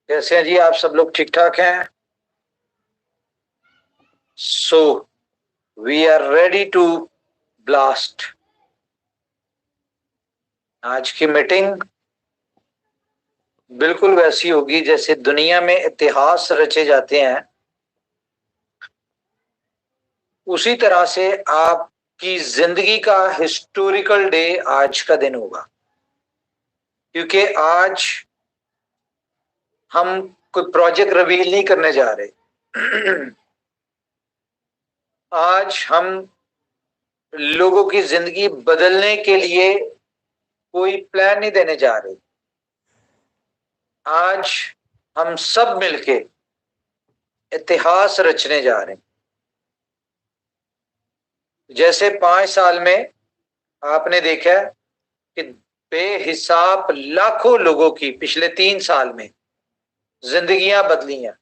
कैसे हैं जी? आप सब लोग ठीक ठाक हैं? So we are ready to blast. आज की मीटिंग बिल्कुल वैसी होगी जैसे दुनिया में इतिहास रचे जाते हैं, उसी तरह से आपकी जिंदगी का हिस्टोरिकल डे आज का दिन होगा। क्योंकि आज हम कोई प्रोजेक्ट रिवील नहीं करने जा रहे। आज हम लोगों की जिंदगी बदलने के लिए कोई प्लान नहीं देने जा रहे। आज हम सब मिलके इतिहास रचने जा रहे हैं। जैसे 5 साल में आपने देखा कि बेहिसाब लाखों लोगों की पिछले 3 साल में जिंदगियां बदली हैं।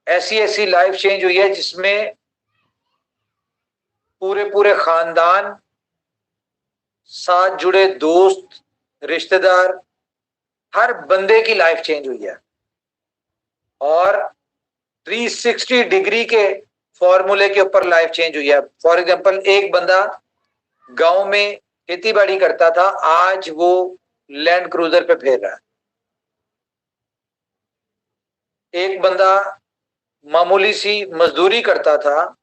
ऐसी ऐसी लाइफ चेंज हुई है जिसमें पूरे पूरे खानदान, साथ जुड़े दोस्त, रिश्तेदार, हर बंदे की लाइफ चेंज हुई है। और 360 डिग्री के फॉर्मूले के ऊपर लाइफ चेंज हुई है। फॉर एग्जांपल, एक बंदा गांव में खेती बाड़ी करता था, आज वो लैंड क्रूजर पे फेर रहा है। एक बंदा मामूली सी मजदूरी करता था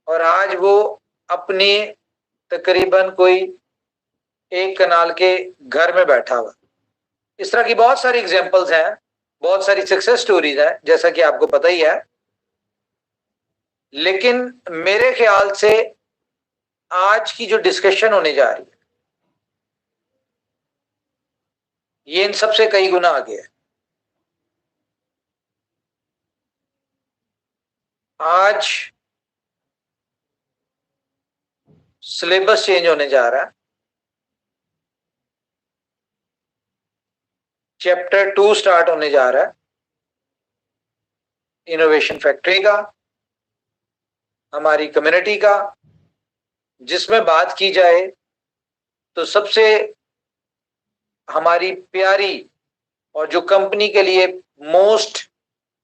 और आज वो अपनी तकरीबन कोई 1 कनाल के घर में बैठा हुआ। इस तरह की बहुत सारी एग्जांपल्स हैं, बहुत सारी सक्सेस स्टोरीज हैं, जैसा कि आपको पता ही है। लेकिन मेरे ख्याल से आज की जो डिस्कशन होने जा रही है, ये इन सबसे कई गुना आगे है। आज सिलेबस चेंज होने जा रहा है। चैप्टर 2 स्टार्ट होने जा रहा है इनोवेशन फैक्ट्री का, हमारी कम्युनिटी का, जिसमें बात की जाए तो सबसे हमारी प्यारी और जो कंपनी के लिए मोस्ट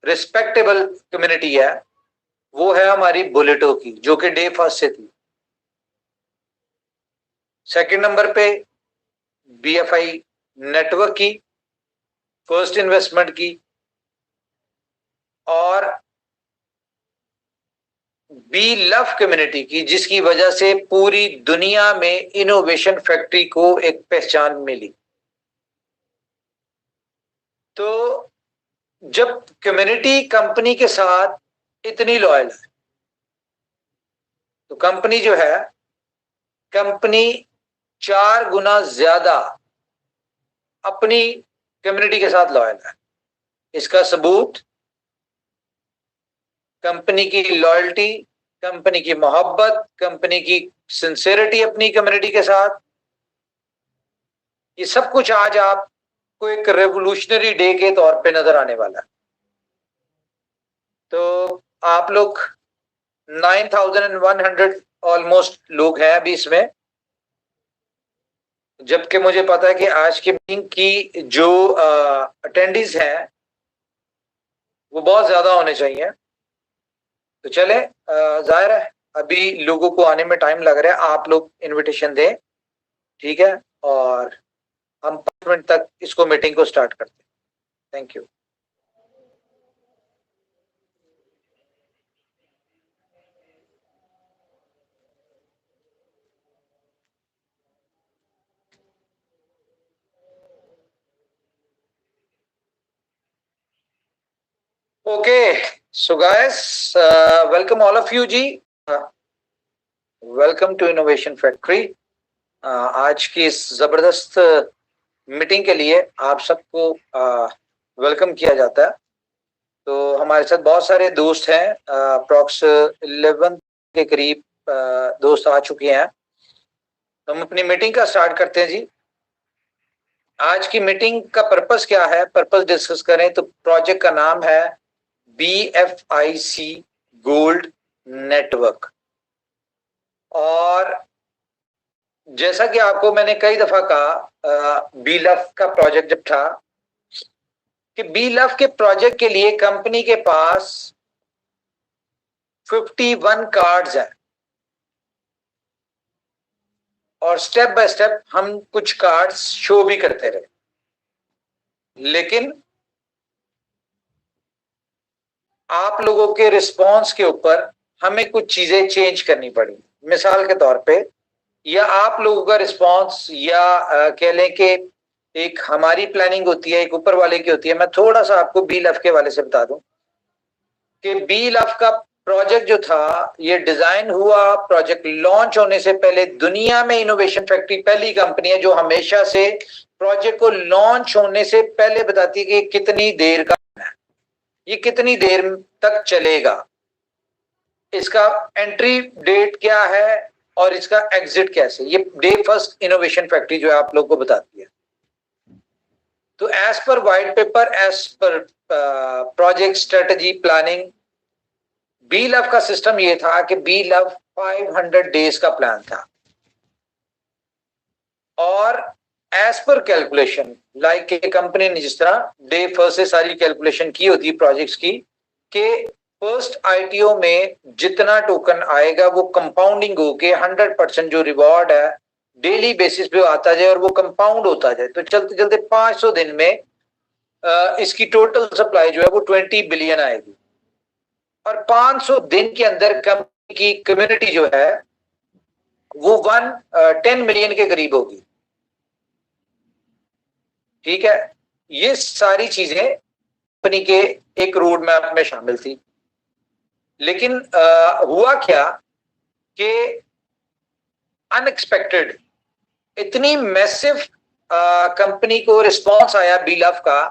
रिस्पेक्टेबल कम्युनिटी है, वो है हमारी बुलेटो की, जो कि डे फर्स्ट से थी। सेकंड नंबर पे बीएफआई नेटवर्क की, फर्स्ट इन्वेस्टमेंट की, और बी लव कम्युनिटी की, जिसकी वजह से पूरी दुनिया में इनोवेशन फैक्ट्री को एक पहचान मिली। तो जब कम्युनिटी कंपनी के साथ इतनी लॉयल है, तो कंपनी जो है, कंपनी 4 गुना ज्यादा अपनी कम्युनिटी के साथ लॉयल है। इसका सबूत कंपनी की लॉयल्टी, कंपनी की मोहब्बत, कंपनी की सिंसेरिटी अपनी कम्युनिटी के साथ, ये सब कुछ आज आपको एक रेवोल्यूशनरी डे के तौर पे नजर आने वाला है। तो आप लोग 9100 ऑलमोस्ट लोग हैं अभी इसमें, जबकि मुझे पता है कि आज की मीटिंग की जो अटेंडीज हैं वो बहुत ज्यादा होने चाहिए। तो चले, जाहिर है अभी लोगों को आने में टाइम लग रहा है, आप लोग इनविटेशन दें, ठीक है? और हम 5 मिनट तक इसको मीटिंग को स्टार्ट करते हैं। Thank you. Okay, so guys, welcome all of you ji, welcome to innovation factory. आज की इस जबरदस्त मीटिंग के लिए आप सबको वेलकम किया जाता है। तो हमारे साथ बहुत सारे दोस्त हैं, अप्रॉक्स 11 के करीब दोस्त आ चुके हैं। हम अपनी मीटिंग का स्टार्ट करते हैं जी। आज की मीटिंग का पर्पस क्या है, पर्पस डिस्कस करें तो प्रोजेक्ट का नाम है BFIC गोल्ड नेटवर्क। और जैसा कि आपको मैंने कई दफा कहा, बीलफ का प्रोजेक्ट जब था कि बी लव के प्रोजेक्ट के लिए कंपनी के पास 51 कार्ड्स हैं और स्टेप बाय स्टेप हम कुछ कार्ड्स शो भी करते रहे, लेकिन आप लोगों के रिस्पॉन्स के ऊपर हमें कुछ चीजें चेंज करनी पड़ी। मिसाल के तौर पे, या आप लोगों का रिस्पॉन्स, या कह लें कि एक हमारी प्लानिंग होती है, एक ऊपर वाले की होती है। मैं थोड़ा सा आपको बी लव के वाले से बता दूं कि बी लव का प्रोजेक्ट जो था, ये डिजाइन हुआ प्रोजेक्ट लॉन्च होने से पहले। दुनिया में इनोवेशन फैक्ट्री पहली कंपनी है जो हमेशा से प्रोजेक्ट को लॉन्च होने से पहले बताती है कि कितनी देर का है, ये कितनी देर तक चलेगा, इसका एंट्री डेट क्या है और इसका एग्जिट कैसे। ये डे फर्स्ट इनोवेशन फैक्ट्री जो है आप लोग को बताती है। तो as per white paper, as per project strategy planning, B love का सिस्टम ये था कि बी लव 500 डेज का प्लान था। और as per calculation, like company ने जिस तरह डे फर्स्ट से सारी कैलकुलेशन की होती है प्रोजेक्ट्स की, कि फर्स्ट आईटीओ में जितना टोकन आएगा वो कंपाउंडिंग होके 100% जो रिवॉर्ड है डेली बेसिस पे आता जाए और वो कंपाउंड होता जाए। तो चलते चलते 500 दिन में इसकी टोटल सप्लाई जो है वो 20 बिलियन आएगी और 500 दिन के अंदर कंपनी की कम्युनिटी जो है वो 10 मिलियन के करीब होगी। ठीक है, ये सारी चीजें कंपनी के एक रोड मैप में शामिल थी। लेकिन हुआ क्या कि अनएक्सपेक्टेड इतनी मैसिव कंपनी को रिस्पांस आया बी लव का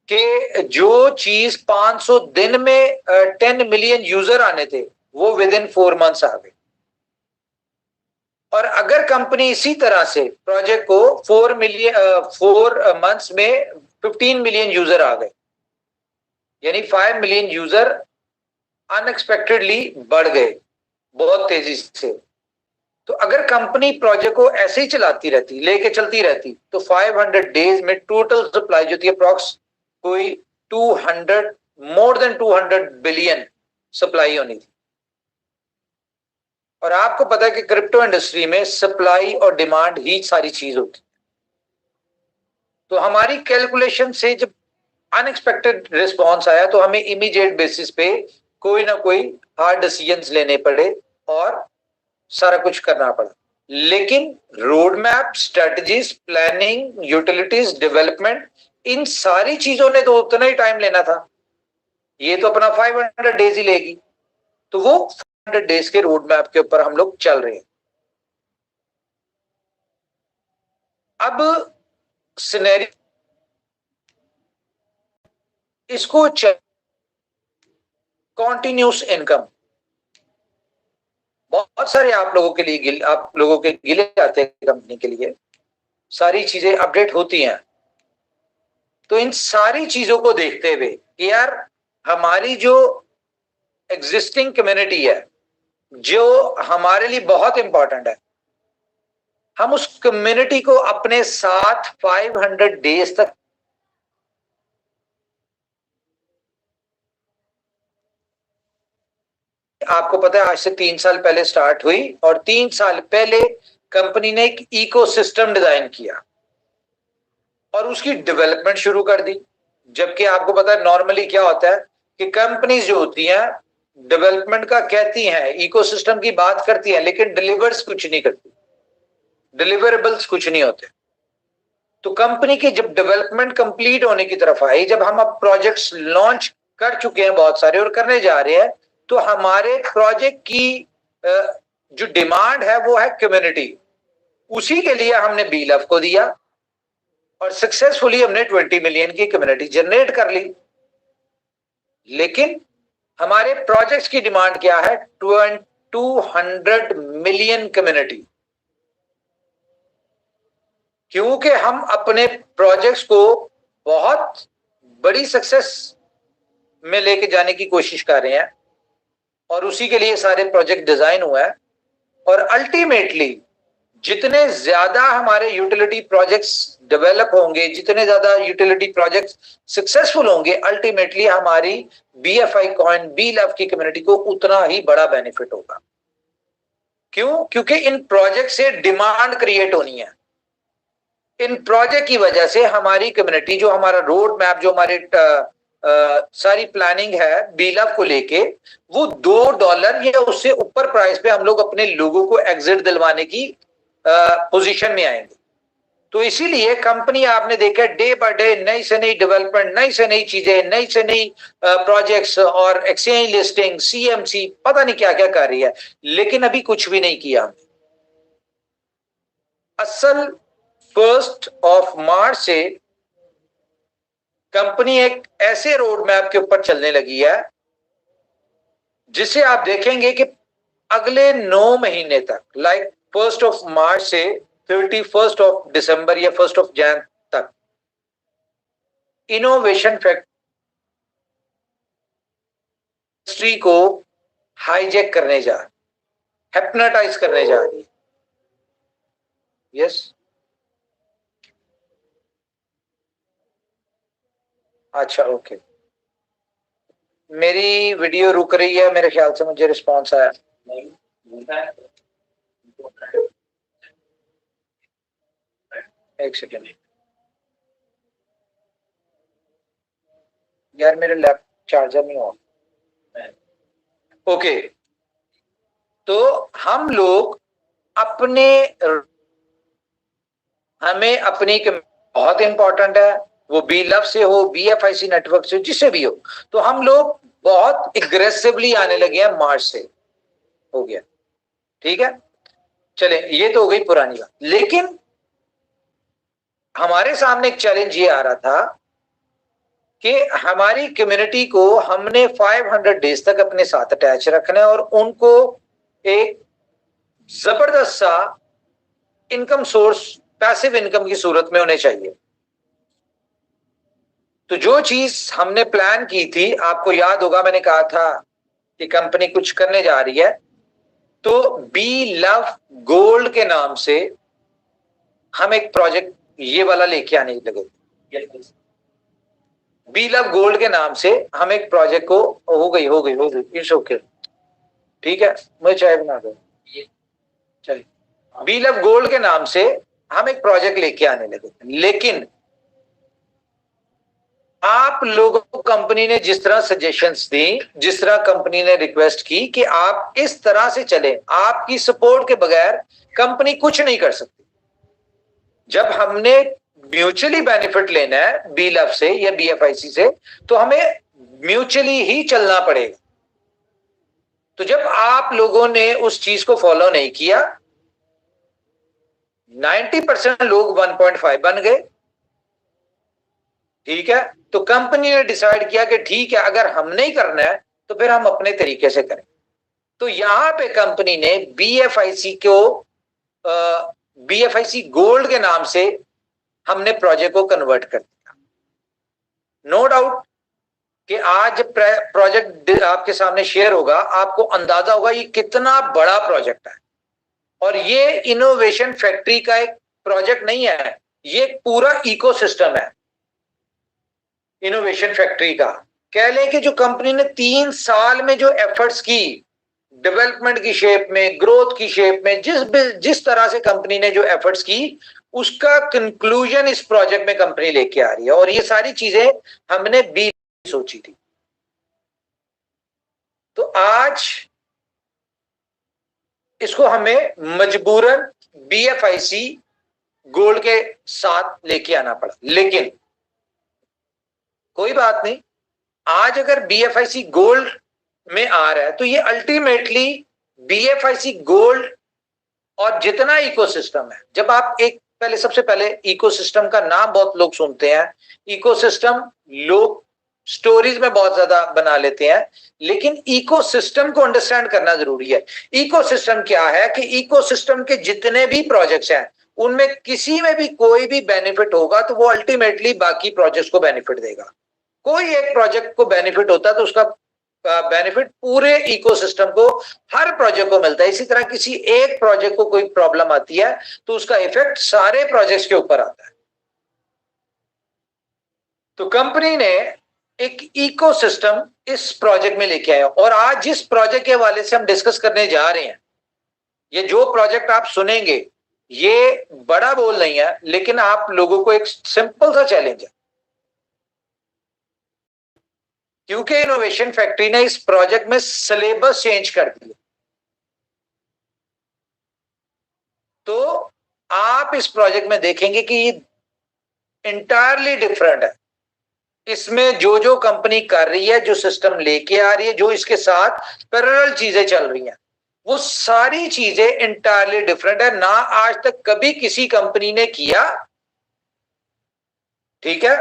कि जो चीज 500 दिन में 10 मिलियन यूजर आने थे वो विद इन 4 मंथ्स आ गए। और अगर कंपनी इसी तरह से प्रोजेक्ट को 4 मंथ्स में 15 मिलियन यूजर आ गए, यानी 5 मिलियन यूजर अनएक्सपेक्टेडली बढ़ गए बहुत तेजी से। तो अगर कंपनी प्रोजेक्ट को ऐसे ही चलाती रहती, लेके चलती रहती, तो 500 डेज में टोटल सप्लाई जो थी अप्रॉक्स कोई 200 मोर देन 200 बिलियन सप्लाई होनी थी। और आपको पता है कि क्रिप्टो इंडस्ट्री में सप्लाई और डिमांड ही सारी चीज होती। तो हमारी कैलकुलेशन से जब अनएक्सपेक्टेड रिस्पॉन्स आया तो हमें इमीडिएट बेसिस पे कोई ना कोई हार्ड डिसीजंस लेने पड़े और सारा कुछ करना पड़ा। लेकिन road map, strategies, planning, utilities, development, इन सारी चीजों ने तो उतना ही टाइम लेना था। ये तो अपना 500 डेज ही लेगी। तो वो 500 डेज के रोड मैप के ऊपर हम लोग चल रहे हैं। अब सिनेरियो इसको कॉन्टिन्यूस इनकम, बहुत सारे आप लोगों के गिले आते हैं कंपनी के लिए, सारी चीजें अपडेट होती हैं। तो इन सारी चीजों को देखते हुए कि यार हमारी जो एग्जिस्टिंग कम्युनिटी है जो हमारे लिए बहुत इंपॉर्टेंट है, हम उस कम्युनिटी को अपने साथ 500 डेज तक आपको पता है आज से 3 साल पहले स्टार्ट हुई और 3 साल पहले कंपनी ने एक इकोसिस्टम डिजाइन किया और उसकी डेवलपमेंट शुरू कर दी। जबकि आपको पता है नॉर्मली क्या होता है कि कंपनीज जो होती हैं डेवलपमेंट का कहती हैं, इकोसिस्टम की बात करती हैं, लेकिन डिलीवर्स कुछ नहीं करती, डिलीवरेबल्स कुछ नहीं होते। तो कंपनी की जब डेवलपमेंट कंप्लीट होने की तरफ आई, जब हम अब प्रोजेक्ट्स लॉन्च कर चुके हैं बहुत सारे और करने जा रहे हैं, तो हमारे प्रोजेक्ट की जो डिमांड है वो है कम्युनिटी। उसी के लिए हमने बी लव को दिया और सक्सेसफुली हमने 20 मिलियन की कम्युनिटी जनरेट कर ली। लेकिन हमारे प्रोजेक्ट्स की डिमांड क्या है? 200 मिलियन कम्युनिटी। क्योंकि हम अपने प्रोजेक्ट्स को बहुत बड़ी सक्सेस में लेके जाने की कोशिश कर रहे हैं और उसी के लिए सारे प्रोजेक्ट डिजाइन हुआ है। और अल्टीमेटली जितने ज्यादा हमारे यूटिलिटी प्रोजेक्ट्स डेवलप होंगे, जितने ज्यादा यूटिलिटी प्रोजेक्ट्स सक्सेसफुल होंगे, अल्टीमेटली हमारी BFI कॉइन, बी लव की कम्युनिटी को उतना ही बड़ा बेनिफिट होगा। क्यों? क्योंकि इन प्रोजेक्ट से डिमांड क्रिएट होनी है। इन प्रोजेक्ट की वजह से हमारी कम्युनिटी, जो हमारा रोड मैप, जो हमारी सारी प्लानिंग है बीलव को लेके, वो $2 या उससे ऊपर प्राइस पे हम लोग अपने लोगों को एग्जिट दिलवाने की पोजीशन में आएंगे। तो इसीलिए कंपनी आपने देखा डे बाय डे नई से नई डेवलपमेंट, नई से नई चीजें, नई से नई प्रोजेक्ट्स और एक्सचेंज लिस्टिंग, CMC, पता नहीं क्या क्या कर रही है, लेकिन अभी कुछ भी नहीं किया। असल 1 मार्च से कंपनी एक ऐसे रोड मैप के ऊपर चलने लगी है जिसे आप देखेंगे कि अगले 9 महीने तक, लाइक 1 मार्च से 31 दिसंबर या 1 जनवरी तक, इनोवेशन फैक्ट्री को हाईजैक करने जा, हिप्नोटाइज करने जा रही है। यस, अच्छा, ओके। मेरी वीडियो रुक रही है, मेरे ख्याल से मुझे रिस्पॉन्स आया नहीं। एक सेकेंड यार, मेरे लैपटॉप चार्जर नहीं हो। ओके, तो हम लोग अपने, हमें अपनी बहुत इंपॉर्टेंट है, वो बीलव से हो, BFIC नेटवर्क से, जिससे भी हो, तो हम लोग बहुत एग्रेसिवली आने लगे हैं मार्च से। हो गया, ठीक है, चले, ये तो हो गई पुरानी बात। लेकिन हमारे सामने एक चैलेंज ये आ रहा था कि हमारी कम्युनिटी को हमने 500 डेज तक अपने साथ अटैच रखना है और उनको एक जबरदस्त सा इनकम सोर्स, पैसिव इनकम की सूरत में होने चाहिए। तो जो चीज हमने प्लान की थी, आपको याद होगा मैंने कहा था कि कंपनी कुछ करने जा रही है, तो बी लव गोल्ड के नाम से हम एक प्रोजेक्ट ये वाला लेके आने लगे। बी लव गोल्ड के नाम से हम एक प्रोजेक्ट को, हो गई इट्स ओके, ठीक है, मुझे चाय बना दो। चलिए, बी लव गोल्ड के नाम से हम एक प्रोजेक्ट लेके आने लगे। लेकिन आप लोगों को कंपनी ने जिस तरह सजेशंस दी, जिस तरह कंपनी ने रिक्वेस्ट की कि आप इस तरह से चलें, आपकी सपोर्ट के बगैर कंपनी कुछ नहीं कर सकती। जब हमने म्यूचुअली बेनिफिट लेना है बी लव से या BFIC से, तो हमें म्यूचुअली ही चलना पड़ेगा। तो जब आप लोगों ने उस चीज को फॉलो नहीं किया, 90% लोग 1.5 बन गए, ठीक है, तो कंपनी ने डिसाइड किया कि ठीक है, अगर हम नहीं करना है तो फिर हम अपने तरीके से करें। तो यहां पे कंपनी ने BFIC को, BFIC गोल्ड के नाम से हमने प्रोजेक्ट को कन्वर्ट कर दिया। नो डाउट कि आज प्रोजेक्ट आपके सामने शेयर होगा, आपको अंदाजा होगा ये कितना बड़ा प्रोजेक्ट है। और ये इनोवेशन फैक्ट्री का एक प्रोजेक्ट नहीं है, ये पूरा इकोसिस्टम है इनोवेशन फैक्ट्री का। कह लें कि जो कंपनी ने 3 साल में जो एफर्ट्स की, डेवलपमेंट की शेप में, ग्रोथ की शेप में, जिस तरह से कंपनी ने जो एफर्ट्स की, उसका कंक्लूजन इस प्रोजेक्ट में कंपनी लेके आ रही है। और ये सारी चीजें हमने भी सोची थी। तो आज इसको हमें मजबूरन BFIC गोल्ड के साथ लेके आना पड़ा। लेकिन कोई बात नहीं, आज अगर BFIC गोल्ड में आ रहा है तो ये अल्टीमेटली BFIC गोल्ड और जितना इकोसिस्टम है, जब आप एक, पहले सबसे पहले इकोसिस्टम का नाम बहुत लोग सुनते हैं, इकोसिस्टम लोग स्टोरीज में बहुत ज्यादा बना लेते हैं, लेकिन इकोसिस्टम को अंडरस्टैंड करना जरूरी है। इकोसिस्टम क्या है कि इकोसिस्टम के जितने भी प्रोजेक्ट्स हैं उनमें किसी में भी कोई भी बेनिफिट होगा तो वो अल्टीमेटली बाकी प्रोजेक्ट्स को बेनिफिट देगा। कोई एक प्रोजेक्ट को बेनिफिट होता है तो उसका बेनिफिट पूरे इकोसिस्टम को, हर प्रोजेक्ट को मिलता है। इसी तरह किसी एक प्रोजेक्ट को कोई प्रॉब्लम आती है तो उसका इफेक्ट सारे प्रोजेक्ट्स के ऊपर आता है। तो कंपनी ने एक इकोसिस्टम इस प्रोजेक्ट में लेके आया, और आज जिस प्रोजेक्ट के हवाले से हम डिस्कस करने जा रहे हैं, ये जो प्रोजेक्ट आप सुनेंगे, ये बड़ा बोल नहीं है, लेकिन आप लोगों को एक सिंपल सा चैलेंज है, क्योंकि इनोवेशन फैक्ट्री ने इस प्रोजेक्ट में सिलेबस चेंज कर दिया। तो आप इस प्रोजेक्ट में देखेंगे कि ये इंटायरली डिफरेंट है। इसमें जो जो कंपनी कर रही है, जो सिस्टम लेके आ रही है, जो इसके साथ पैरेलल चीजें चल रही हैं, वो सारी चीजें इंटायरली डिफरेंट है। ना आज तक कभी किसी कंपनी ने किया, ठीक है,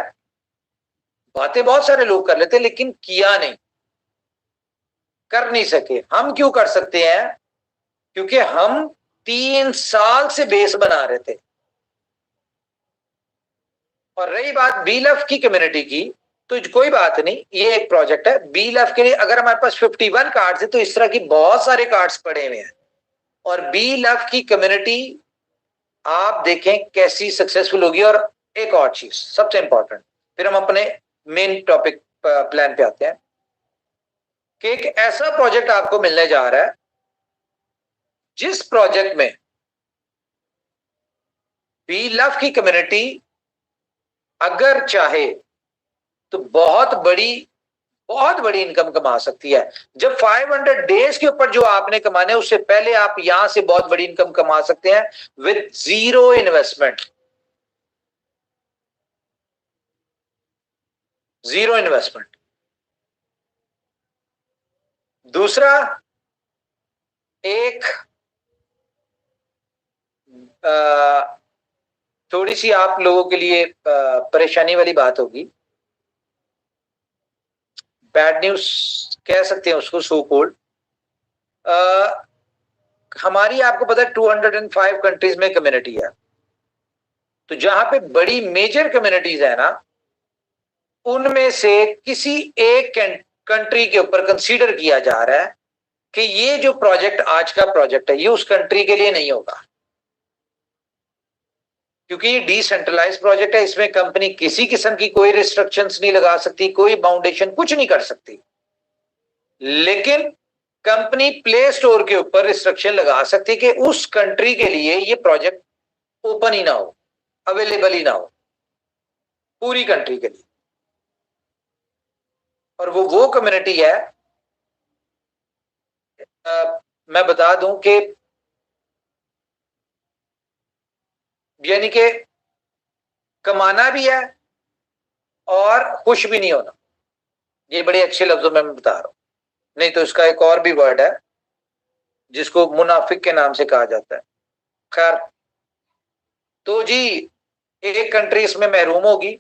बातें बहुत सारे लोग कर लेते, लेकिन किया नहीं, कर नहीं सके। हम क्यों कर सकते हैं? क्योंकि हम 3 साल से बेस बना रहे थे। और रही बात बीलफ की कम्युनिटी की, तो कोई बात नहीं, ये एक प्रोजेक्ट है। बीलफ के लिए अगर हमारे पास 51 कार्ड्स है, तो इस तरह की बहुत सारे कार्ड्स पड़े हुए हैं। और बीलफ की कम्युनिटी आप देखें कैसी सक्सेसफुल होगी। और एक और चीज सबसे इंपॉर्टेंट, फिर हम अपने मेन टॉपिक प्लान पे आते हैं, कि एक ऐसा प्रोजेक्ट आपको मिलने जा रहा है जिस प्रोजेक्ट में बीलफ की कम्युनिटी अगर चाहे तो बहुत बड़ी इनकम कमा सकती है। जब 500 डेज के ऊपर जो आपने कमाने, उससे पहले आप यहां से बहुत बड़ी इनकम कमा सकते हैं with zero investment. Zero investment. दूसरा, एक थोड़ी सी आप लोगों के लिए परेशानी वाली बात होगी, बैड न्यूज कह सकते हैं उसको, सो कोल्ड। हमारी आपको पता है 205 कंट्रीज में कम्युनिटी है। तो जहां पे बड़ी मेजर कम्युनिटीज है ना, उनमें से किसी एक कंट्री के ऊपर कंसीडर किया जा रहा है कि ये जो प्रोजेक्ट आज का प्रोजेक्ट है, ये उस कंट्री के लिए नहीं होगा, क्योंकि ये डिसेंट्रलाइज प्रोजेक्ट है। इसमें कंपनी किसी किस्म की कोई रिस्ट्रिक्शंस नहीं लगा सकती, कोई बाउंडेशन कुछ नहीं कर सकती। लेकिन कंपनी प्ले स्टोर के ऊपर रिस्ट्रिक्शन लगा सकती कि उस कंट्री के लिए ये प्रोजेक्ट ओपन ही ना हो, अवेलेबल ही ना हो, पूरी कंट्री के लिए। और वो कम्युनिटी है, मैं बता दूं कि यानी कि कमाना भी है और खुश भी नहीं होना। ये बड़े अच्छे लफ्जों में मैं बता रहा हूं, नहीं तो इसका एक और भी वर्ड है जिसको मुनाफिक के नाम से कहा जाता है। खैर, तो जी एक कंट्री इसमें महरूम होगी,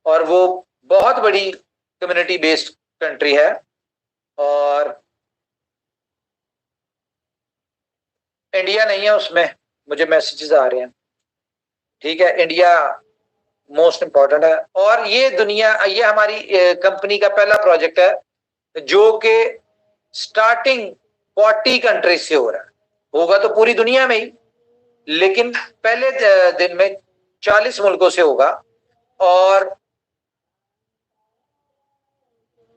और वो बहुत बड़ी कम्युनिटी बेस्ड कंट्री है। और इंडिया नहीं है उसमें, मुझे मैसेजेस आ रहे हैं, ठीक है, इंडिया मोस्ट इंपॉर्टेंट है। और ये दुनिया, ये हमारी कंपनी का पहला प्रोजेक्ट है जो कि स्टार्टिंग 40 कंट्रीज से हो रहा है। होगा तो पूरी दुनिया में ही, लेकिन पहले दिन में 40 मुल्कों से होगा। और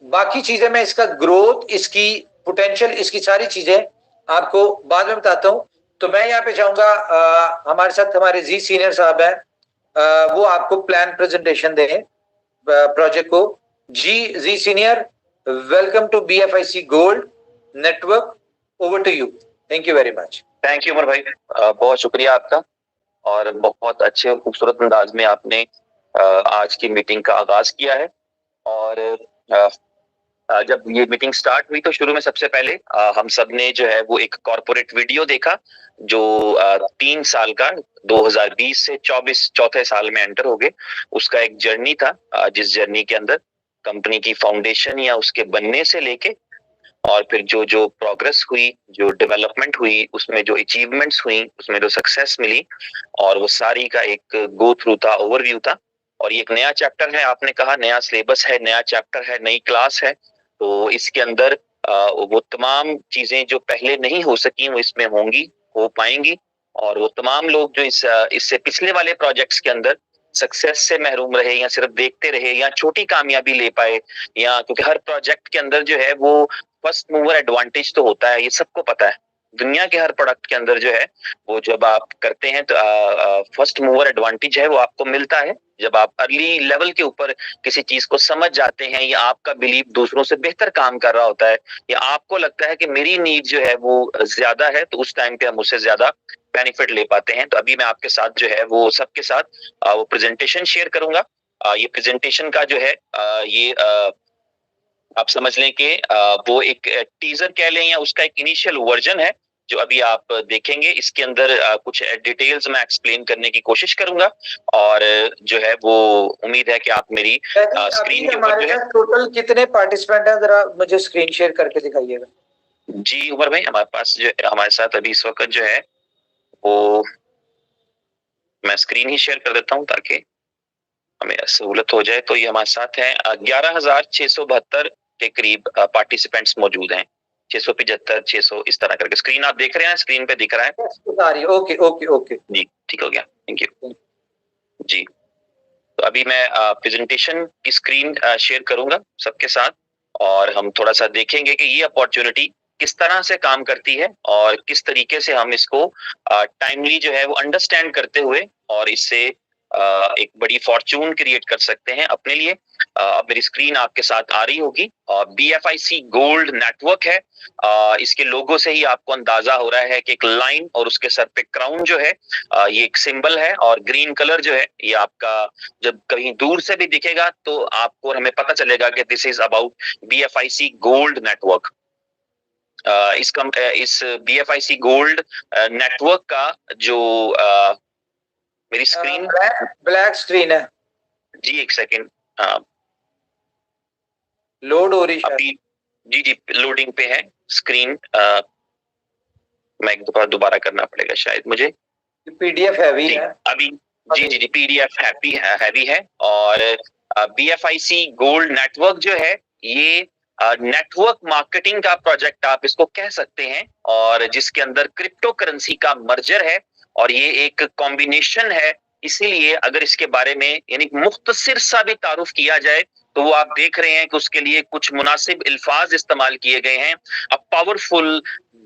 बाकी चीजें मैं इसका ग्रोथ, इसकी पोटेंशियल, इसकी सारी चीजें आपको बाद में बताता हूं। तो मैं यहाँ पे चाहूंगा हमारे साथ हमारे जी सीनियर साहब हैं, वो आपको प्लान प्रेजेंटेशन दें प्रोजेक्ट को। जी senior, welcome to BFIC gold network, over to you. Thank you very much. Thank you Umar भाई, बहुत शुक्रिया आपका। और बहुत अच्छे और खूबसूरत अंदाज में आपने आज की मीटिंग का आगाज किया है। और जब ये मीटिंग स्टार्ट हुई तो शुरू में सबसे पहले हम सब ने जो है वो एक कॉर्पोरेट वीडियो देखा, जो 3 साल का 2020 से 24 चौथे साल में एंटर हो गए। उसका एक जर्नी था, जिस जर्नी के अंदर कंपनी की फाउंडेशन या उसके बनने से लेके और फिर जो जो प्रोग्रेस हुई, जो डेवलपमेंट हुई, उसमें जो अचीवमेंट्स हुई, उसमें जो सक्सेस मिली, और वो सारी का एक गो थ्रू था, ओवरव्यू था। और ये एक नया चैप्टर है, आपने कहा नया सिलेबस है, नया चैप्टर है, नई क्लास है। तो इसके अंदर वो तमाम चीजें जो पहले नहीं हो सकी वो इसमें होंगी, हो पाएंगी। और वो तमाम लोग जो इससे पिछले वाले प्रोजेक्ट्स के अंदर सक्सेस से महरूम रहे या सिर्फ देखते रहे या छोटी कामयाबी ले पाए, या क्योंकि हर प्रोजेक्ट के अंदर जो है वो फर्स्ट मूवर एडवांटेज तो होता है, ये सबको पता है। दुनिया के हर प्रोडक्ट के अंदर जो है वो जब आप करते हैं तो फर्स्ट मूवर एडवांटेज है वो आपको मिलता है जब आप अर्ली लेवल के ऊपर किसी चीज को समझ जाते हैं, या आपका बिलीव दूसरों से बेहतर काम कर रहा होता है, या आपको लगता है कि मेरी नीड जो है वो ज्यादा है, तो उस टाइम पे हम उससे ज्यादा बेनिफिट ले पाते हैं। तो अभी मैं आपके साथ जो है वो सबके साथ वो प्रेजेंटेशन शेयर करूंगा। ये प्रेजेंटेशन का जो है ये आप समझ लें कि वो एक टीजर कह लें या उसका एक इनिशियल वर्जन है जो अभी आप देखेंगे। इसके अंदर कुछ डिटेल्स मैं एक्सप्लेन करने की कोशिश करूंगा, और जो है वो उम्मीद है कि आप मेरी स्क्रीन के ऊपर जो है टोटल कितने पार्टिसिपेंट हैं, जरा मुझे स्क्रीन शेयर करके दिखाइएगा। जी उमर भाई, हमारे पास जो हमारे साथ अभी इस वक्त जो है वो मैं स्क्रीन ही शेयर कर देता हूं ताकि हमें सहूलत हो जाए। तो ये हमारे साथ है 11,672 के करीब पार्टिसिपेंट्स मौजूद हैं, 675 600 इस तरह करके। स्क्रीन आप देख रहे हैं, स्क्रीन पे दिख रहा है? ओके ओके ओके जी ठीक हो गया, थैंक यू जी। तो अभी मैं प्रेजेंटेशन की स्क्रीन शेयर करूंगा सबके साथ, और हम थोड़ा सा देखेंगे कि ये अपॉर्चुनिटी किस तरह से काम करती है और किस तरीके से हम इसको टाइमली जो है वो अंडरस्टैंड करते हुए और इससे एक बड़ी फॉर्चून क्रिएट कर सकते हैं अपने लिए। अब मेरी स्क्रीन आपके साथ आ रही होगी। BFIC गोल्ड नेटवर्क है। इसके लोगो से ही आपको अंदाजा हो रहा है कि एक लाइन और उसके सर पे क्राउन जो है ये एक सिंबल है, और ग्रीन कलर जो है ये आपका जब कहीं दूर से भी दिखेगा तो आपको और हमें पता चलेगा कि this is about BFIC gold network. इस BFIC गोल्ड नेटवर्क का जो मेरी स्क्रीन ब्लैक स्क्रीन है जी, एक सेकेंड लोड हो रही है अभी। जी लोडिंग पे है स्क्रीन। मैं एक दफा दोबारा करना पड़ेगा शायद मुझे। PDF हैवी है अभी। जी PDF हैवी है। और BFIC गोल्ड नेटवर्क जो है ये नेटवर्क मार्केटिंग का प्रोजेक्ट आप इसको कह सकते हैं, और जिसके अंदर क्रिप्टो करेंसी का मर्जर है, और ये एक कॉम्बिनेशन है। इसीलिए अगर इसके बारे में यानी मुख्तसर सा भी तारुफ किया जाए तो वो आप देख रहे हैं कि उसके लिए कुछ मुनासिब अल्फाज इस्तेमाल किए गए हैं। A powerful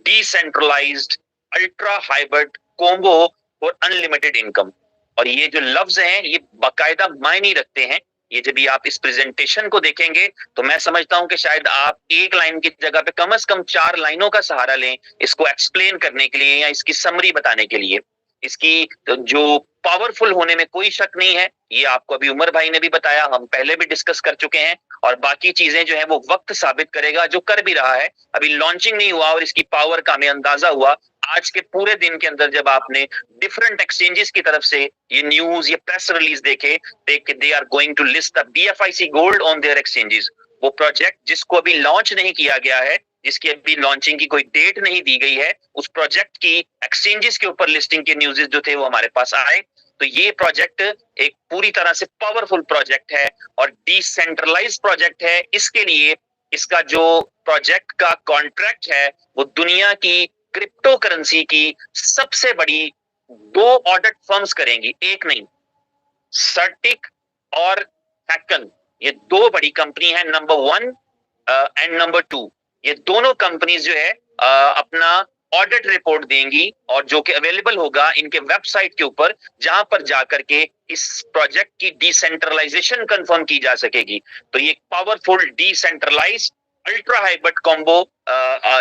decentralised ultra hybrid combo और अनलिमिटेड इनकम। और ये जो लफ्ज हैं ये बाकायदा मायने रखते हैं। ये जब भी आप इस प्रेजेंटेशन को देखेंगे तो मैं समझता हूं कि शायद आप एक लाइन की जगह पे कम से कम 4 लाइनों का सहारा लें इसको एक्सप्लेन करने के लिए या इसकी समरी बताने के लिए। इसकी जो पावरफुल होने में कोई शक नहीं है, ये आपको अभी उमर भाई ने भी बताया, हम पहले भी डिस्कस कर चुके हैं, और बाकी चीजें जो है वो वक्त साबित करेगा, जो कर भी रहा है। अभी लॉन्चिंग नहीं हुआ और इसकी पावर का हमें अंदाजा हुआ आज के पूरे दिन के अंदर जब आपने डिफरेंट एक्सचेंजेस की तरफ से ये न्यूज, ये प्रेस रिलीज देखे they are going to list the BFIC gold on their exchanges. वो प्रोजेक्ट जिसको अभी लॉन्च नहीं किया गया है, जिसकी अभी लॉन्चिंग की कोई डेट नहीं दी गई है, उस प्रोजेक्ट की एक्सचेंजेस के ऊपर लिस्टिंग के न्यूज़ जो थे वो हमारे पास आए। तो ये प्रोजेक्ट एक पूरी तरह से पावरफुल प्रोजेक्ट है और डिसेंट्रलाइज्ड प्रोजेक्ट है। इसके लिए इसका जो प्रोजेक्ट का कॉन्ट्रैक्ट है वो दुनिया की क्रिप्टो करेंसी की सबसे बड़ी 2 ऑडिट फर्म्स करेंगी, एक नहीं, सर्टिक और हैकन। ये 2 बड़ी कंपनी है, नंबर 1 एंड नंबर 2। ये दोनों कंपनीज जो है अपना ऑडिट रिपोर्ट देंगी, और जो कि अवेलेबल होगा इनके वेबसाइट के ऊपर, जहां पर जाकर के इस प्रोजेक्ट की डिसेंट्रलाइजेशन कंफर्म की जा सकेगी। तो ये powerful decentralised ultra hybrid combo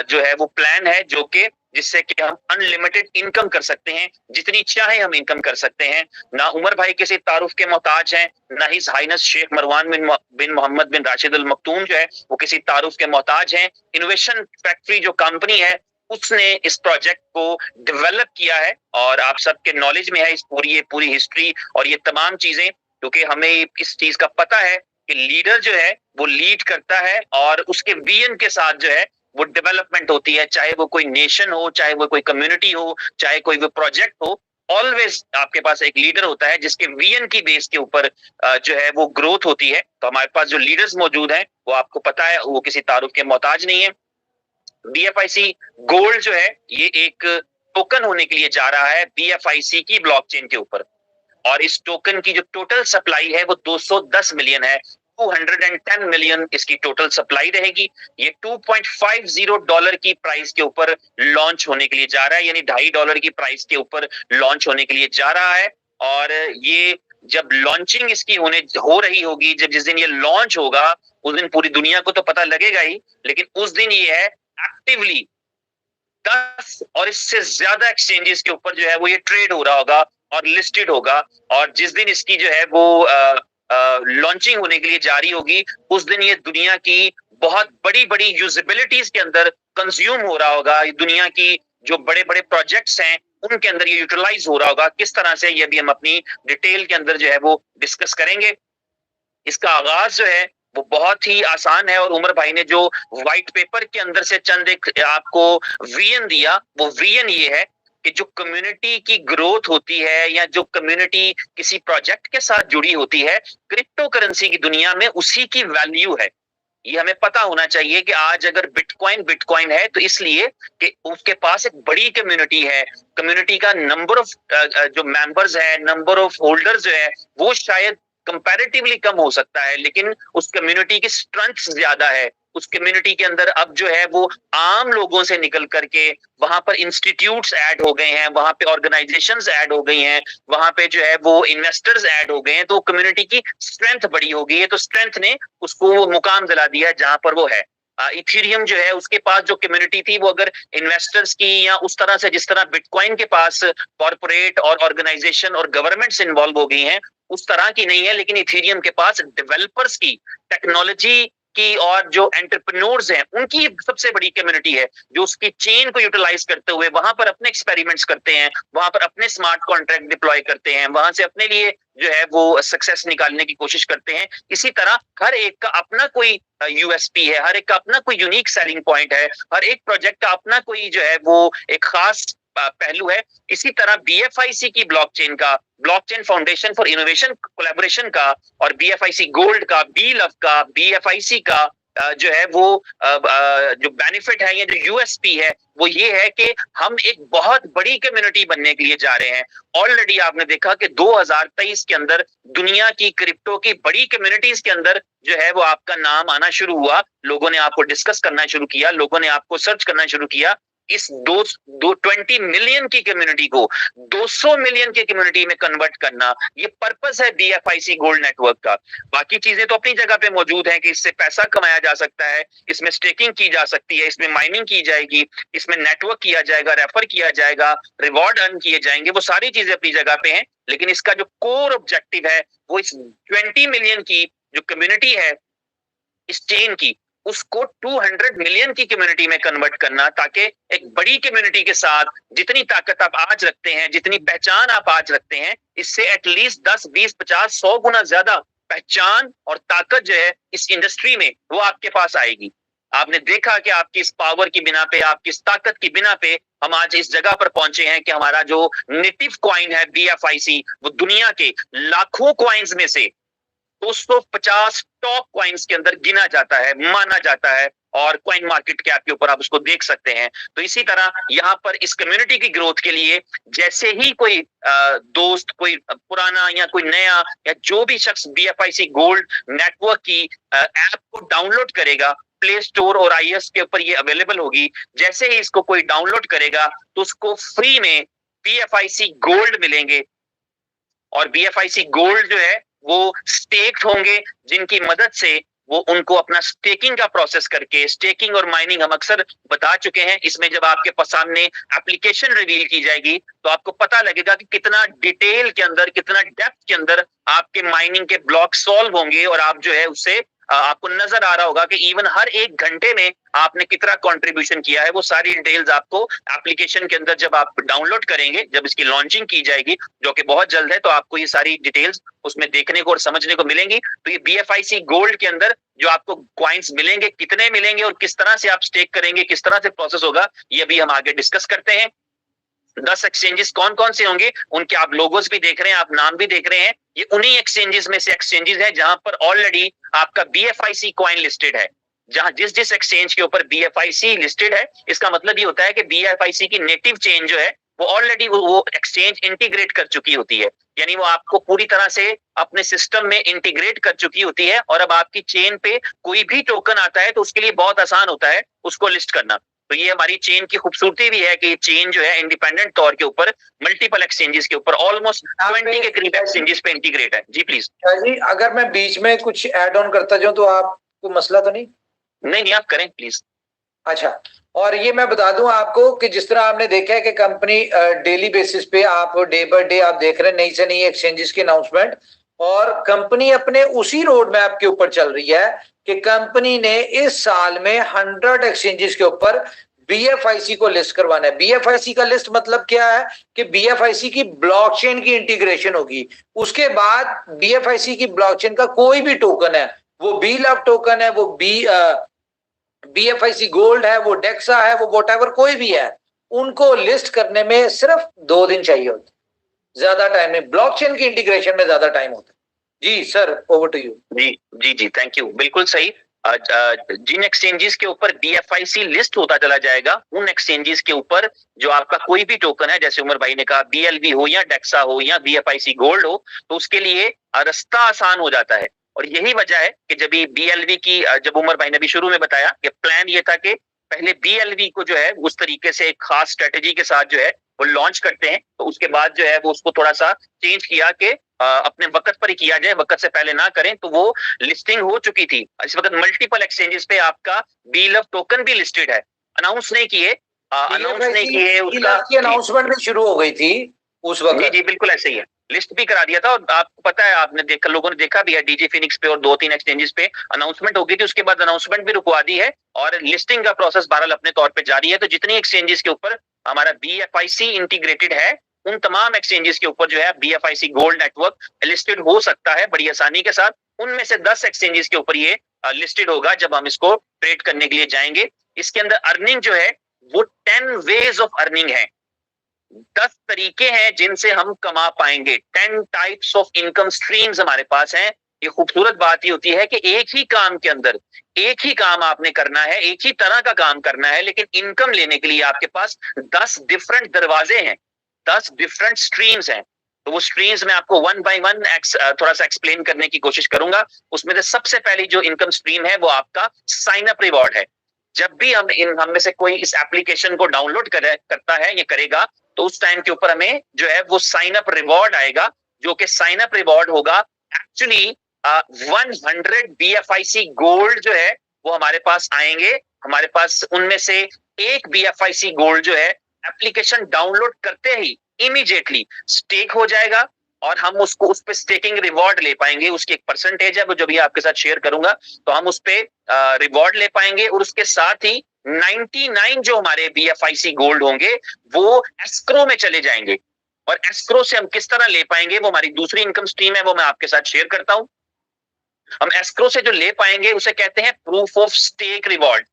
जो है वो प्लान है, जो कि जिससे कि हम अनलिमिटेड इनकम कर सकते हैं, जितनी चाहे हम इनकम कर सकते हैं। ना उमर भाई किसी तारुफ के मोहताज हैं, ना हिज हाइनेस शेख मरवान बिन मोहम्मद बिन राशिद अल मक्तूम जो है वो किसी तारुफ के मोहताज हैं। इनोवेशन फैक्ट्री जो कंपनी है उसने इस प्रोजेक्ट को डेवलप किया है, और आप सबके नॉलेज में है इस पूरी हिस्ट्री और ये तमाम चीजें, क्योंकि हमें इस चीज का पता है कि लीडर जो है वो लीड करता है और उसके विजन के साथ जो है वो डेवलपमेंट होती है, चाहे वो कोई नेशन हो, चाहे वो कोई कम्युनिटी हो, चाहे कोई वो प्रोजेक्ट हो। ऑलवेज आपके पास एक लीडर होता है जिसके विजन की बेस के ऊपर जो है वो ग्रोथ होती है। तो हमारे पास जो लीडर्स मौजूद हैं वो आपको पता है वो किसी तारुफ के मोहताज नहीं है। BFIC गोल्ड जो है ये एक टोकन होने के लिए जा रहा है BFIC की ब्लॉकचेन के ऊपर, और इस टोकन की जो टोटल सप्लाई है वो 210 मिलियन है। 210 मिलियन इसकी टोटल सप्लाई रहेगी। ये $2.50 की प्राइस के ऊपर लॉन्च होने के लिए जा रहा है, यानी $2.50 की प्राइस के ऊपर लॉन्च होने के लिए जा रहा है। और ये जब लॉन्चिंग इसकी हो रही होगी, जब जिस दिन ये लॉन्च होगा उस दिन पूरी दुनिया को तो पता लगेगा ही, लेकिन उस दिन ये है एक्टिवली 10 और इससे ज्यादा एक्सचेंजेस के ऊपर जो है वो ये ट्रेड हो रहा होगा और लिस्टेड होगा। और जिस दिन इसकी जो है वो लॉन्चिंग होने के लिए जारी होगी उस दिन ये दुनिया की बहुत बड़ी बड़ी यूजेबिलिटीज के अंदर कंज्यूम हो रहा होगा। दुनिया की जो बड़े बड़े प्रोजेक्ट्स हैं उनके अंदर ये यूटिलाइज हो रहा होगा। किस तरह से ये भी हम अपनी डिटेल के अंदर जो है वो डिस्कस करेंगे। इसका आगाज जो है वो बहुत ही आसान है, और उमर भाई ने जो व्हाइट पेपर के अंदर से चंद एक आपको विजन दिया, वो विजन ये है कि जो कम्युनिटी की ग्रोथ होती है या जो कम्युनिटी किसी प्रोजेक्ट के साथ जुड़ी होती है क्रिप्टो करेंसी की दुनिया में, उसी की वैल्यू है। ये हमें पता होना चाहिए कि आज अगर बिटकॉइन है तो इसलिए कि उसके पास एक बड़ी कम्युनिटी है। कम्युनिटी का नंबर ऑफ जो मेंबर्स है, नंबर ऑफ होल्डर्स जो है वो शायद कंपैरेटिवली कम हो सकता है, लेकिन उस कम्युनिटी की स्ट्रेंथ ज्यादा है। उस कम्युनिटी के अंदर अब जो है वो आम लोगों से निकल करके वहां पर इंस्टीट्यूट्स ऐड हो गए हैं, वहां पे ऑर्गेनाइजेशंस ऐड हो गई हैं, वहां पे जो है वो इन्वेस्टर्स ऐड हो गए हैं, तो कम्युनिटी की स्ट्रेंथ बड़ी हो गई है। तो स्ट्रेंथ ने उसको वो मुकाम दिला दिया है जहां पर वो है। इथेरियम जो है उसके पास जो कम्युनिटी थी वो अगर इन्वेस्टर्स की या उस तरह से जिस तरह बिटकॉइन के पास कॉर्पोरेट और ऑर्गेनाइजेशन और गवर्नमेंट्स इन्वॉल्व हो गई हैं उस तरह की नहीं है, लेकिन इथेरियम के पास डेवलपर्स की, टेक्नोलॉजी की और जो एंटरप्रेन्योर्स हैं उनकी सबसे बड़ी कम्युनिटी है, जो उसकी चेन को यूटिलाइज करते हुए वहां पर अपने एक्सपेरिमेंट्स करते हैं, वहां पर अपने स्मार्ट कॉन्ट्रैक्ट डिप्लॉय करते हैं, वहां से अपने लिए जो है वो सक्सेस निकालने की कोशिश करते हैं। इसी तरह हर एक का अपना कोई यूएसपी है, हर एक का अपना कोई यूनिक सेलिंग पॉइंट है, हर एक प्रोजेक्ट का अपना कोई जो है वो एक खास पहलू है। इसी तरह बीएफआईसी की ब्लॉकचेन का, blockchain foundation for innovation collaboration का, और बीएफआईसी गोल्ड का, बीलव का, बीएफआईसी का जो है वो जो बेनिफिट है या जो यूएसपी है वो ये है कि हम एक बहुत बड़ी कम्युनिटी बनने के लिए जा रहे हैं। ऑलरेडी आपने देखा कि 2023 के अंदर दुनिया की क्रिप्टो की बड़ी कम्युनिटीज के अंदर जो है वो आपका नाम आना शुरू हुआ, लोगों ने आपको डिस्कस करना शुरू किया, लोगों ने आपको सर्च करना शुरू किया। इस 20 मिलियन की कम्युनिटी को 200 मिलियन की कम्युनिटी में कन्वर्ट करना, ये पर्पस है बीएफआईसी गोल्ड नेटवर्क का। बाकी चीजें तो अपनी जगह पे मौजूद हैं कि इससे पैसा कमाया जा सकता है, इसमें स्टेकिंग की जा सकती है, इसमें माइनिंग की जाएगी, इसमें नेटवर्क किया जाएगा, रेफर किया जाएगा, रिवॉर्ड अर्न किए जाएंगे, वो सारी चीजें अपनी जगह पे हैं। लेकिन इसका जो कोर ऑब्जेक्टिव है वो इस 20 मिलियन की जो कम्युनिटी है इस चेन की, उसको 200 मिलियन की कम्युनिटी में कन्वर्ट करना, ताकि एक बड़ी कम्युनिटी के साथ जितनी ताकत आप आज रखते हैं, जितनी पहचान आप आज रखते हैं, इससे एटलीस्ट 10, 20, 50, 100 गुना ज्यादा पहचान और ताकत जो है इस इंडस्ट्री में वो आपके पास आएगी। आपने देखा कि आपकी इस पावर की बिना पे, आपकी इस ताकत की बिना पे हम आज इस जगह पर पहुंचे हैं कि हमारा जो नेटिव कॉइन है बीएफआईसी, वो दुनिया के लाखों कॉइन्स में से 250 टॉप कॉइन्स के अंदर गिना जाता है, माना जाता है, और कॉइन मार्केट कैप के ऊपर आप उसको देख सकते हैं। तो इसी तरह यहाँ पर इस कम्युनिटी की ग्रोथ के लिए जैसे ही कोई दोस्त, कोई पुराना या कोई नया, या जो भी शख्स बीएफआईसी गोल्ड नेटवर्क की ऐप को डाउनलोड करेगा, प्ले स्टोर और आईएस के ऊपर ये अवेलेबल होगी, जैसे ही इसको कोई डाउनलोड करेगा तो उसको फ्री में बीएफआईसी गोल्ड मिलेंगे। और बीएफआईसी गोल्ड जो है वो स्टेक्ड होंगे, जिनकी मदद से वो उनको अपना स्टेकिंग का प्रोसेस करके, स्टेकिंग और माइनिंग हम अक्सर बता चुके हैं, इसमें जब आपके सामने एप्लीकेशन रिवील की जाएगी तो आपको पता लगेगा कि कितना डिटेल के अंदर, कितना डेप्थ के अंदर आपके माइनिंग के ब्लॉक सॉल्व होंगे, और आप जो है उससे आपको नजर आ रहा होगा कि इवन हर एक घंटे में आपने कितना कंट्रीब्यूशन किया है। वो सारी डिटेल्स आपको एप्लीकेशन के अंदर जब आप डाउनलोड करेंगे, जब इसकी लॉन्चिंग की जाएगी जो कि बहुत जल्द है, तो आपको ये सारी डिटेल्स उसमें देखने को और समझने को मिलेंगी। तो ये बीएफआईसी गोल्ड के अंदर जो आपको कॉइन्स मिलेंगे, कितने मिलेंगे और किस तरह से आप स्टेक करेंगे, किस तरह से प्रोसेस होगा, ये भी हम आगे डिस्कस करते हैं। 10 एक्सचेंजेस कौन कौन से होंगे, उनके आप लोगोस भी देख रहे हैं, आप नाम भी देख रहे हैं। ये उन्हीं एक्सचेंजेस में से एक्सचेंजेस है जहां पर ऑलरेडी आपका बीएफआईसी कॉइन लिस्टेड है। जहां जिस एक्सचेंज के ऊपर BFIC लिस्टेड है, इसका मतलब ये होता है कि BFIC की नेटिव चेन जो है वो ऑलरेडी वो एक्सचेंज इंटीग्रेट कर चुकी होती है, यानी वो आपको पूरी तरह से अपने सिस्टम में इंटीग्रेट कर चुकी होती है, और अब आपकी चेन पे कोई भी टोकन आता है तो उसके लिए बहुत आसान होता है उसको लिस्ट करना। तो ये हमारी चेन की खूबसूरती भी है कि ये चेन जो है इंडिपेंडेंट तौर के ऊपर मल्टीपल एक्सचेंजेस के ऊपर ऑलमोस्ट 20 के करीब एक्सचेंजेस पे इंटीग्रेट है। जी प्लीज। जी, अगर मैं बीच में कुछ ऐड ऑन करता जाऊं तो आपको मसला तो नहीं? नहीं, आप करें प्लीज। अच्छा, और ये मैं बता दूं आपको कि जिस तरह आपने देखा है कि कंपनी डेली बेसिस पे आप डे बाय डे आप देख रहे हैं नई से नई एक्सचेंजेस की अनाउंसमेंट, और कंपनी अपने उसी रोड मैप के ऊपर चल रही है कि कंपनी ने इस साल में 100 एक्सचेंजेस के ऊपर BFIC को लिस्ट करवाना है। BFIC का लिस्ट मतलब क्या है कि BFIC की ब्लॉकचेन की इंटीग्रेशन होगी। उसके बाद BFIC की ब्लॉकचेन का कोई भी टोकन है, वो BLOCK टोकन है, वो BFIC गोल्ड है, वो डेक्सा है, वो व्हाटएवर कोई भी है, उनको लिस्ट करने में सिर्फ 2 दिन चाहिए होते, ज्यादा टाइम नहीं। ब्लॉकचेन की इंटीग्रेशन में ज्यादा टाइम होता है। जी सर, ओवर टू यू। जी, थैंक यू। बिल्कुल सही। जिन एक्सचेंजेस के ऊपर BFIC लिस्ट होता चला जाएगा, उन एक्सचेंजेस के ऊपर जो आपका कोई भी टोकन है, जैसे उमर भाई ने कहा BLV हो या डेक्सा हो या BFIC गोल्ड हो, तो उसके लिए रास्ता आसान हो जाता है। और यही वजह है कि जब BLV की जब उमर भाई ने भी शुरू में बताया कि प्लान ये था कि पहले BLV को जो है उस तरीके से एक खास स्ट्रेटेजी के साथ जो है वो लॉन्च करते हैं, तो उसके बाद जो है वो उसको थोड़ा सा चेंज किया कि अपने वक्त पर ही किया जाए, वक्त से पहले ना करें। तो वो लिस्टिंग हो चुकी थी। इस वक्त मल्टीपल एक्सचेंजेस पे आपका BLV टोकन भी लिस्टेड है। अनाउंस नहीं किए उसका अनाउंसमेंट भी शुरू हो गई थी उस वक्त। जी, बिल्कुल ऐसे ही है। लिस्ट भी करा दिया था, और आपको पता है, आपने देखा, लोगों ने देखा भी है, DG फिनिक्स पे और 2-3 एक्सचेंजेस पे अनाउंसमेंट हो गई थी। उसके बाद अनाउंसमेंट भी रुकवा दी है और लिस्टिंग का प्रोसेस बहरहाल अपने तौर पे जारी है। तो जितनी एक्सचेंजेस के ऊपर हमारा BFIC इंटीग्रेटेड है, उन तमाम एक्सचेंजेस के ऊपर जो है BFIC गोल्ड नेटवर्क लिस्टेड हो सकता है बड़ी आसानी के साथ। उनमें से 10 एक्सचेंजेस के ऊपर ये लिस्टेड होगा जब हम इसको ट्रेड करने के लिए जाएंगे। इसके अंदर अर्निंग जो है वो 10 वेज ऑफ अर्निंग है। 10 तरीके हैं जिनसे हम कमा पाएंगे। 10 टाइप्स ऑफ इनकम स्ट्रीम्स हमारे पास हैं। ये खूबसूरत बात ये होती है कि एक ही काम के अंदर एक ही काम आपने करना है, एक ही तरह का काम करना है, लेकिन इनकम लेने के लिए आपके पास 10 डिफरेंट दरवाजे हैं, 10 डिफरेंट स्ट्रीम्स हैं। तो वो स्ट्रीम्स मैं आपको वन बाय वन थोड़ा सा एक्सप्लेन करने की कोशिश करूंगा। उसमें से सबसे पहली जो इनकम स्ट्रीम है वो आपका साइन अप रिवॉर्ड है। जब भी हम में से कोई इस एप्लीकेशन को डाउनलोड करता है या करेगा, तो उस टाइम के ऊपर हमें जो है वो साइन अप रिवॉर्ड आएगा, जो कि साइन अप रिवॉर्ड होगा एक्चुअली 100 BFIC गोल्ड जो है वो हमारे पास आएंगे। हमारे पास उनमें से एक BFIC गोल्ड जो है एप्लीकेशन डाउनलोड करते ही इमीडिएटली स्टेक हो जाएगा, और हम उसको उस पे स्टेकिंग रिवॉर्ड ले पाएंगे। उसकी एक परसेंटेज है वो जो भी आपके साथ शेयर करूंगा, तो हम उस पे रिवॉर्ड ले पाएंगे। और उसके साथ ही 99 जो हमारे BFIC गोल्ड होंगे वो एस्क्रो में चले जाएंगे। और एस्क्रो से हम किस तरह ले पाएंगे, वो हमारी दूसरी इनकम स्ट्रीम है, वो मैं आपके साथ शेयर करता हूं। हम एस्क्रो से जो ले पाएंगे उसे कहते हैं proof of stake reward.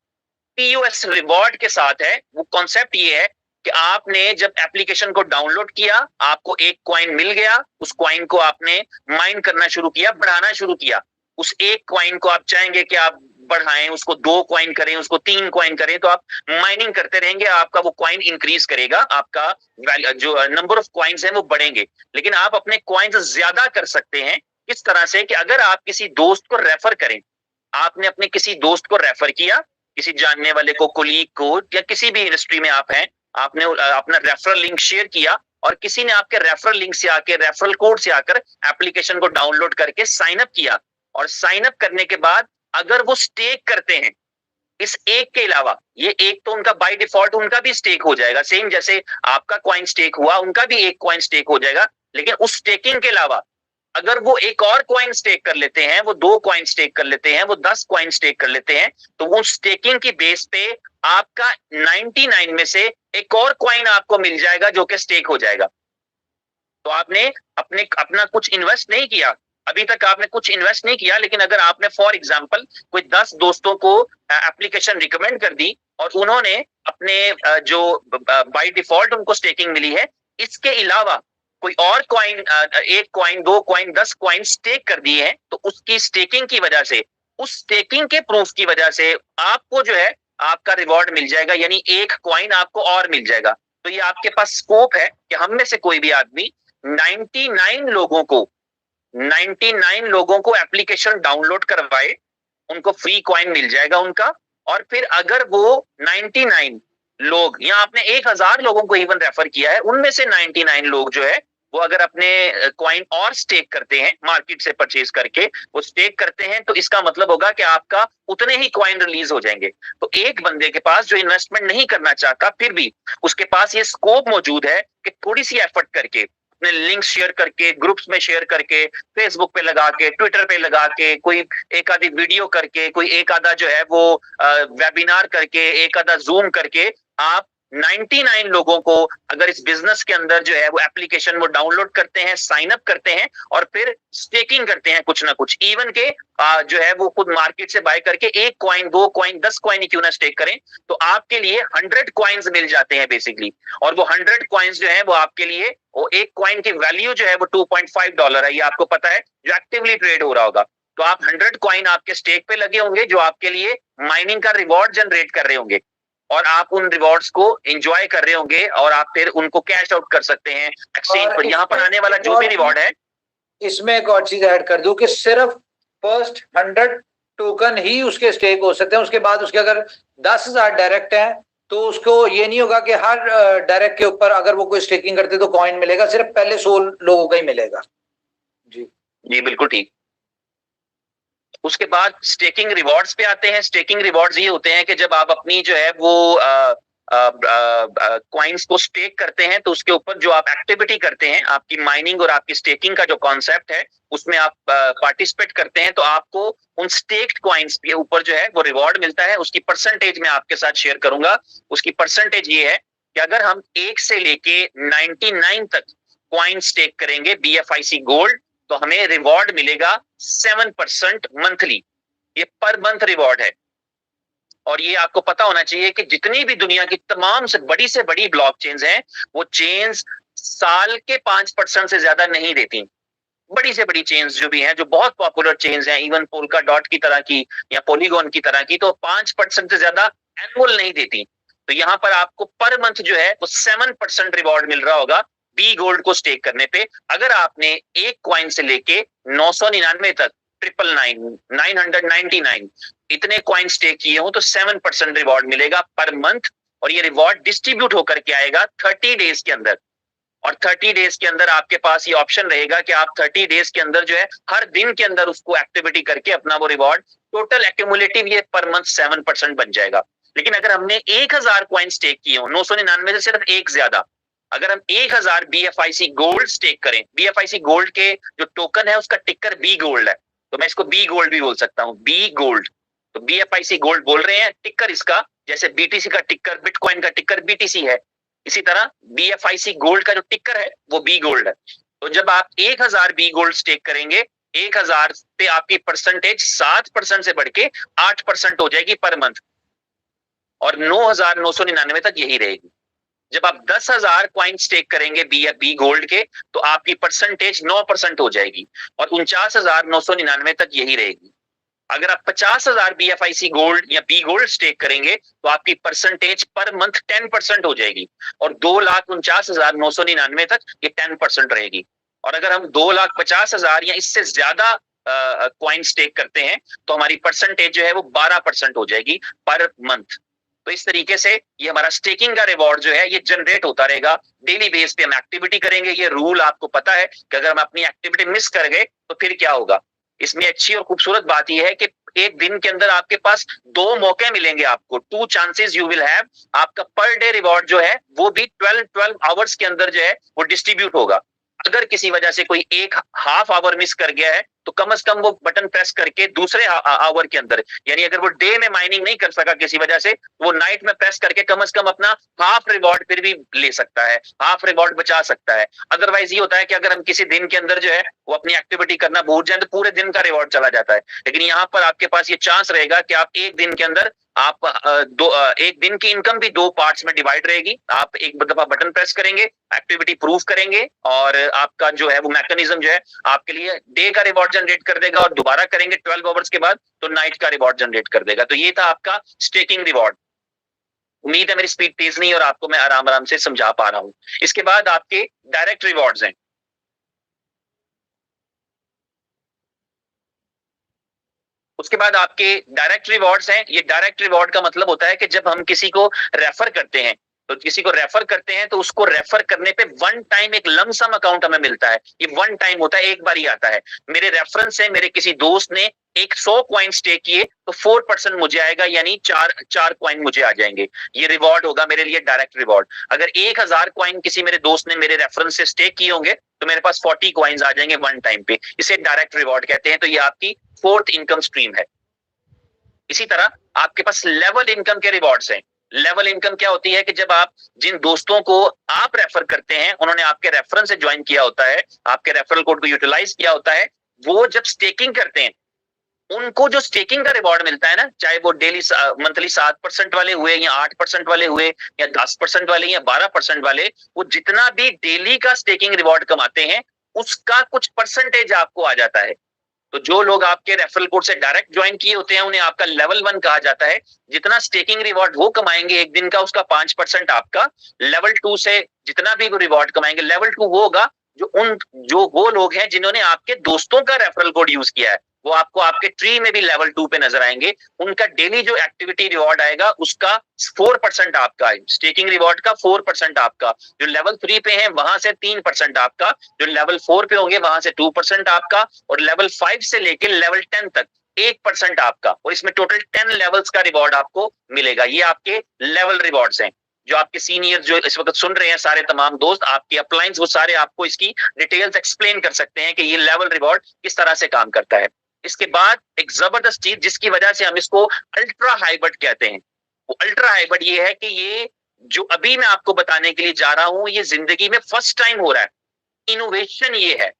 POS reward के साथ है। वो कॉन्सेप्ट ये है कि आपने जब एप्लीकेशन को डाउनलोड किया, आपको एक कॉइन मिल गया, उस कॉइन को आपने माइन करना शुरू किया, बढ़ाना शुरू किया। उस एक कॉइन को आप चाहेंगे कि आप बढ़ाएं, उसको 2 कॉइन करें, उसको 3 कॉइन करें, तो आप माइनिंग करते रहेंगे, आपका वो कॉइन इंक्रीज करेगा, आपका जो नंबर ऑफ कॉइन्स हैं वो बढ़ेंगे। लेकिन आप अपने कॉइन्स ज्यादा कर सकते हैं इस तरह से कि अगर आप किसी दोस्त को रेफर करें, आपने अपने किसी दोस्त को रेफर किया, किसी जानने वाले को, कोलीग को, या किसी भी इंडस्ट्री में आप हैं, आपने अपना रेफरल लिंक शेयर किया, और किसी ने आपके रेफरल लिंक से आकर, रेफरल कोड से आकर एप्लीकेशन को डाउनलोड करके साइन अप किया। और साइन अप करने के बाद अगर वो स्टेक करते हैं, इस एक के अलावा, ये एक तो उनका बाय डिफॉल्ट उनका भी स्टेक हो जाएगा, सेम जैसे आपका कॉइन स्टेक हुआ, उनका भी एक कॉइन स्टेक हो जाएगा। लेकिन उस स्टेकिंग के अलावा अगर वो एक और कॉइन स्टेक कर लेते हैं, वो 2 कॉइन स्टेक कर लेते हैं, वो 10 कॉइन स्टेक कर लेते हैं, तो वो स्टेकिंग की बेस पे आपका 99 में से एक और कॉइन आपको मिल जाएगा जो कि स्टेक हो जाएगा। तो आपने अपना कुछ इन्वेस्ट नहीं किया, अभी तक आपने कुछ इन्वेस्ट नहीं किया, लेकिन अगर आपने फॉर एग्जांपल कोई 10 दोस्तों को एप्लीकेशन रिकमेंड कर दी और उन्होंने अपने जो बाय डिफॉल्ट उनको स्टेकिंग मिली है, इसके अलावा कोई और coin, 1 coin, 2 coin, 10 coin stake कर दिए हैं, तो उसकी स्टेकिंग की वजह से उस स्टेकिंग के प्रूफ की वजह से आपको जो है आपका रिवॉर्ड मिल जाएगा, यानी एक कॉइन आपको और मिल जाएगा। तो ये आपके पास स्कोप है कि हम में से कोई भी आदमी 99 लोगों को एप्लीकेशन डाउनलोड करवाए, उनको फ्री कॉइन मिल जाएगा उनका। और फिर अगर वो 99 लोग, या आपने 1000 लोगों को इवन रेफर किया है, उनमें से 99 लोग जो है वो अगर अपने कॉइन और स्टेक करते हैं, मार्केट से परचेज करके वो स्टेक करते हैं, तो इसका मतलब होगा कि आपका उतने ही कॉइन रिलीज हो जाएंगे। तो एक बंदे के पास जो इन्वेस्टमेंट नहीं करना चाहता, फिर भी उसके पास ये स्कोप मौजूद है कि थोड़ी सी एफर्ट करके, अपने लिंक शेयर करके, ग्रुप्स में शेयर करके, फेसबुक पे लगा के, ट्विटर पे लगा के, कोई एक आधी वीडियो करके, कोई एक आधा जो है वो वेबिनार करके, एक आधा जूम करके, आप 99 लोगों को अगर इस बिजनेस के अंदर जो है वो एप्लीकेशन वो डाउनलोड करते हैं, साइन अप करते हैं और फिर स्टेकिंग करते हैं कुछ ना कुछ, इवन के जो है वो खुद मार्केट से बाय करके 1 कॉइन, 2 कॉइन, 10 कॉइन ही क्यों ना स्टेक करें, तो आपके लिए 100 कॉइन्स मिल जाते हैं बेसिकली। और वो 100 कॉइन्स जो है वो आपके लिए, वो एक कॉइन की वैल्यू जो है वो $2.5 है, ये आपको पता है, जो एक्टिवली ट्रेड हो रहा होगा। तो आप 100 कॉइन आपके स्टेक पे लगे होंगे जो आपके लिए माइनिंग का रिवॉर्ड जनरेट कर रहे होंगे, और आप उन रिवॉर्ड्स को एंजॉय कर रहे होंगे और आप फिर उनको कैश आउट कर सकते हैं एक्सचेंज पर। यहाँ पर आने वाला जो भी रिवॉर्ड है, इसमें एक और चीज ऐड कर दूं कि सिर्फ फर्स्ट 100 टोकन ही उसके स्टेक हो सकते हैं। उसके बाद उसके अगर 10,000 डायरेक्ट हैं तो उसको ये नहीं होगा कि हर डायरेक्ट के ऊपर अगर वो कोई स्टेकिंग करते तो कॉइन मिलेगा, सिर्फ पहले 100 लोगों का ही मिलेगा। जी बिल्कुल ठीक। उसके बाद स्टेकिंग रिवॉर्ड्स पे आते हैं। स्टेकिंग रिवॉर्ड्स ये होते हैं कि जब आप अपनी जो है वो कॉइन्स को स्टेक करते हैं, तो उसके ऊपर जो आप एक्टिविटी करते हैं, आपकी माइनिंग और आपकी स्टेकिंग का जो कॉन्सेप्ट है, उसमें आप पार्टिसिपेट करते हैं, तो आपको उन स्टेक्ड कॉइन्स के ऊपर जो है वो रिवॉर्ड मिलता है। उसकी परसेंटेज मैं आपके साथ शेयर करूंगा। उसकी परसेंटेज ये है कि अगर हम 1 से लेके 99 तक कॉइन स्टेक करेंगे BFIC गोल्ड, तो हमें रिवॉर्ड मिलेगा 7% मंथली। ये पर मंथ रिवॉर्ड है। और ये आपको पता होना चाहिए कि जितनी भी दुनिया की तमाम से बड़ी ब्लॉक चेन्स हैं, वो चेन्स साल के 5% से ज्यादा नहीं देती। बड़ी से बड़ी चेन्स जो भी हैं, जो बहुत पॉपुलर चेन्स हैं, इवन पोल्का डॉट की तरह की या पॉलीगॉन की तरह की, तो 5% से ज्यादा एनुअल नहीं देती। तो यहाँ पर आपको पर मंथ जो है वो 7% रिवॉर्ड मिल रहा होगा बी गोल्ड को स्टेक करने पे। अगर आपने एक कॉइन से लेके 999 तक, 999 इतने कॉइन स्टेक किए हो, तो 7% रिवॉर्ड मिलेगा पर मंथ। और ये रिवॉर्ड डिस्ट्रीब्यूट होकर के आएगा 30 डेज के अंदर। और 30 डेज के अंदर आपके पास ये ऑप्शन रहेगा कि आप 30 डेज के अंदर जो है हर दिन के अंदर उसको एक्टिविटी करके अपना वो रिवॉर्ड, टोटल एक्यूमुलेटिव ये पर मंथ 7% बन जाएगा। लेकिन अगर हमने 1000 कॉइन स्टेक किए हो, 999 से सिर्फ एक ज्यादा, अगर हम 1000 BFIC गोल्ड स्टेक करें, BFIC गोल्ड के जो टोकन है उसका टिकर बी गोल्ड है, तो मैं इसको बी गोल्ड भी बोल सकता हूँ, बी गोल्ड। तो BFIC गोल्ड बोल रहे हैं, टिकर इसका, जैसे BTC का टिकर, बिटकॉइन का टिकर BTC है, इसी तरह BFIC गोल्ड का जो टिकर है वो बी गोल्ड है। तो जब आप 1000 बी गोल्ड स्टेक करेंगे, 1000 पे आपकी परसेंटेज 7% से बढ़ के 8% हो जाएगी पर मंथ, और 9999 तक यही रहेगी। जब आप 10,000 कॉइन स्टेक करेंगे बी गोल्ड के, तो आपकी परसेंटेज 9% हो जाएगी, और 49,999 तक यही रहेगी। अगर आप 50,000 BFIC गोल्ड या बी गोल्ड स्टेक करेंगे, तो आपकी परसेंटेज पर मंथ 10% हो जाएगी, और 2,49,999 तक ये 10% रहेगी। और अगर हम 2,50,000 या इससे ज्यादा कॉइन स्टेक करते हैं, तो हमारी परसेंटेज जो है वो 12% हो जाएगी पर मंथ। तो इस तरीके से ये हमारा स्टेकिंग का रिवॉर्ड जो है ये जनरेट होता रहेगा। डेली बेस पे हम एक्टिविटी करेंगे। ये रूल आपको पता है कि अगर हम अपनी एक्टिविटी मिस कर गए तो फिर क्या होगा। इसमें अच्छी और खूबसूरत बात यह है कि एक दिन के अंदर आपके पास 2 मौके मिलेंगे आपको, 2 चांसेस यू विल हैव। आपका पर डे रिवॉर्ड जो है वो भी 12 आवर्स के अंदर जो है वो डिस्ट्रीब्यूट होगा। अगर किसी वजह से कोई एक हाफ आवर मिस कर गया है, तो कम से कम वो बटन प्रेस करके दूसरे आवर के अंदर, यानी अगर वो डे में माइनिंग नहीं कर सका किसी वजह से, वो नाइट में प्रेस करके कम से कम अपना हाफ रिवॉर्ड फिर भी ले सकता है, हाफ रिवॉर्ड बचा सकता है। अदरवाइज ये होता है कि अगर हम किसी दिन के अंदर जो है वो अपनी एक्टिविटी करना भूल जाए, तो पूरे दिन का रिवॉर्ड चला जाता है। लेकिन यहाँ पर आपके पास ये चांस रहेगा कि आप एक दिन के अंदर आप एक दिन की इनकम भी 2 पार्ट्स में डिवाइड रहेगी। आप एक दफा बटन प्रेस करेंगे, एक्टिविटी प्रूव करेंगे और आपका जो है वो मैकेनिज्म जो है आपके लिए डे का रिवॉर्ड जनरेट कर देगा और दोबारा करेंगे 12 आवर्स के बाद तो नाइट का रिवॉर्ड जनरेट कर देगा। तो ये था आपका स्टेकिंग रिवॉर्ड। उम्मीद है मेरी स्पीड तेज नहीं और आपको मैं आराम आराम से समझा पा रहा हूं। इसके बाद आपके डायरेक्ट रिवॉर्ड्स हैं। उसके बाद आपके डायरेक्ट रिवॉर्ड्स हैं। ये डायरेक्ट रिवॉर्ड का मतलब होता है कि जब हम किसी को रेफर करते हैं तो किसी को रेफर करते हैं तो उसको रेफर करने पे वन टाइम एक लमसम अकाउंट हमें मिलता है। ये वन टाइम होता है, एक बार ही आता है। मेरे रेफरेंस से मेरे किसी दोस्त ने 100 कॉइन स्टेक किए तो 4% मुझे आएगा, यानी चार कॉइन मुझे आ जाएंगे। ये रिवॉर्ड होगा मेरे लिए डायरेक्ट रिवॉर्ड। अगर 1000 कॉइन किसी मेरे दोस्त ने मेरे रेफरेंस से स्टेक किए होंगे तो मेरे पास 40 कॉइन्स आ जाएंगे वन टाइम पे। इसे डायरेक्ट रिवॉर्ड कहते हैं। तो ये आपकी फोर्थ इनकम स्ट्रीम है। इसी तरह आपके पास लेवल इनकम के रिवॉर्ड्स हैं। लेवल इनकम क्या होती है कि जब आप जिन दोस्तों को आप रेफर करते हैं उन्होंने आपके रेफरेंस से ज्वाइन किया होता है, आपके रेफरल कोड को यूटिलाइज किया होता है, वो जब स्टेकिंग करते हैं उनको जो स्टेकिंग का रिवॉर्ड मिलता है ना, चाहे वो डेली मंथली 7% वाले हुए या 8% वाले हुए या 10% वाले या 12% वाले, वो जितना भी डेली का स्टेकिंग रिवॉर्ड कमाते हैं उसका कुछ परसेंटेज आपको आ जाता है। तो जो लोग आपके रेफरल कोड से डायरेक्ट ज्वाइन किए होते हैं उन्हें आपका लेवल 1 कहा जाता है। जितना स्टेकिंग रिवॉर्ड वो कमाएंगे एक दिन का उसका 5% आपका। लेवल 2 से जितना भी वो रिवॉर्ड कमाएंगे, लेवल 2 वो होगा जो वो लोग हैं जिन्होंने आपके दोस्तों का रेफरल कोड यूज किया है। वो आपको आपके ट्री में भी लेवल 2 पे नजर आएंगे। उनका डेली जो एक्टिविटी रिवॉर्ड आएगा उसका 4% आपका है। स्टेकिंग रिवॉर्ड का 4% आपका। जो लेवल 3 पे है वहां से 3% आपका। जो लेवल 4 पे होंगे वहां से 2% आपका। और लेवल 5 से लेकर लेवल 10 तक 1% आपका। और इसमें टोटल 10 लेवल्स का रिवॉर्ड आपको मिलेगा। ये आपके लेवल रिवॉर्ड्स हैं। जो आपके सीनियर जो इस वक्त सुन रहे हैं सारे तमाम दोस्त, आपके अपलाइंस, वो सारे आपको इसकी डिटेल्स एक्सप्लेन कर सकते हैं कि ये लेवल रिवॉर्ड किस तरह से काम करता है। इसके बाद एक जबरदस्त चीज जिसकी वजह से हम इसको अल्ट्रा हाइब्रिड कहते हैं, वो अल्ट्रा हाइब्रिड ये है कि ये जो अभी मैं आपको बताने के लिए जा रहा हूं ये जिंदगी में फर्स्ट टाइम हो रहा है। इनोवेशन ये है,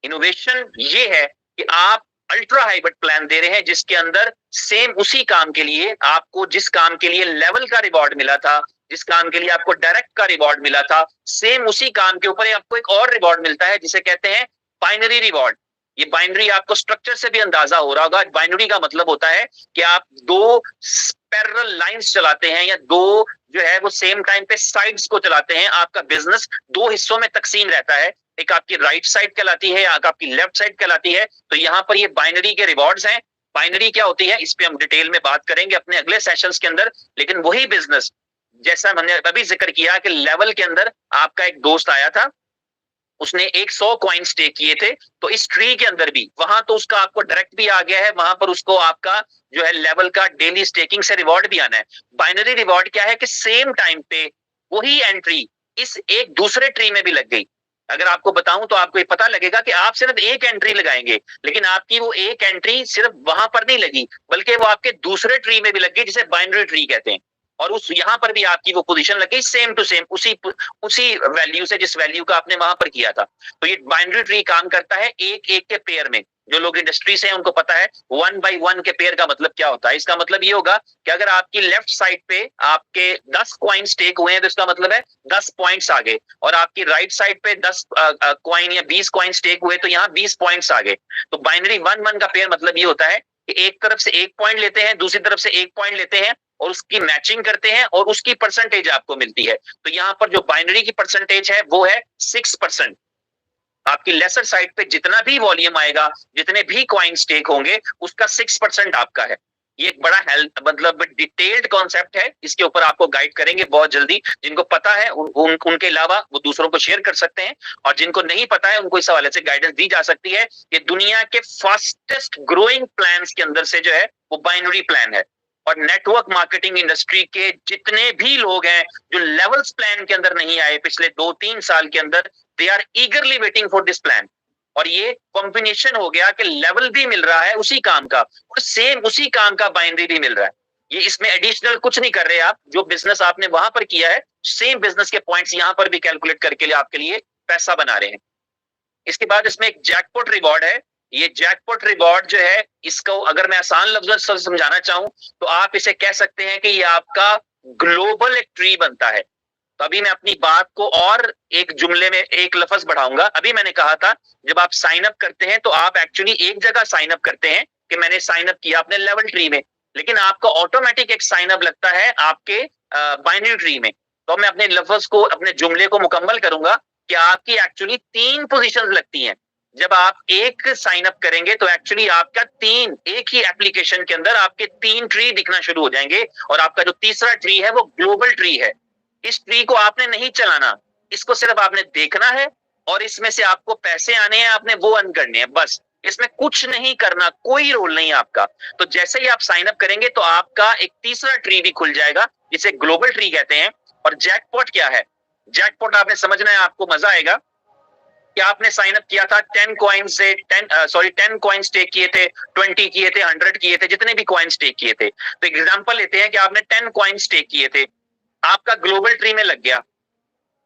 इनोवेशन ये है कि आप अल्ट्रा हाइब्रिड प्लान दे रहे हैं जिसके अंदर सेम उसी काम के लिए आपको, जिस काम के लिए लेवल का रिवॉर्ड मिला था, जिस काम के लिए आपको डायरेक्ट का रिवॉर्ड मिला था, सेम उसी काम के ऊपर आपको एक और रिवॉर्ड मिलता है जिसे कहते हैं बाइनरी रिवॉर्ड। ये बाइनरी आपको स्ट्रक्चर से भी अंदाजा हो रहा होगा। बाइनरी का मतलब होता है कि आप दो पैरेलल लाइंस चलाते हैं या दो जो है वो सेम टाइम पे साइड्स को चलाते हैं। आपका बिजनेस दो हिस्सों में तकसीम रहता है, एक आपकी राइट साइड कहलाती है, आपकी लेफ्ट साइड कहलाती है। तो यहाँ पर ये बाइनरी के रिवॉर्ड्स हैं। बाइनरी क्या होती है इस पे हम डिटेल में बात करेंगे अपने अगले सेशंस के अंदर। लेकिन वही बिजनेस जैसा मैंने अभी जिक्र किया कि लेवल के अंदर आपका एक दोस्त आया था, उसने 100 कॉइन स्टेक किए थे, तो इस ट्री के अंदर भी वहां तो उसका आपको डायरेक्ट भी आ गया है, वहां पर उसको आपका जो है लेवल का डेली स्टेकिंग से रिवॉर्ड भी आना है। बाइनरी रिवॉर्ड क्या है कि सेम टाइम पे वही एंट्री इस एक दूसरे ट्री में भी लग गई। अगर आपको बताऊं तो आपको ये पता लगेगा कि आप सिर्फ एक एंट्री लगाएंगे, लेकिन आपकी वो एक एंट्री सिर्फ वहां पर नहीं लगी बल्कि वो आपके दूसरे ट्री में भी लग गई जिसे बाइनरी ट्री कहते हैं। और उस यहां पर भी आपकी वो पोजीशन लग गई सेम टू सेम उसी वैल्यू से जिस वैल्यू का आपने वहां पर किया था। तो ये बाइनरी ट्री काम करता है एक एक के पेयर में। जो लोग इंडस्ट्री से हैं उनको पता है 1 by 1 के पेयर का मतलब क्या होता है। इसका मतलब ये होगा कि अगर आपकी लेफ्ट साइड पे आपके 10 कॉइन स्टेक हुए हैं तो इसका मतलब है 10 पॉइंट्स आ गए, और आपकी राइट साइड पे 10 कॉइन या 20 कॉइन स्टेक हुए तो यहाँ 20 पॉइंट्स आ गए। तो बाइनरी 1-1 का पेयर मतलब ये होता है कि एक तरफ से एक पॉइंट लेते हैं, दूसरी तरफ से एक पॉइंट लेते हैं और उसकी मैचिंग करते हैं और उसकी परसेंटेज आपको मिलती है। तो यहाँ पर जो बाइनरी की परसेंटेज है वो है 6%। आपकी लेसर साइड पे जितना भी वॉल्यूम आएगा, जितने भी कॉइन स्टेक होंगे, उसका 6% आपका है। ये एक बड़ा मतलब डिटेल्ड कॉन्सेप्ट है। इसके ऊपर आपको गाइड करेंगे बहुत जल्दी। जिनको पता है उनके अलावा वो दूसरों को शेयर कर सकते हैं, और जिनको नहीं पता है उनको इस हवाले से गाइडेंस दी जा सकती है कि दुनिया के फास्टेस्ट ग्रोइंग प्लान्स के अंदर से जो है वो बाइनरी प्लान है। और नेटवर्क मार्केटिंग इंडस्ट्री के जितने भी लोग हैं जो लेवल्स प्लान के अंदर नहीं आए पिछले 2-3 साल के अंदर, they are eagerly waiting for this plan. और ये कॉम्बिनेशन हो गया कि लेवल भी मिल रहा है उसी काम का और सेम उसी काम का बाइनरी भी मिल रहा है। ये इसमें एडिशनल कुछ नहीं कर रहे आप। जो बिजनेस आपने वहां पर किया है सेम बिजनेस के पॉइंट्स यहां पर भी कैलकुलेट करके आपके लिए पैसा बना रहे हैं। इसके बाद इसमें एक जैकपॉट रिवॉर्ड है। ये जैकपॉट रिवॉर्ड जो है, इसको अगर मैं आसान लफ्जों से समझाना चाहूं तो आप इसे कह सकते हैं कि ये आपका ग्लोबल एक ट्री बनता है। तो अभी मैं अपनी बात को और एक जुमले में एक लफ्ज बढ़ाऊंगा। अभी मैंने कहा था जब आप साइन अप करते हैं तो आप एक्चुअली एक जगह साइन अप करते हैं कि मैंने साइन अप किया अपने लेवल ट्री में, लेकिन आपका ऑटोमेटिक एक साइन अप लगता है आपके बाइनरी ट्री में। तो मैं अपने लफ्ज को, अपने जुमले को मुकम्मल करूंगा कि आपकी एक्चुअली 3 पोजीशंस लगती हैं। जब आप एक साइन अप करेंगे तो एक्चुअली आपका एक ही एप्लीकेशन के अंदर आपके 3 ट्री दिखना शुरू हो जाएंगे, और आपका जो तीसरा ट्री है वो ग्लोबल ट्री है। इस ट्री को आपने नहीं चलाना, इसको सिर्फ आपने देखना है, और इसमें से आपको पैसे आने हैं, आपने वो अर्न करने हैं, बस। इसमें कुछ नहीं करना, कोई रोल नहीं आपका। तो जैसे ही आप साइन अप करेंगे तो आपका एक तीसरा ट्री भी खुल जाएगा, जिसे ग्लोबल ट्री कहते हैं। और जैकपॉट क्या है? जैकपॉट आपने समझना है, आपको मजा आएगा कि आपने साइन अप किया था 10 कॉइन से 10 कॉइन स्टेक किए थे, 20 किए थे, 100 किए थे, जितने भी कॉइन स्टेक किए थे। तो एग्जांपल लेते हैं कि आपने 10 कॉइन स्टेक किए थे, आपका ग्लोबल ट्री में लग गया।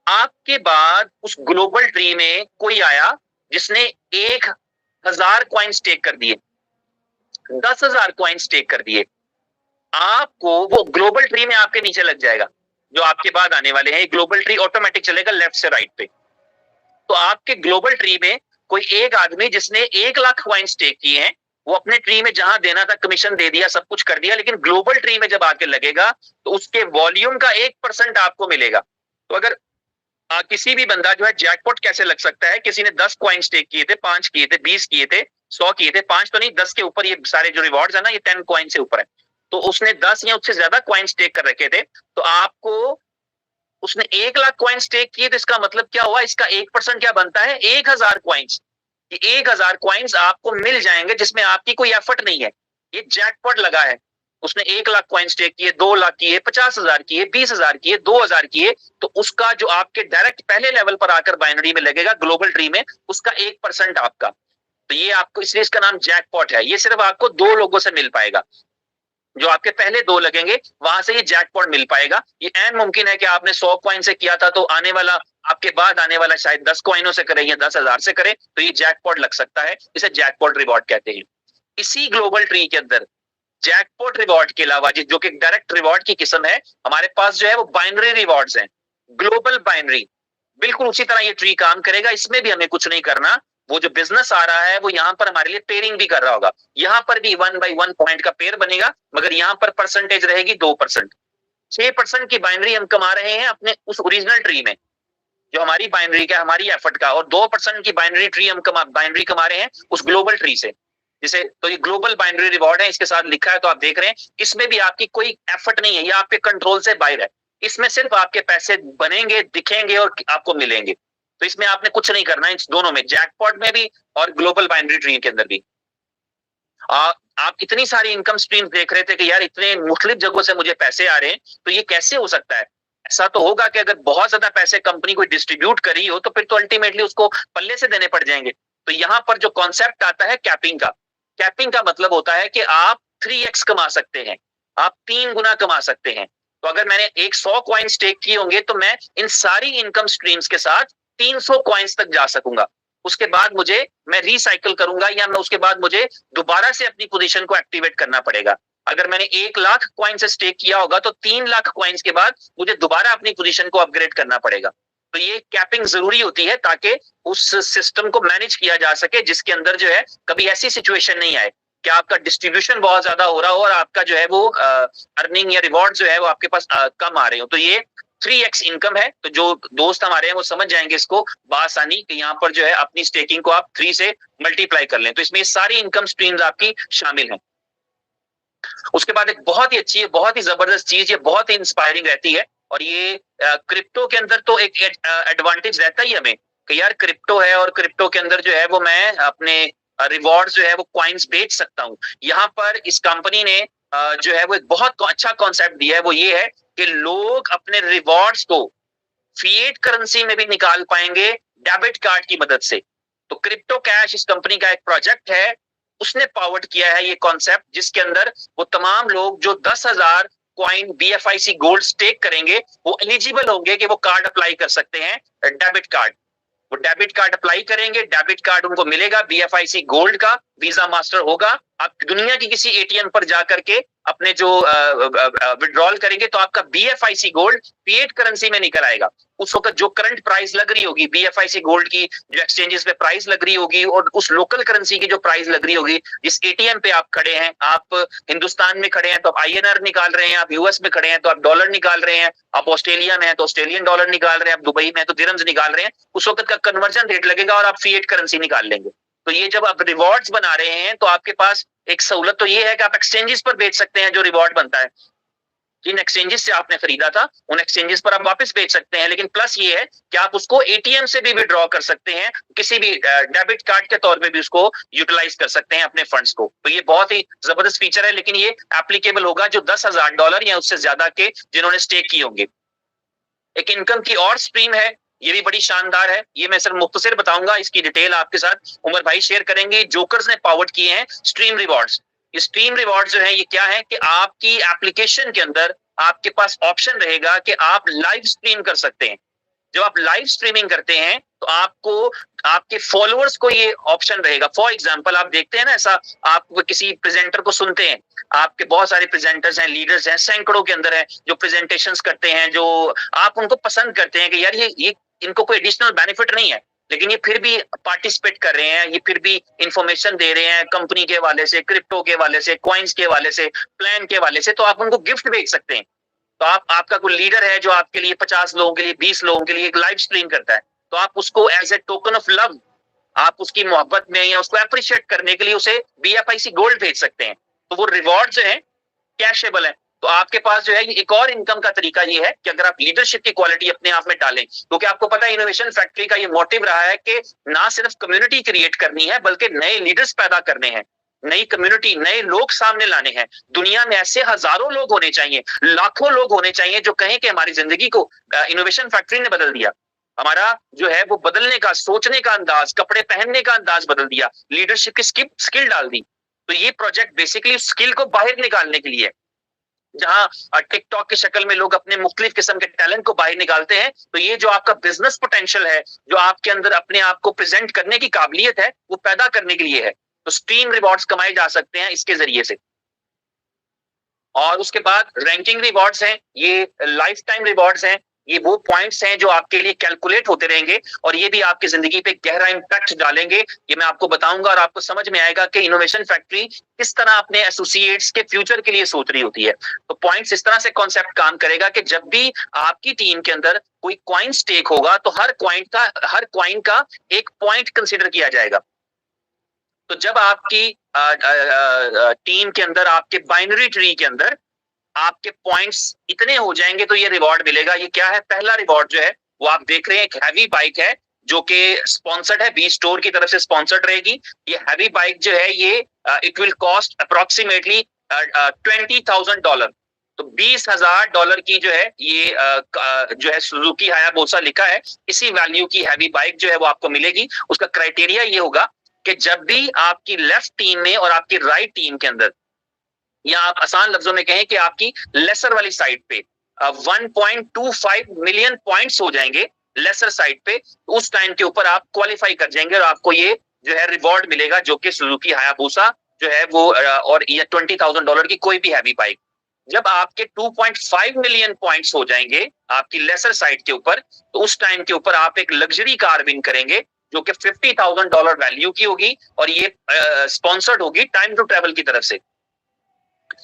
आपके बाद उस ग्लोबल ट्री में कोई आया जिसने 1000 कॉइन स्टेक कर दिए, 10,000 कॉइन स्टेक कर दिए, आपको वो ग्लोबल ट्री में आपके नीचे लग जाएगा। जो आपके बाद आने वाले हैं, ग्लोबल ट्री ऑटोमेटिक चलेगा लेफ्ट से राइट पे। तो आपके ग्लोबल ट्री में कोई एक आदमी जिसने 1 लाख कॉइन स्टेक किए हैं, वो अपने ट्री में जहां देना था कमीशन दे दिया, सब कुछ कर दिया, लेकिन ग्लोबल ट्री में जब आके लगेगा तो उसके वॉल्यूम का 1% आपको मिलेगा। तो अगर किसी भी बंदा जो है, जैकपॉट कैसे लग सकता है? किसी ने 10 कॉइन स्टेक किए थे, 5 किए थे, 20 किए थे, 100 किए थे, 5 तो नहीं, 10 के ऊपर ये सारे जो रिवॉर्ड्स है ना, ये 10 कॉइन से ऊपर है। तो उसने 10 या उससे ज्यादा कॉइन स्टेक कर रखे थे, तो आपको, उसने 1 लाख कॉइन स्टेक किए, तो इसका मतलब क्या हुआ? इसका 1% क्या बनता है? 1000 कॉइन्स। ये 1000 कॉइन्स आपको मिल जाएंगे जिसमें आपकी कोई एफर्ट नहीं है। ये जैकपॉट लगा है। उसने 1 लाख कॉइन स्टेक किए, 2 लाख किए, 50,000 किए, 20,000 किए, 2,000 किए, तो उसका जो आपके डायरेक्ट पहले लेवल पर आकर बाइनरी में लगेगा, ग्लोबल ट्री में, उसका 1% आपका। तो ये आपको, इसलिए इसका नाम जैकपॉट है। ये सिर्फ आपको 2 लोगों से मिल पाएगा। जो आपके पहले 2 लगेंगे, वहां से ये जैकपॉट मिल पाएगा। ये ऐन मुमकिन है कि आपने 100 कॉइन से किया था, तो आने वाला, आपके बाद आने वाला शायद 10 कॉइनों से करे या 10,000 से करे, तो ये जैकपॉट लग सकता है। इसे जैकपॉट रिवॉर्ड कहते हैं। इसी ग्लोबल ट्री के अंदर जैकपॉट रिवॉर्ड के अलावा, जो कि डायरेक्ट रिवॉर्ड की किस्म है, हमारे पास जो है वो बाइनरी रिवॉर्ड्स हैं, ग्लोबल बाइनरी। बिल्कुल उसी तरह ये ट्री काम करेगा, इसमें भी हमें कुछ नहीं करना। वो जो बिजनेस आ रहा है वो यहाँ पर हमारे लिए पेयरिंग भी कर रहा होगा। यहाँ पर भी 1 by 1 पॉइंट का पेयर बनेगा, मगर यहाँ पर परसेंटेज रहेगी 2%। 6% की बाइनरी हम कमा रहे हैं अपने उस ओरिजिनल ट्री में, जो हमारी बाइनरी का, हमारी एफर्ट का, और 2% की बाइनरी ट्री हम बाइनरी कमा रहे हैं उस ग्लोबल ट्री से, जिसे, तो ये ग्लोबल बाइनरी रिवॉर्ड है, इसके साथ लिखा है, तो आप देख रहे हैं इसमें भी आपकी कोई एफर्ट नहीं है, ये आपके कंट्रोल से बाहर है। इसमें सिर्फ आपके पैसे बनेंगे, दिखेंगे और आपको मिलेंगे। तो इसमें आपने कुछ नहीं करना है, इन दोनों में, जैकपॉट में भी और ग्लोबल बाइनरी ट्री के अंदर भी। आप इतनी सारी इनकम स्ट्रीम्स देख रहे थे कि यार इतने मुख्तलिफ जगहों से मुझे पैसे आ रहे हैं, तो ये कैसे हो सकता है? ऐसा तो होगा कि अगर बहुत ज्यादा पैसे कंपनी को डिस्ट्रीब्यूट करी हो, तो फिर तो अल्टीमेटली उसको पल्ले से देने पड़ जाएंगे। तो यहाँ पर जो कॉन्सेप्ट आता है कैपिंग का, कैपिंग का मतलब होता है कि आप 3x कमा सकते हैं, आप 3 गुना कमा सकते हैं। तो अगर मैंने 100 कॉइन स्टेक किए होंगे, तो मैं इन सारी इनकम स्ट्रीम्स के साथ 300 कॉइन्स तक जा सकूंगा। उसके बाद मुझे, मैं रिसाइकल करूंगा, या मैं उसके बाद मुझे दोबारा से अपनी पोजीशन को एक्टिवेट करना पड़ेगा। अगर मैंने 1 लाख कॉइन से स्टेक किया होगा, तो 3 लाख कॉइन्स के बाद मुझे दोबारा अपनी पोजीशन को अपग्रेड करना पड़ेगा। तो ये कैपिंग जरूरी होती है ताकि उस सिस्टम को मैनेज किया जा सके, जिसके अंदर जो है कभी ऐसी सिचुएशन नहीं आए कि आपका डिस्ट्रीब्यूशन बहुत ज्यादा हो रहा हो और आपका जो है वो अर्निंग या रिवॉर्ड जो है वो आपके पास कम आ रहे हो। तो ये 3x इनकम है। तो जो दोस्त हमारे हैं वो समझ जाएंगे इसको बासानी कि यहाँ पर जो है अपनी स्टेकिंग को आप 3 से मल्टीप्लाई कर लें। तो इसमें सारी इनकम स्ट्रीम्स आपकी शामिल हैं। उसके बाद एक बहुत ही अच्छी, बहुत ही जबरदस्त चीज, ये बहुत ही इंस्पायरिंग रहती है, और ये क्रिप्टो के अंदर तो एक एडवांटेज रहता ही हमें कि यार क्रिप्टो है, और क्रिप्टो के अंदर जो है वो मैं अपने रिवॉर्ड जो है वो कॉइन्स बेच सकता हूँ। यहाँ पर इस कंपनी ने जो है वो एक बहुत अच्छा कॉन्सेप्ट दिया है, वो ये है कि लोग अपने रिवॉर्ड्स को फिएट करेंसी में भी निकाल पाएंगे डेबिट कार्ड की मदद से। तो क्रिप्टो कैश इस कंपनी का एक प्रोजेक्ट है, उसने पावर्ड किया है ये कॉन्सेप्ट, जिसके अंदर वो तमाम लोग जो 10,000 कॉइन BFIC गोल्ड स्टेक करेंगे, वो एलिजिबल होंगे कि वो कार्ड अप्लाई कर सकते हैं, डेबिट कार्ड। वो डेबिट कार्ड अप्लाई करेंगे, डेबिट कार्ड उनको मिलेगा BFIC गोल्ड का, वीजा मास्टर होगा। आप दुनिया की किसी ATM पर जाकर के अपने जो विड्रॉल करेंगे तो आपका BFIC गोल्ड फिएट करेंसी में निकल आएगा। उस वक्त जो करंट प्राइस लग रही होगी BFIC गोल्ड की, जो एक्सचेंजेस पे प्राइस लग रही होगी, और उस लोकल करेंसी की जो प्राइस लग रही होगी, जिस ATM पे आप खड़े हैं, आप हिंदुस्तान में खड़े हैं तो आप INR निकाल रहे हैं, आप US में खड़े हैं तो आप डॉलर निकाल रहे हैं, आप ऑस्ट्रेलिया में हैं तो ऑस्ट्रेलियन डॉलर निकाल रहे हैं, आप दुबई में हैं तो दिरहम्स निकाल रहे हैं, उस वक्त का कन्वर्जन रेट लगेगा और आप फिएट करेंसी निकाल लेंगे। तो ये जब आप रिवॉर्ड्स बना रहे हैं तो आपके पास एक सहूलत तो ये है कि आप एक्सचेंजेस पर बेच सकते हैं जो रिवॉर्ड बनता है, जिन एक्सचेंजेस से आपने खरीदा था उन एक्सचेंजेस पर आप वापस बेच सकते हैं। लेकिन प्लस ये है कि आप उसको ATM से भी विड्रॉ कर सकते हैं, किसी भी डेबिट कार्ड के तौर पे भी उसको यूटिलाइज कर सकते हैं अपने फंड्स को। तो ये बहुत ही जबरदस्त फीचर है, लेकिन ये एप्लीकेबल होगा जो $10,000 या उससे ज्यादा के जिन्होंने स्टेक किए होंगे। एक इनकम की और स्ट्रीम है, ये भी बड़ी शानदार है, ये मैं सिर्फ मुख्तसर बताऊंगा, इसकी डिटेल आपके साथ उमर भाई शेयर करेंगे। जोकर्स ने पावर्ड किए हैं स्ट्रीम रिवॉर्ड्स। ये स्ट्रीम रिवॉर्ड्स जो है ये क्या है कि आपकी एप्लीकेशन के अंदर आपके पास ऑप्शन रहेगा कि आप लाइव स्ट्रीम कर सकते हैं। जब आप लाइव स्ट्रीमिंग करते हैं तो आपको आपके फॉलोअर्स को ये ऑप्शन रहेगा। फॉर एग्जांपल आप देखते हैं ना, ऐसा आप किसी प्रेजेंटर को सुनते हैं, आपके बहुत सारे प्रेजेंटर्स हैं, लीडर्स हैं, सैकड़ों के अंदर हैं जो प्रेजेंटेशंस करते हैं, जो आप उनको पसंद करते हैं कि यार ये इनको कोई एडिशनल बेनिफिट नहीं है, लेकिन ये फिर भी पार्टिसिपेट कर रहे हैं, ये फिर भी इंफॉर्मेशन दे रहे हैं कंपनी के वाले से, क्रिप्टो के वाले से, कॉइन्स के वाले से, प्लान के वाले से, तो आप उनको गिफ्ट भेज सकते हैं। तो आपका कोई लीडर है जो आपके लिए 50 लोगों के लिए, 20 लोगों के लिए एक लाइव स्ट्रीम करता है, तो आप उसको as a token of love, आप उसकी मोहब्बत में या उसको अप्रिशिएट करने के लिए उसे BFIC गोल्ड भेज सकते हैं। तो वो रिवॉर्ड जो है कैशेबल है। तो आपके पास जो है एक और इनकम का तरीका ये है कि अगर आप लीडरशिप की क्वालिटी अपने आप में डालें, क्योंकि आपको पता है इनोवेशन फैक्ट्री का ये मोटिव रहा है कि ना सिर्फ कम्युनिटी क्रिएट करनी है बल्कि नए लीडर्स पैदा करने हैं, नई कम्युनिटी, नए लोग सामने लाने हैं। दुनिया में ऐसे हजारों लोग होने चाहिए, लाखों लोग होने चाहिए जो कहें कि हमारी जिंदगी को इनोवेशन फैक्ट्री ने बदल दिया, हमारा जो है वो बदलने का, सोचने का अंदाज, कपड़े पहनने का अंदाज बदल दिया, लीडरशिप की स्किल डाल दी। तो ये प्रोजेक्ट बेसिकली स्किल को बाहर निकालने के लिए है। जहां टिकटॉक की शक्ल में लोग अपने मुख्तलिफ किस्म के टैलेंट को बाहर निकालते हैं, तो ये जो आपका बिजनेस पोटेंशियल है, जो आपके अंदर अपने आप को प्रेजेंट करने की काबिलियत है, वो पैदा करने के लिए है। तो स्ट्रीम रिवॉर्ड्स कमाए जा सकते हैं इसके जरिए से। और उसके बाद रैंकिंग रिवॉर्ड्स हैं, ये लाइफ टाइम रिवॉर्ड्स हैं, ये वो पॉइंट्स हैं जो आपके लिए कैलकुलेट होते रहेंगे और ये भी आपकी जिंदगी पे गहरा इंपैक्ट डालेंगे। ये मैं आपको बताऊंगा और आपको समझ में आएगा कि इनोवेशन फैक्ट्री किस तरह अपने एसोसिएट्स के फ्यूचर के लिए सोच रही होती है। तो पॉइंट्स इस तरह से कॉन्सेप्ट काम करेगा कि जब भी आपकी टीम के अंदर कोई कॉइन स्टेक होगा तो हर कॉइन का एक पॉइंट कंसिडर किया जाएगा। तो जब आपकी टीम के अंदर, आपके बाइनरी ट्री के अंदर आपके पॉइंट्स इतने हो जाएंगे तो ये रिवॉर्ड मिलेगा। ये क्या है? पहला रिवॉर्ड जो है वो आप देख रहे हैं, एक हैवी बाइक है जो कि स्पॉन्सर्ड है, बी स्टोर की तरफ से स्पॉन्सर्ड रहेगी। ये हैवी बाइक जो है ये इट विल कॉस्ट अप्रोक्सीमेटली $20,000। तो $20,000 की जो है ये जो है सुजुकी हायाबुसा लिखा है, इसी वैल्यू की हैवी बाइक जो है वो आपको मिलेगी। उसका क्राइटेरिया ये होगा कि जब भी आपकी लेफ्ट टीम में और आपकी राइट टीम के अंदर, या आप आसान लफ्जों में कहें कि आपकी लेसर वाली साइड पे 1.25 मिलियन पॉइंट्स हो जाएंगे लेसर साइड पे, उस टाइम के ऊपर आप क्वालिफाई कर जाएंगे और आपको ये जो है रिवॉर्ड मिलेगा जो कि सुजुकी हायाबुसा जो है वो और ये $20,000 की कोई भी हैवी बाइक। जब आपके 2.5 मिलियन पॉइंट्स हो जाएंगे आपकी लेसर साइड के ऊपर, तो उस टाइम के ऊपर आप एक लग्जरी कार विन करेंगे जो कि $50,000 वैल्यू की होगी और ये स्पॉन्सर्ड होगी टाइम टू ट्रेवल की तरफ से।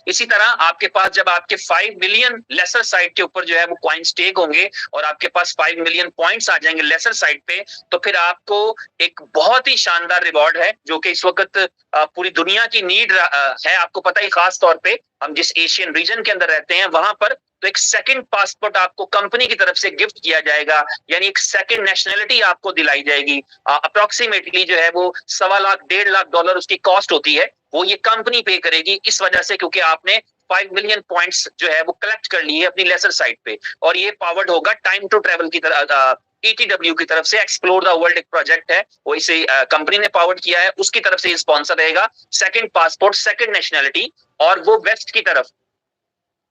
इसी तरह आपके पास जब आपके 5 मिलियन लेसर साइड के ऊपर जो है वो कॉइन स्टेक होंगे और आपके पास 5 मिलियन पॉइंट्स आ जाएंगे लेसर साइड पे, तो फिर आपको एक बहुत ही शानदार रिवॉर्ड है जो कि इस वक्त पूरी दुनिया की नीड है। आपको पता ही, खास तौर पे हम जिस एशियन रीजन के अंदर रहते हैं वहां पर तो एक सेकंड पासपोर्ट आपको कंपनी की तरफ से गिफ्ट किया जाएगा, यानी एक सेकंड नेशनलिटी आपको दिलाई जाएगी। अप्रोक्सीमेटली जो है वो $1.25 लाख $1.5 उसकी कॉस्ट होती है, वो ये कंपनी पे करेगी इस वजह से क्योंकि आपने 5 मिलियन पॉइंट्स जो है वो कलेक्ट कर लिए अपनी लेसर साइड पे। और ये पावर्ड होगा टाइम टू ट्रेवल की तरह, ETW की तरफ से एक्सप्लोर द वर्ल्ड एक प्रोजेक्ट है, वो इसे कंपनी ने पावर्ड किया है, उसकी तरफ से ये स्पॉन्सर रहेगा। सेकंड पासपोर्ट, सेकंड नेशनलिटी, और वो वेस्ट की तरफ,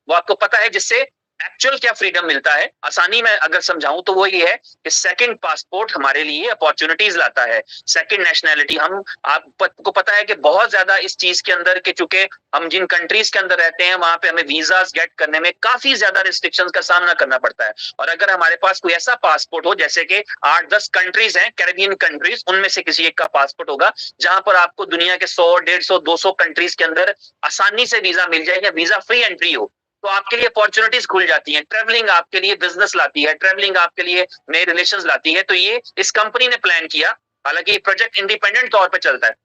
वो आपको पता है जिससे एक्चुअल क्या फ्रीडम मिलता है, आसानी में अगर समझाऊं तो वो ये है कि सेकंड पासपोर्ट हमारे लिए अपॉर्चुनिटीज लाता है, सेकंड नेशनैलिटी। हम आपको पता है कि बहुत ज्यादा इस चीज के अंदर के चूंकि हम जिन कंट्रीज के अंदर रहते हैं वहां पे हमें वीजास गेट करने में काफी ज्यादा रिस्ट्रिक्शंस का सामना करना पड़ता है। और अगर हमारे पास कोई ऐसा पासपोर्ट हो, जैसे कि 8-10 कंट्रीज हैं कैरेबियन कंट्रीज, उनमें से किसी एक का पासपोर्ट होगा जहां पर आपको दुनिया के 100, 150, 200 कंट्रीज के अंदर आसानी से वीजा मिल जाए या वीजा फ्री एंट्री हो, तो आपके लिए अपॉर्चुनिटीज खुल जाती हैं। ट्रैवलिंग आपके लिए बिजनेस लाती है, ट्रैवलिंग आपके लिए नए रिलेशंस लाती है। तो ये इस कंपनी ने प्लान किया, हालांकि ये प्रोजेक्ट इंडिपेंडेंट तौर पे चलता है,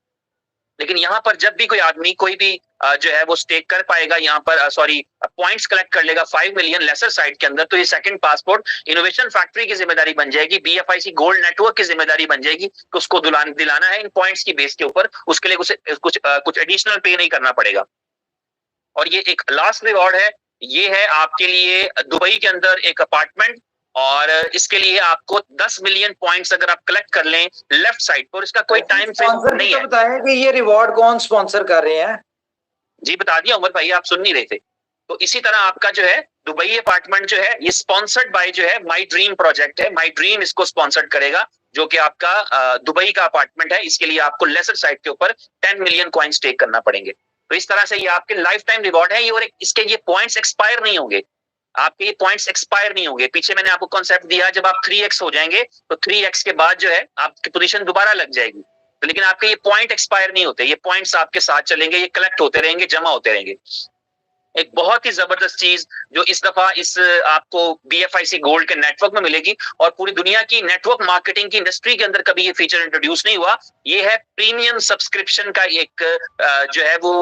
लेकिन यहाँ पर जब भी कोई आदमी कोई भी जो है वो स्टेक कर पाएगा, यहाँ पर पॉइंट्स कलेक्ट कर लेगा 5 मिलियन लेसर साइड के अंदर, तो ये सेकंड पासपोर्ट इनोवेशन फैक्ट्री की जिम्मेदारी बन जाएगी, बीएफआईसी गोल्ड नेटवर्क की जिम्मेदारी बन जाएगी कि उसको दिलाना है इन पॉइंट्स की बेस के ऊपर। उसके लिए कुछ एडिशनल पे नहीं करना पड़ेगा। और ये एक लास्ट रिवॉर्ड है, ये है आपके लिए दुबई के अंदर एक अपार्टमेंट, और इसके लिए आपको 10 मिलियन पॉइंट्स अगर आप कलेक्ट कर लें लेफ्ट साइड पर, इसका कोई टाइम फ्रेम नहीं है। बताया कि ये रिवॉर्ड कौन स्पॉन्सर कर रहे हैं? जी बता दिया उमर भाई, आप सुन नहीं रहे थे। तो इसी तरह आपका जो है दुबई अपार्टमेंट जो है ये स्पॉन्सर्ड बाय जो है माई ड्रीम प्रोजेक्ट है, माई ड्रीम इसको स्पॉन्सर्ड करेगा, जो कि आपका दुबई का अपार्टमेंट है। इसके लिए आपको लेसर साइड के ऊपर 10 मिलियन कॉइन्स टेक करना पड़ेंगे। तो इस तरह से ये आपके लाइफ टाइम रिवॉर्ड है ये, और इसके ये पॉइंट्स एक्सपायर नहीं होंगे, आपके ये पॉइंट्स एक्सपायर नहीं होंगे। पीछे मैंने आपको कॉन्सेप्ट दिया, जब आप 3x हो जाएंगे तो 3x के बाद जो है आपकी पोजीशन दोबारा लग जाएगी, तो लेकिन आपके ये पॉइंट एक्सपायर नहीं होते, ये पॉइंट्स आपके साथ चलेंगे, ये कलेक्ट होते रहेंगे, जमा होते रहेंगे। एक बहुत ही जबरदस्त चीज जो इस दफा इस आपको बीएफआईसी गोल्ड के नेटवर्क में मिलेगी, और पूरी दुनिया की नेटवर्क मार्केटिंग की इंडस्ट्री के अंदर कभी ये फीचर इंट्रोड्यूस नहीं हुआ, ये है प्रीमियम सब्सक्रिप्शन का एक जो है वो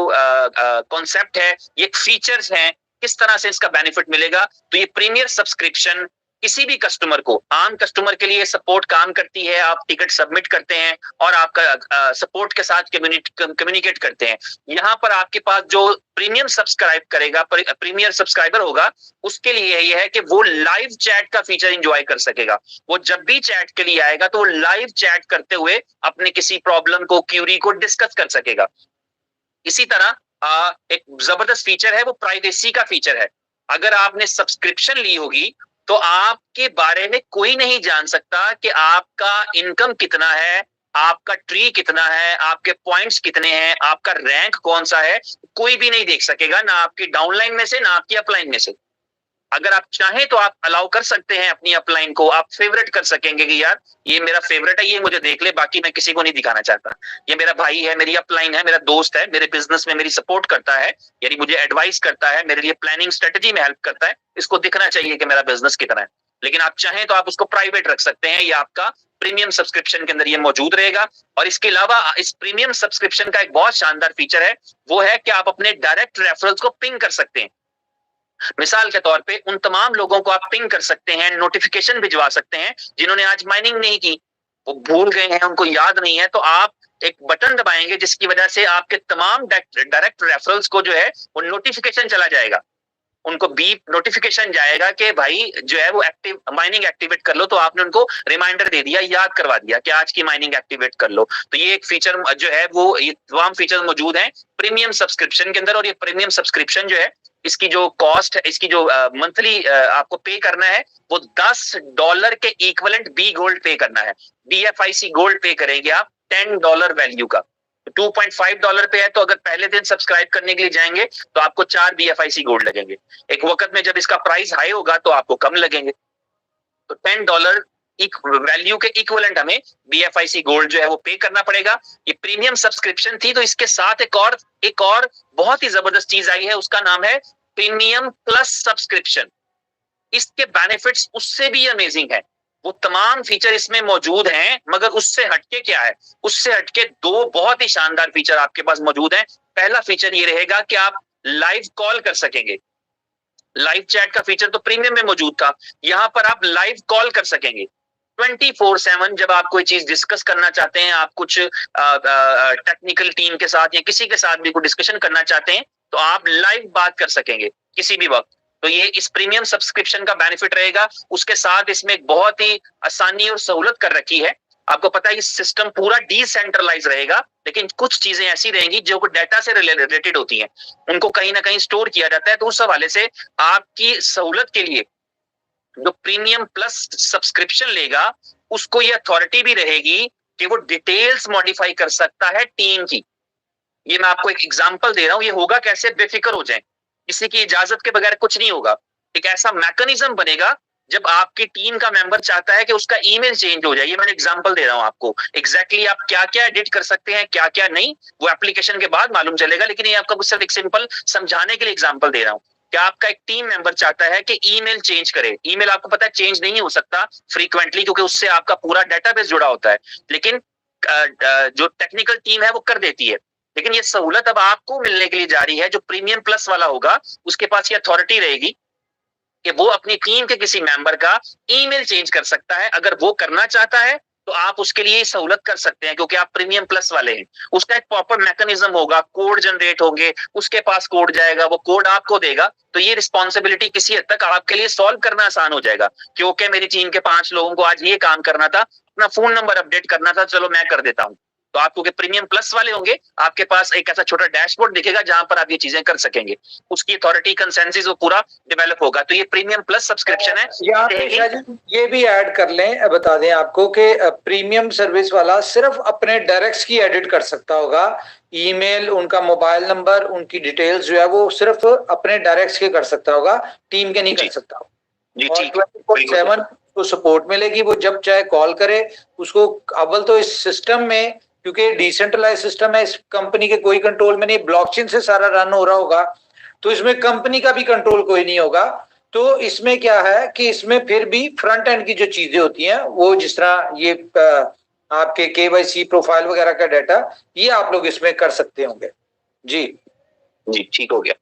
कॉन्सेप्ट है, ये फीचर्स हैं। किस तरह से इसका बेनिफिट मिलेगा, तो ये प्रीमियर सब्सक्रिप्शन किसी भी कस्टमर को, आम कस्टमर के लिए सपोर्ट काम करती है, आप टिकट सबमिट करते हैं और आपका सपोर्ट के साथ कम्युनिकेट करते हैं। यहाँ पर आपके पास जो प्रीमियम सब्सक्राइब करेगा, प्रीमियर सब्सक्राइबर होगा, उसके लिए यह है कि वो लाइव चैट का फीचर एंजॉय कर सकेगा। वो जब भी चैट के लिए आएगा तो वो लाइव चैट करते हुए अपने किसी प्रॉब्लम को, क्यूरी को डिस्कस कर सकेगा। इसी तरह एक जबरदस्त फीचर है वो प्राइवेसी का फीचर है। अगर आपने सब्सक्रिप्शन ली होगी तो आपके बारे में कोई नहीं जान सकता कि आपका इनकम कितना है, आपका ट्री कितना है, आपके पॉइंट्स कितने हैं, आपका रैंक कौन सा है, कोई भी नहीं देख सकेगा, ना आपकी डाउनलाइन में से ना आपकी अपलाइन में से। अगर आप चाहें तो आप अलाउ कर सकते हैं अपनी अपलाइन को, आप फेवरेट कर सकेंगे कि यार ये मेरा फेवरेट है, ये मुझे देख ले, बाकी मैं किसी को नहीं दिखाना चाहता। ये मेरा भाई है, मेरी अपलाइन है, मेरा दोस्त है, मेरे बिजनेस में मेरी सपोर्ट करता है, यानी मुझे एडवाइस करता है, मेरे लिए प्लानिंग स्ट्रेटेजी में हेल्प करता है, इसको दिखना चाहिए कि मेरा बिजनेस कितना है। लेकिन आप चाहें तो आप उसको प्राइवेट रख सकते हैं, ये आपका प्रीमियम सब्सक्रिप्शन के अंदर ये मौजूद रहेगा। और इसके अलावा इस प्रीमियम सब्सक्रिप्शन का एक बहुत शानदार फीचर है, वो है कि आप अपने डायरेक्ट रेफरल्स को पिंग कर सकते हैं। मिसाल के तौर पे उन तमाम लोगों को आप पिंग कर सकते हैं, नोटिफिकेशन भिजवा सकते हैं जिन्होंने आज माइनिंग नहीं की, वो भूल गए हैं, उनको याद नहीं है, तो आप एक बटन दबाएंगे जिसकी वजह से आपके तमाम डायरेक्ट रेफरल्स को जो है वो नोटिफिकेशन चला जाएगा, उनको बीप नोटिफिकेशन जाएगा कि भाई जो है वो एक्टिव माइनिंग एक्टिवेट कर लो, तो आपने उनको रिमाइंडर दे दिया, याद करवा दिया कि आज की माइनिंग एक्टिवेट कर लो। तो ये एक फीचर जो है वो, ये तमाम फीचर मौजूद हैं प्रीमियम सब्सक्रिप्शन के अंदर। और ये प्रीमियम सब्सक्रिप्शन जो है, इसकी जो कॉस्ट है, इसकी जो मंथली आपको पे करना है, वो $10 के इक्विवेलेंट बी गोल्ड पे करना है। बीएफआईसी गोल्ड पे करेंगे आप $10 वैल्यू का, $2.5 पे है, तो अगर पहले दिन सब्सक्राइब करने के लिए जाएंगे तो आपको 4 बीएफआईसी गोल्ड लगेंगे। एक वक्त में जब इसका प्राइस हाई होगा तो आपको कम लगेंगे। तो $10 वैल्यू के इक्विवेलेंट हमें बीएफआईसी गोल्ड जो है वो पे करना पड़ेगा। ये प्रीमियम सब्सक्रिप्शन थी, तो इसके साथ एक और बहुत ही जबरदस्त चीज आई है, उसका नाम है प्रीमियम प्लस सब्सक्रिप्शन। इसके बेनिफिट्स उससे भी अमेजिंग है, वो तमाम फीचर इसमें मौजूद हैं, मगर उससे हटके क्या है, उससे हटके दो बहुत ही शानदार फीचर आपके पास मौजूद हैं। पहला फीचर ये रहेगा कि आप लाइव कॉल कर सकेंगे। लाइव चैट का फीचर तो प्रीमियम में मौजूद था, यहां पर आप लाइव कॉल कर सकेंगे 24/7। जब आप कोई चीज डिस्कस करना चाहते हैं, आप कुछ टेक्निकल टीम के साथ या किसी के साथ भी कोई डिस्कशन करना चाहते हैं, तो आप लाइव बात कर सकेंगे किसी भी वक्त। तो ये इस प्रीमियम सब्सक्रिप्शन का बेनिफिट रहेगा। उसके साथ इसमें एक बहुत ही आसानी और सहूलत कर रखी है आपको पता है ये सिस्टम पूरा डिसेंट्रलाइज रहेगा, लेकिन कुछ चीजें ऐसी रहेंगी जो डाटा से रिलेटेड होती हैं, उनको कहीं ना कहीं स्टोर किया जाता है। तो उस हवाले से आपकी सहूलत के लिए जो प्रीमियम प्लस सब्सक्रिप्शन लेगा उसको ये अथॉरिटी भी रहेगी कि वो डिटेल्स मॉडिफाई कर सकता है टीम की। ये मैं आपको एक एग्जांपल दे रहा हूं, ये होगा कैसे, बेफिक्र हो जाए, किसी की इजाजत के बगैर कुछ नहीं होगा। एक ऐसा मैकेनिज्म बनेगा जब आपकी टीम का मेंबर चाहता है कि उसका ईमेल चेंज हो जाए, ये मैंने एग्जांपल दे रहा हूं आपको, एग्जैक्टली आप क्या क्या एडिट कर सकते हैं क्या क्या नहीं, वो एप्लीकेशन के बाद मालूम चलेगा, लेकिन ये आपका सिर्फ एक सिंपल समझाने के लिए एग्जांपल दे रहा हूं। क्या आपका एक टीम मेंबर चाहता है कि ईमेल चेंज करे, ईमेल आपको पता है चेंज नहीं हो सकता फ्रीक्वेंटली क्योंकि उससे आपका पूरा डेटाबेस जुड़ा होता है, लेकिन जो टेक्निकल टीम है वो कर देती है। लेकिन ये सहूलत अब आपको मिलने के लिए जा रही है, जो प्रीमियम प्लस वाला होगा उसके पास ये अथॉरिटी रहेगी कि वो अपनी टीम के किसी मेंबर का ईमेल चेंज कर सकता है। अगर वो करना चाहता है तो आप उसके लिए सहूलत कर सकते हैं क्योंकि आप प्रीमियम प्लस वाले हैं। उसका एक प्रॉपर मैकेनिज्म होगा, कोड जनरेट होंगे, उसके पास कोड जाएगा, वो कोड आपको देगा। तो ये रिस्पॉन्सिबिलिटी किसी हद तक आपके लिए सॉल्व करना आसान हो जाएगा, क्योंकि मेरी टीम के 5 लोगों को आज ये काम करना था, अपना फोन नंबर अपडेट करना था, चलो मैं कर देता हूं। तो आप क्योंकि प्रीमियम प्लस वाले होंगे, आपके पास एक ऐसा छोटा डैशबोर्ड दिखेगा जहां पर आप ये चीजें कर सकेंगे, उसकी अथॉरिटी कंसेंसस वो पूरा डेवलप होगा। तो ये प्रीमियम प्लस सब्सक्रिप्शन है। यहाँ पे ये भी ऐड कर लें, बता दें आपको कि प्रीमियम सर्विस वाला सिर्फ अपने डायरेक्ट्स की एडिट कर सकता होगा, ईमेल, उनका मोबाइल नंबर, उनकी डिटेल्स जो है वो सिर्फ अपने डायरेक्ट्स के कर सकता होगा, टीम के नहीं कर सकता। जी और ठीक 24/7 को सपोर्ट मिलेगी, वो जब चाहे कॉल करे उसको। अव्वल तो इस सिस्टम में, क्योंकि डिसेंट्रलाइज सिस्टम है, इस कंपनी के कोई कंट्रोल में नहीं, ब्लॉकचेन से सारा रन हो रहा होगा, तो इसमें कंपनी का भी कंट्रोल कोई नहीं होगा। तो इसमें क्या है कि इसमें फिर भी फ्रंट एंड की जो चीजें होती हैं वो, जिस तरह ये आपके केवाईसी प्रोफाइल वगैरह का डाटा, ये आप लोग इसमें कर सकते होंगे। जी जी ठीक हो गया,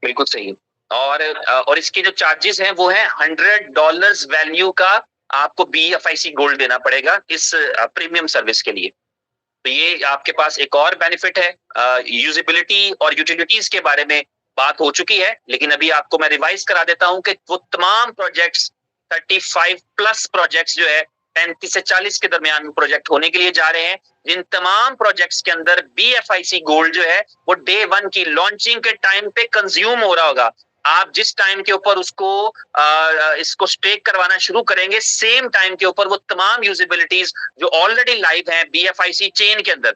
बिल्कुल सही। और इसके जो चार्जेस हैं वो है $100 वैल्यू का आपको BFIC गोल्ड देना पड़ेगा इस प्रीमियम सर्विस के लिए। तो ये आपके पास एक और बेनिफिट है। यूजिबिलिटी और यूटिलिटीज के बारे में बात हो चुकी है, लेकिन अभी आपको मैं रिवाइज करा देता हूं कि वो तमाम प्रोजेक्ट्स 35+ प्रोजेक्ट्स जो है 35 से 40 के दरमियान में प्रोजेक्ट होने के लिए जा रहे हैं, जिन तमाम प्रोजेक्ट्स के अंदर BFIC गोल्ड जो है वो डे 1 की लॉन्चिंग के टाइम पे कंज्यूम हो रहा होगा। आप जिस टाइम के ऊपर इसको स्टेक करवाना शुरू करेंगे, सेम टाइम के ऊपर वो तमाम यूजिबिलिटीज जो ऑलरेडी लाइव हैं BFIC चेन के अंदर,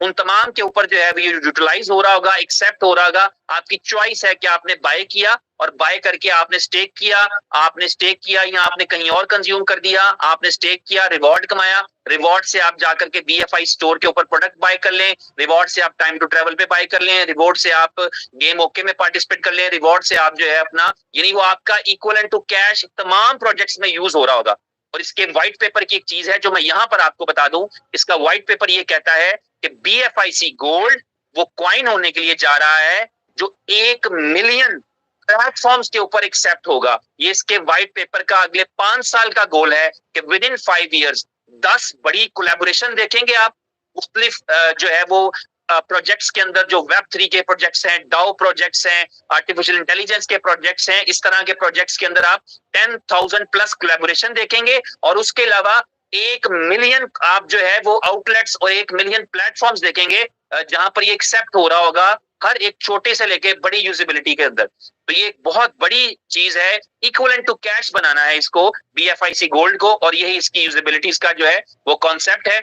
उन तमाम के ऊपर जो है वो यूटिलाइज हो रहा होगा, एक्सेप्ट हो रहा होगा। आपकी चॉइस है कि आपने बाय किया और बाय करके आपने स्टेक किया या आपने कहीं और कंज्यूम कर दिया, आपने स्टेक किया, रिवॉर्ड कमाया, रिवॉर्ड से आप जाकर के BFI स्टोर के ऊपर प्रोडक्ट बाय कर लें, रिवॉर्ड से आप टाइम टू ट्रेवल पे बाय कर लें, रिवॉर्ड से आप गेम ओके में पार्टिसिपेट कर लें, रिवॉर्ड से आप जो है अपना, यानी वो आपका इक्वलेंट टू कैश तमाम प्रोजेक्ट्स में यूज हो रहा होगा। और इसके व्हाइट पेपर की एक चीज है जो मैं यहां पर आपको बता दूं, इसका व्हाइट पेपर ये कहता है कि BFIC गोल्ड वो कॉइन होने के लिए जा रहा है जो 1 मिलियन प्लेटफॉर्म्स के ऊपर एक्सेप्ट होगा। ये इसके व्हाइट पेपर का अगले 5 साल का गोल है कि विद इन 5 इयर्स 10 बड़ी कोलैबोरेशन देखेंगे आप। मुख्तलिफ जो है वो प्रोजेक्ट्स के अंदर जो Web3 के प्रोजेक्ट्स हैं, डाओ प्रोजेक्ट्स हैं, आर्टिफिशियल इंटेलिजेंस के प्रोजेक्ट्स हैं, इस तरह के प्रोजेक्ट्स के अंदर आप 10,000+ कोलैबोरेशन देखेंगे। और उसके अलावा 1 मिलियन आप जो है वो आउटलेट्स और 1 मिलियन प्लेटफॉर्म्स देखेंगे जहां पर ये एक्सेप्ट हो रहा होगा, हर एक छोटे से लेके बड़ी यूजिबिलिटी के अंदर। तो ये एक बहुत बड़ी चीज है, इक्विवेलेंट टू कैश बनाना है इसको BFIC गोल्ड को, और यही इसकी यूजिबिलिटीज का जो है वो कॉन्सेप्ट है।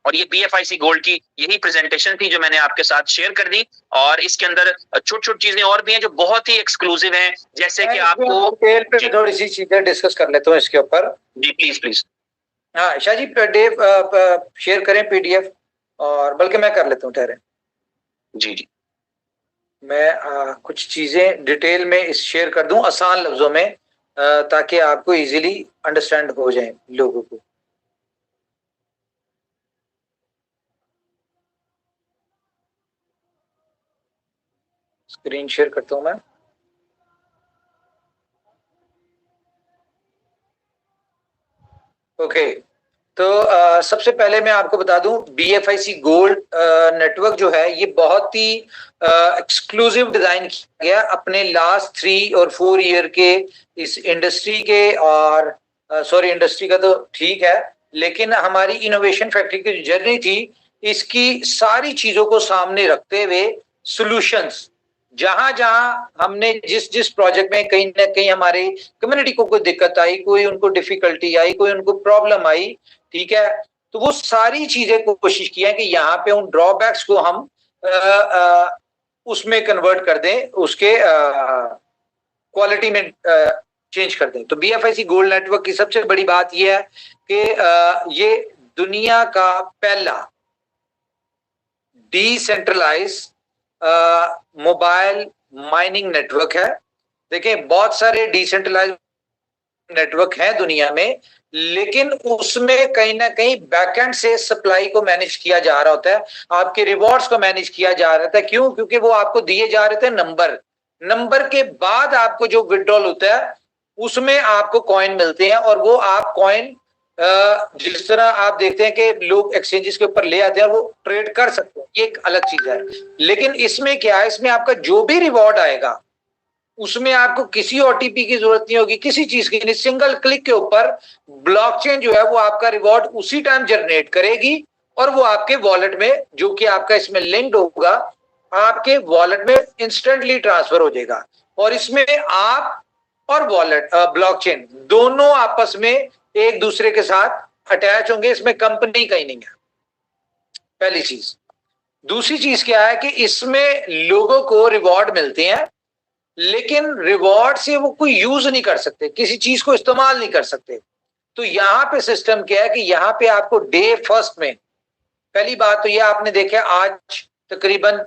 और ये BFIC गोल्ड की यही प्रेजेंटेशन थी जो मैंने आपके साथ शेयर कर दी। और इसके अंदर छोटी छोटी चीजें और भी हैं जो बहुत ही एक्सक्लूसिव हैं, जैसे कि आपको थोड़ी सी चीजें डिस्कस कर लेते हैं इसके ऊपर। जी प्लीज प्लीज। हाँ शाह जी, शेयर करें PDF, और बल्कि मैं कर लेता हूँ, ठहरे। जी जी मैं कुछ चीजें डिटेल में इस शेयर कर दूं आसान लफ्जों में, ताकि आपको इजीली अंडरस्टैंड हो जाए लोगों को। स्क्रीन शेयर करता हूं मैं। ओके, तो सबसे पहले मैं आपको बता दूं BFIC गोल्ड नेटवर्क जो है ये बहुत ही एक्सक्लूसिव डिजाइन किया गया अपने लास्ट 3 और 4 ईयर के इस इंडस्ट्री के, और सॉरी इंडस्ट्री का तो ठीक है, लेकिन हमारी इनोवेशन फैक्ट्री की जो जर्नी थी, इसकी सारी चीजों को सामने रखते हुए सॉल्यूशंस, जहां जहां हमने जिस जिस प्रोजेक्ट में कहीं ना कहीं हमारे कम्युनिटी को कोई दिक्कत आई, कोई उनको डिफिकल्टी आई, कोई उनको प्रॉब्लम आई, ठीक है, तो वो सारी चीजें को कोशिश किया कि यहाँ पे उन ड्रॉबैक्स को हम उसमें कन्वर्ट कर दें, उसके क्वालिटी में चेंज कर दें। तो बीएफआईसी गोल्ड नेटवर्क की सबसे बड़ी बात यह है कि ये दुनिया का पहला डिसेंट्रलाइज मोबाइल माइनिंग नेटवर्क है। देखिए बहुत सारे डिसेंट्रलाइज नेटवर्क है दुनिया में, लेकिन उसमें कहीं ना कहीं बैकएंड से सप्लाई को मैनेज किया जा रहा होता है, आपके रिवॉर्ड्स को मैनेज किया जा रहा था। क्यों? क्योंकि वो आपको दिए जा रहे थे नंबर के बाद आपको जो विड्रॉल होता है उसमें आपको कॉइन मिलते हैं, और वो आप कॉइन जिस तरह आप देखते हैं कि लोग एक्सचेंजेस के ऊपर ले आते हैं, वो ट्रेड कर सकते हैं, ये एक अलग चीज है। लेकिन इसमें क्या है, इसमें आपका जो भी रिवॉर्ड आएगा उसमें आपको किसी ओटीपी की जरूरत नहीं होगी, किसी चीज की नहीं, सिंगल क्लिक के ऊपर ब्लॉकचेन जो है वो आपका रिवॉर्ड उसी टाइम जनरेट करेगी, और वो आपके वॉलेट में, जो कि आपका इसमें लिंक्ड होगा, आपके वॉलेट में इंस्टेंटली ट्रांसफर हो जाएगा। और इसमें आप और वॉलेट ब्लॉकचेन दोनों आपस में एक दूसरे के साथ अटैच होंगे, इसमें कंपनी का ही नहीं है, पहली चीज। दूसरी चीज क्या है कि इसमें लोगों को रिवॉर्ड मिलते हैं, लेकिन रिवॉर्ड से वो कोई यूज नहीं कर सकते, किसी चीज को इस्तेमाल नहीं कर सकते। तो यहां पे सिस्टम क्या है कि यहां पे आपको डे फर्स्ट में, पहली बात तो ये आपने देखा आज तकरीबन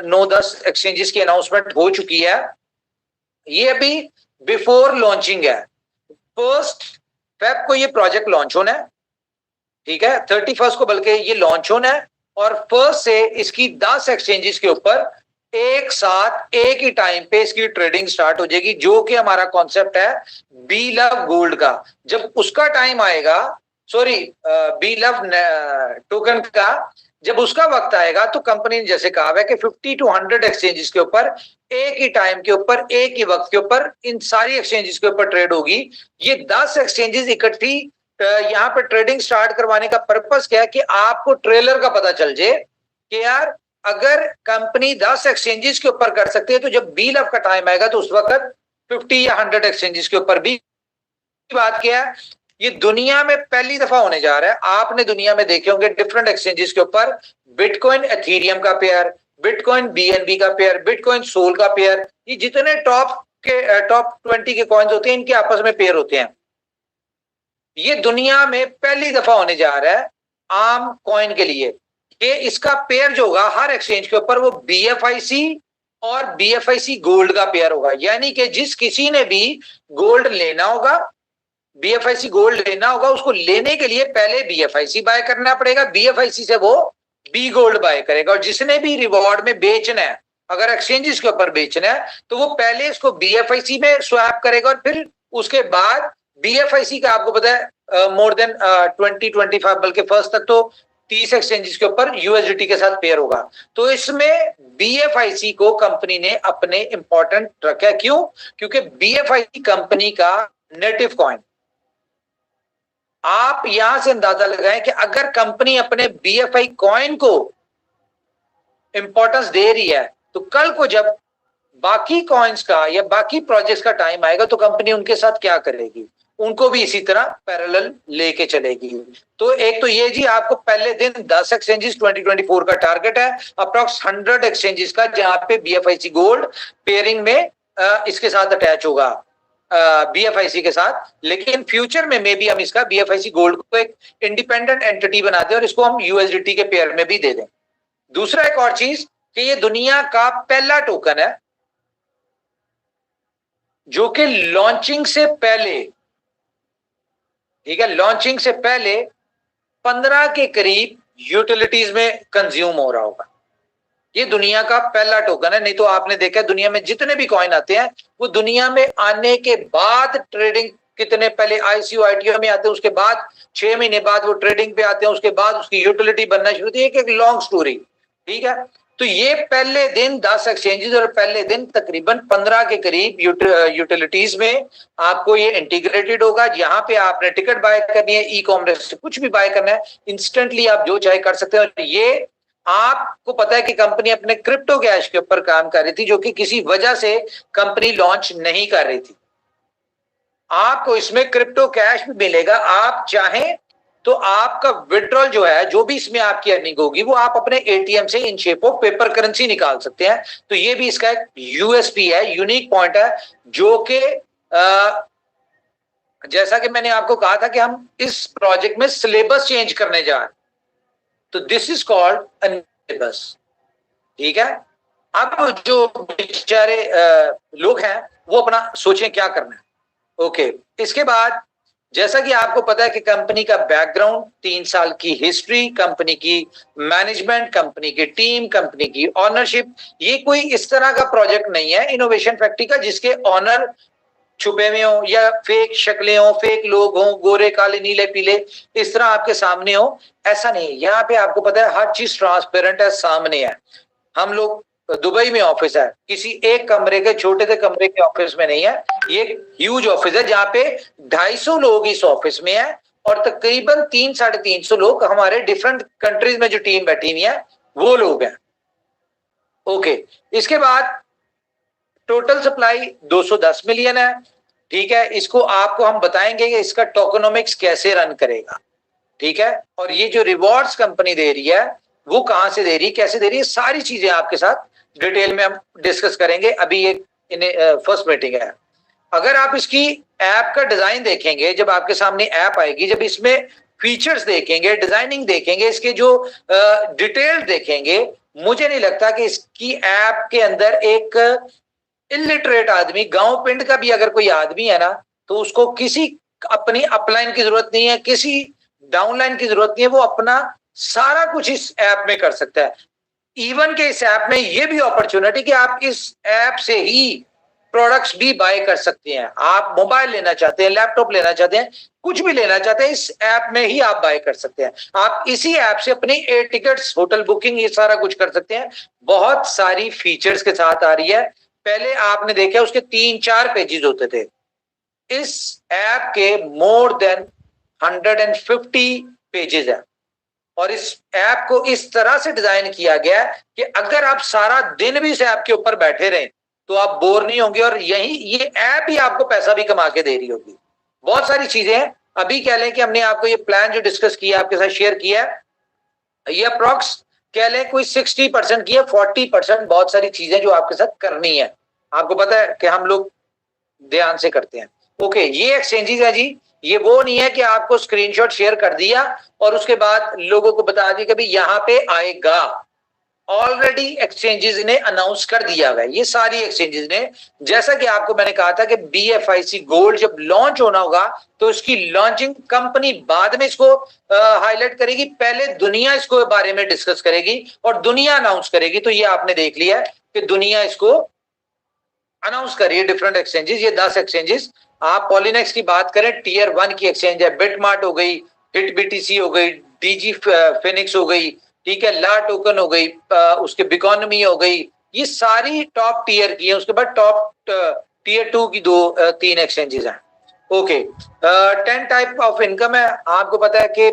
9-10 एक्सचेंजेस की अनाउंसमेंट हो चुकी है, ये अभी बिफोर लॉन्चिंग है। 1 फेब को ये प्रोजेक्ट लॉन्च होना है, ठीक है, 31 को बल्कि ये लॉन्च होना है, और 1 से इसकी 10 एक्सचेंजेस के ऊपर एक साथ एक ही टाइम पे इसकी ट्रेडिंग स्टार्ट हो जाएगी, जो कि हमारा कॉन्सेप्ट है बी लव गोल्ड का। जब उसका टाइम आएगा, सॉरी बी लव टोकन का, जब उसका वक्त आएगा तो कंपनी ने जैसे कहा है कि 50 to 100 एक्सचेंजेस के ऊपर एक ही टाइम के ऊपर, एक ही वक्त के ऊपर इन सारी एक्सचेंजेस के ऊपर ट्रेड होगी। ये 10 एक्सचेंजेस इकट्ठी यहाँ पे ट्रेडिंग स्टार्ट करवाने का पर्पस क्या है कि आपको ट्रेलर का पता चल जाए कि यार अगर कंपनी 10 एक्सचेंजेस के ऊपर कर सकती है, तो जब बी लव का टाइम आएगा तो उस वक्त 50 या 100 एक्सचेंजेस के ऊपर भी। बात क्या है, ये दुनिया में पहली दफा होने जा रहा है। आपने दुनिया में देखे होंगे डिफरेंट एक्सचेंजेस के ऊपर बिटकॉइन एथीरियम का पेयर, बिटकॉइन बीएनबी का पेयर, बिटकॉइन सोल का पेयर, ये जितने टॉप 20 के कॉइन्स होते हैं, इनके आपस में पेयर होते हैं। ये दुनिया में पहली दफा होने जा रहा है आम कॉइन के लिए कि इसका पेयर जो होगा हर एक्सचेंज के ऊपर, वो बीएफआईसी और बीएफआईसी गोल्ड का पेयर होगा। यानी कि जिस किसी ने भी गोल्ड लेना होगा, बीएफआईसी गोल्ड लेना होगा, उसको लेने के लिए पहले बीएफआईसी बाय करना पड़ेगा, बीएफआईसी से वो बी गोल्ड बाय करेगा। और जिसने भी रिवॉर्ड में बेचना है, अगर एक्सचेंजेस के ऊपर बेचना है, तो वो पहले इसको बीएफआईसी में स्वैप करेगा, और फिर उसके बाद बीएफआईसी का आपको पता है मोर देन 20-25 बल्कि फर्स्ट तक तो 30 एक्सचेंजेस के ऊपर यूएसडीटी के साथ पेयर होगा। तो इसमें बीएफआईसी को कंपनी ने अपने इंपॉर्टेंट रखा है। क्यों? क्योंकि बीएफआईसी कंपनी का नेटिव कॉइन। आप यहां से अंदाजा लगाएं कि अगर कंपनी अपने बीएफआई कॉइन को इंपॉर्टेंस दे रही है, तो कल को जब बाकी कॉइन्स का या बाकी प्रोजेक्ट्स का टाइम आएगा तो कंपनी उनके साथ क्या करेगी? उनको भी इसी तरह पैरेलल लेके चलेगी। तो एक तो ये जी, आपको पहले दिन 10 एक्सचेंजेस 2024 का टारगेट है, अप्रॉक्स 100 एक्सचेंजेस का, जहां पे बीएफआईसी गोल्ड पेयरिंग में इसके साथ अटैच होगा बीएफआईसी के साथ। लेकिन फ्यूचर में मे बी हम इसका बीएफआईसी गोल्ड को एक इंडिपेंडेंट एंटिटी बना दें और इसको हम यूएसडीटी के पेयर में भी दे दें। दूसरा एक और चीज कि ये दुनिया का पहला टोकन है जो कि लॉन्चिंग से पहले, ठीक है, लॉन्चिंग से पहले 15 के करीब यूटिलिटीज में कंज्यूम हो रहा होगा। ये दुनिया का पहला टोकन है। नहीं तो आपने देखा दुनिया में जितने भी कॉइन आते हैं वो दुनिया में आने के बाद ट्रेडिंग, कितने पहले आईसीओ आईटीओ में आते हैं, उसके बाद 6 महीने बाद वो ट्रेडिंग पे आते हैं, उसके बाद उसकी यूटिलिटी बनना शुरू होती है। एक लॉन्ग स्टोरी, ठीक है। तो ये पहले दिन 10 एक्सचेंजेस और पहले दिन तकरीबन 15 के करीब यूटिलिटीज में आपको ये इंटीग्रेटेड होगा। यहाँ पे आपने टिकट बाय करनी है, ई कॉमर्स से कुछ भी बाय करना है, इंस्टेंटली आप जो चाहे कर सकते हैं। और ये आपको पता है कि कंपनी अपने क्रिप्टो कैश के ऊपर काम कर रही थी, जो कि किसी वजह से कंपनी लॉन्च नहीं कर रही थी। आपको इसमें क्रिप्टो कैश भी मिलेगा। आप चाहें तो आपका विड्रॉल जो है, जो भी इसमें आपकी अर्निंग होगी, वो आप अपने एटीएम से in shape of paper currency निकाल सकते हैं। तो ये भी इसका एक यूएसपी है, यूनिक पॉइंट है, जो कि जैसा कि मैंने आपको कहा था कि हम इस प्रोजेक्ट में सिलेबस चेंज करने जा रहे हैं, तो दिस इज कॉल्ड सिलेबस। ठीक है, अब जो बेचारे लोग हैं वो अपना सोचें क्या करना है। ओके, इसके बाद जैसा कि आपको पता है कि कंपनी का बैकग्राउंड, 3 साल की हिस्ट्री, कंपनी की मैनेजमेंट, कंपनी की टीम, कंपनी की ऑनरशिप, ये कोई इस तरह का प्रोजेक्ट नहीं है इनोवेशन फैक्ट्री का जिसके ऑनर छुपे हुए हो या फेक शक्लें हो, फेक लोग हो, गोरे काले नीले पीले इस तरह आपके सामने हो, ऐसा नहीं। यहाँ पे आपको पता है हर चीज ट्रांसपेरेंट है, सामने है। हम लोग दुबई में ऑफिस है, किसी एक कमरे के छोटे से कमरे के ऑफिस में नहीं है, ये ह्यूज ऑफिस है जहाँ पे 250 लोग इस ऑफिस में है और तकरीबन 300-350 लोग हमारे डिफरेंट कंट्रीज में जो टीम बैठी हुई है वो लोग हैं। ओके, इसके बाद टोटल सप्लाई 210 मिलियन है। ठीक है, इसको आपको हम बताएंगे कि इसका टोकेनोमिक्स कैसे रन करेगा। ठीक है, और ये जो रिवॉर्ड्स कंपनी दे रही है वो कहां से दे रही है, कैसे दे रही है, सारी चीजें आपके साथ डिटेल में हम डिस्कस करेंगे। अभी ये फर्स्ट मीटिंग है। अगर आप इसकी ऐप का डिजाइन देखेंगे, जब आपके सामने ऐप आएगी, जब इसमें फीचर्स देखेंगे, डिजाइनिंग देखेंगे, इसके जो डिटेल देखेंगे, मुझे नहीं लगता कि इसकी ऐप के अंदर एक इलिटरेट आदमी, गांव पिंड का भी अगर कोई आदमी है ना, तो उसको किसी अपनी अपलाइन की जरूरत नहीं है, किसी डाउनलाइन की जरूरत नहीं है, वो अपना सारा कुछ इस ऐप में कर सकता है। इवन के इस ऐप में ये भी अपॉर्चुनिटी कि आप इस ऐप से ही प्रोडक्ट्स भी बाय कर सकते हैं। आप मोबाइल लेना चाहते हैं, लैपटॉप लेना चाहते हैं, कुछ भी लेना चाहते हैं, इस ऐप में ही आप बाय कर सकते हैं। आप इसी ऐप से अपनी एयर टिकट्स, होटल बुकिंग, ये सारा कुछ कर सकते हैं। बहुत सारी फीचर्स के साथ आ रही है। पहले आपने देखा उसके 3-4 पेजेस होते थे, इस ऐप के मोर देन 150 पेजेस है। और इस ऐप को इस तरह से डिजाइन किया गया है कि अगर आप सारा दिन भी इस ऐप के ऊपर बैठे रहें तो आप बोर नहीं होंगे, और यही ये ऐप ही आपको पैसा भी कमा के दे रही होगी। बहुत सारी चीजें हैं। अभी कह लें कि हमने आपको ये प्लान जो डिस्कस किया, आपके साथ शेयर किया है, ये अप्रॉक्स कह लें कोई 60% की है, 40% बहुत सारी चीजें जो आपके साथ करनी है। आपको पता है कि हम लोग ध्यान से करते हैं। ओके, ये एक्सचेंजेस है जी, ये वो नहीं है कि आपको स्क्रीनशॉट शेयर कर दिया और उसके बाद लोगों को बता दिया कि भाई यहाँ पे आएगा। ऑलरेडी एक्सचेंजेस ने अनाउंस कर दिया है, ये सारी एक्सचेंजेस ने। जैसा कि आपको मैंने कहा था कि BFIC गोल्ड जब लॉन्च होना होगा तो इसकी लॉन्चिंग कंपनी बाद में इसको हाईलाइट करेगी, पहले दुनिया इसको बारे में डिस्कस करेगी और दुनिया अनाउंस करेगी। तो ये आपने देख लिया है कि दुनिया इसको अनाउंस करिए, डिफरेंट एक्सचेंजेस, ये 10 एक्सचेंजेस। आप पॉलिनेक्स की बात करें, टियर 1 की एक्सचेंज है, बिटमार्ट हो गई, हिट BTC हो गई, DG फिनिक्स हो गई, ठीक है, ला टोकन हो गई, उसके बिकॉनमी हो गई, ये सारी टॉप टियर की है। उसके बाद टॉप टियर 2 की 2-3 एक्सचेंजेस हैं। ओके, 10 टाइप ऑफ इनकम है। आपको पता है कि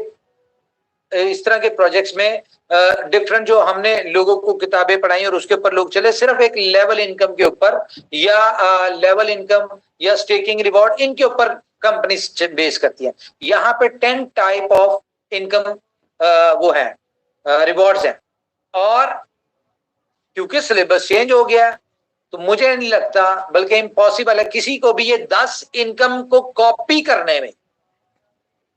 इस तरह के प्रोजेक्ट्स में डिफरेंट जो हमने लोगों को किताबें पढ़ाई और उसके ऊपर लोग चले, सिर्फ एक लेवल इनकम के ऊपर या लेवल इनकम या स्टेकिंग रिवॉर्ड, इनके ऊपर कंपनी बेस करती है। यहाँ पे 10 टाइप ऑफ इनकम वो है, रिवॉर्ड्स हैं। और क्योंकि सिलेबस चेंज हो गया तो मुझे नहीं लगता, बल्कि इम्पॉसिबल है किसी को भी ये 10 इनकम को कॉपी करने में,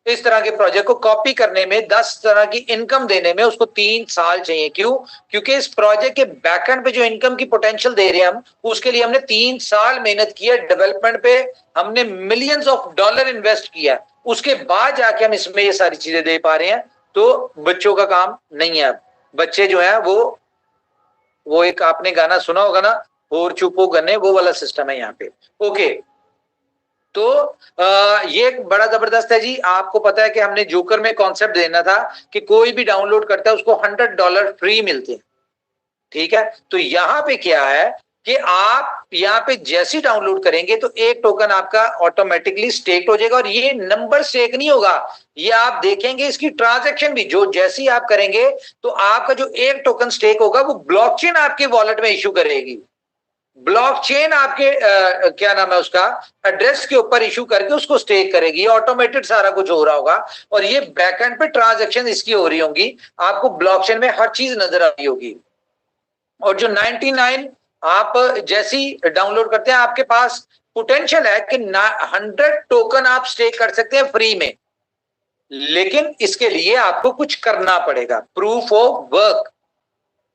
इस तरह के प्रोजेक्ट को कॉपी करने में, 10 तरह की इनकम देने में उसको 3 साल चाहिए। क्यों? क्योंकि इस प्रोजेक्ट के बैकएंड पे जो इनकम की पोटेंशियल दे रहे हैं हम, उसके लिए हमने 3 साल मेहनत की है। डेवलपमेंट पे हमने मिलियंस ऑफ डॉलर इन्वेस्ट किया, उसके बाद जाके हम इसमें ये सारी चीजें दे पा रहे हैं। तो बच्चों का काम नहीं है। बच्चे जो है वो एक आपने गाना सुना होगा ना, और चुपो गन्ने, वो वाला सिस्टम है यहाँ पे। ओके, तो ये बड़ा जबरदस्त है जी। आपको पता है कि हमने जोकर में कॉन्सेप्ट देना था कि कोई भी डाउनलोड करता है उसको $100 फ्री मिलते हैं। ठीक है, तो यहाँ पे क्या है कि आप यहाँ पे जैसे डाउनलोड करेंगे तो एक टोकन आपका ऑटोमेटिकली स्टेक्ड हो जाएगा, और ये नंबर स्टेक नहीं होगा, ये आप देखेंगे इसकी ट्रांजैक्शन भी जो जैसे ही आप करेंगे तो आपका जो एक टोकन स्टेक होगा वो ब्लॉकचेन आपके वॉलेट में इशू करेगी। ब्लॉकचेन आपके क्या नाम है उसका एड्रेस के ऊपर इशू करके उसको स्टेक करेगी, ऑटोमेटेड सारा कुछ हो रहा होगा, और ये बैकएंड पे ट्रांजैक्शन इसकी हो रही होंगी, आपको ब्लॉकचेन में हर चीज नजर आ रही होगी। और जो 99 आप जैसी डाउनलोड करते हैं आपके पास पोटेंशियल है कि 100 टोकन आप स्टेक कर सकते हैं फ्री में, लेकिन इसके लिए आपको कुछ करना पड़ेगा, प्रूफ ऑफ वर्क,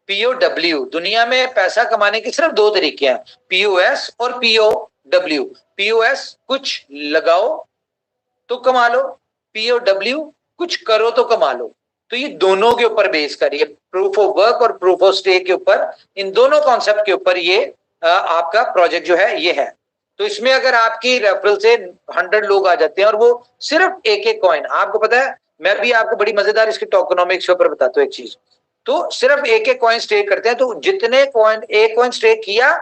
POW। दुनिया में पैसा कमाने के सिर्फ दो तरीके हैं, POS और POW। POS कुछ लगाओ तो कमा लो, POW कुछ करो तो कमा लो। तो ये दोनों के ऊपर बेस करिए, प्रूफ ऑफ वर्क और प्रूफ ऑफ स्टेक के ऊपर, इन दोनों कॉन्सेप्ट के ऊपर ये आपका प्रोजेक्ट जो है ये है। तो इसमें अगर आपकी रेफरल से 100 लोग आ जाते हैं और वो सिर्फ एक एक कॉइन, आपको पता है मैं भी आपको बड़ी मजेदार इसकी टोकनोमिक्स के ऊपर बताता हूँ एक चीज, तो सिर्फ एक एक कॉइन स्टेक करते हैं, तो जितने कॉइन एक कॉइन स्टेक किया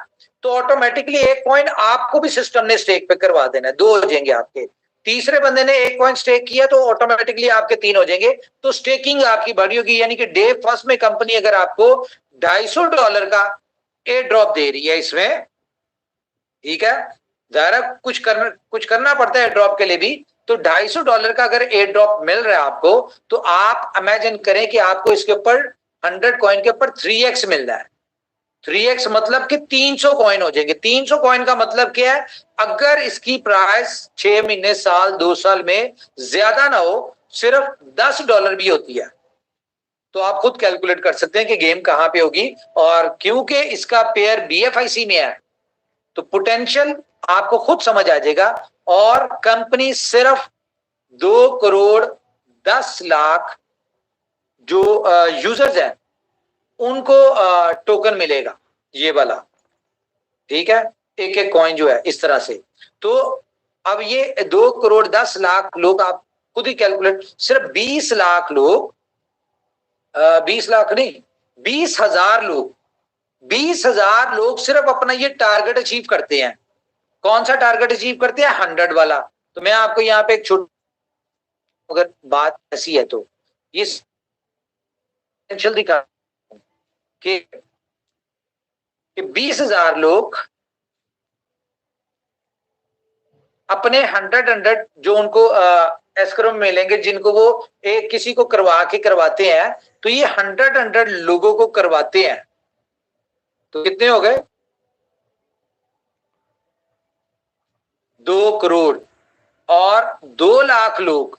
तो ऑटोमेटिकली एक कॉइन आपको भी सिस्टम ने स्टेक पे करवा देना है, 2 हो जाएंगे आपके। तीसरे बंदे ने एक कॉइन स्टेक किया तो ऑटोमेटिकली आपके 3 हो जाएंगे, तो स्टेकिंग आपकी बढ़ी होगी। यानी कि डे फर्स्ट में कंपनी अगर आपको $250 का एयर ड्रॉप दे रही है इसमें, ठीक है, जरा कुछ करना पड़ता है ड्रॉप के लिए भी, तो $250 का अगर एयर ड्रॉप मिल रहा है आपको, तो आप इमेजिन करें कि आपको इसके ऊपर 100 कॉइन के ऊपर 3x मिल रहा है। 3x मतलब कि 300 कॉइन हो जाएंगे। 300 कॉइन का मतलब क्या है, अगर इसकी प्राइस 6 महीने साल 2 साल में ज्यादा ना हो, सिर्फ $10 भी होती है, तो आप खुद कैलकुलेट कर सकते हैं कि गेम कहां पे होगी। और क्योंकि इसका पेयर BFIC में है तो पोटेंशियल आपको खुद समझ आ जाएगा। और कंपनी सिर्फ 2,10,00,000 जो यूजर्स हैं उनको टोकन मिलेगा ये वाला, ठीक है, एक एक कॉइन जो है इस तरह से। तो अब ये 2,10,00,000 लोग, आप खुद ही कैलकुलेट, सिर्फ 20 लाख लोग, 20 लाख नहीं 20,000 लोग, 20,000 लोग सिर्फ अपना ये टारगेट अचीव करते हैं। कौन सा टारगेट अचीव करते हैं? 100 वाला। तो मैं आपको यहाँ पे एक छोटी, अगर बात ऐसी है तो ये पोटेंशियल दिखा कि 20,000 लोग अपने 100 जो उनको एस्क्रो में मिलेंगे, जिनको वो एक किसी को करवाते हैं, तो ये 100 लोगों को करवाते हैं, तो कितने हो गए? 2 करोड़। और 2 लाख लोग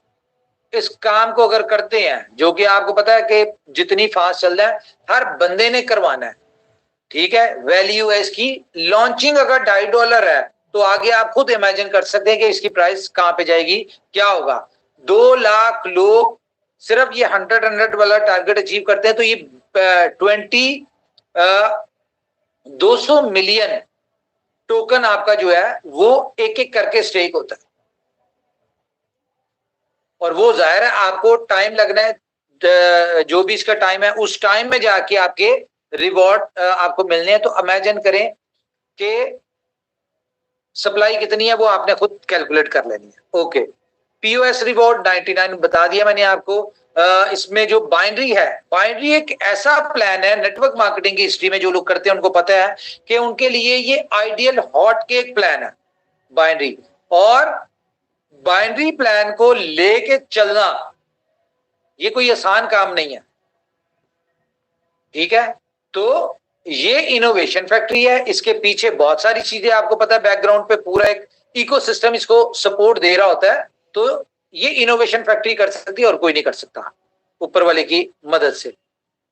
इस काम को अगर करते हैं, जो कि आपको पता है कि जितनी फास्ट चल रहा है हर बंदे ने करवाना है, ठीक है। वैल्यू है इसकी, लॉन्चिंग अगर $2.5 है तो आगे आप खुद इमेजिन कर सकते हैं कि इसकी प्राइस कहां पे जाएगी, क्या होगा। 2 लाख लोग सिर्फ ये 100 वाला टारगेट अचीव करते हैं, तो ये 200 मिलियन टोकन आपका जो है वो एक एक करके स्टेक होता है। और वो जाहिर है आपको टाइम लगना है, जो भी इसका टाइम है उस टाइम में जाके आपके रिवॉर्ड आपको मिलने हैं। तो इमेजिन करें कि सप्लाई कितनी है, वो आपने खुद कैलकुलेट कर लेनी है। ओके, POS रिवॉर्ड 99 बता दिया मैंने आपको। इसमें जो बाइनरी है, बाइनरी एक ऐसा प्लान है, नेटवर्क मार्केटिंग की हिस्ट्री में जो लोग करते हैं उनको पता है कि उनके लिए ये आइडियल हॉट केक प्लान है बाइनरी। और बाइनरी प्लान को लेके चलना ये कोई आसान काम नहीं है, ठीक है। तो ये इनोवेशन फैक्ट्री है, इसके पीछे बहुत सारी चीजें आपको पता है, बैकग्राउंड पे पूरा एक इकोसिस्टम इसको सपोर्ट दे रहा होता है। तो ये इनोवेशन फैक्ट्री कर सकती है और कोई नहीं कर सकता ऊपर वाले की मदद से।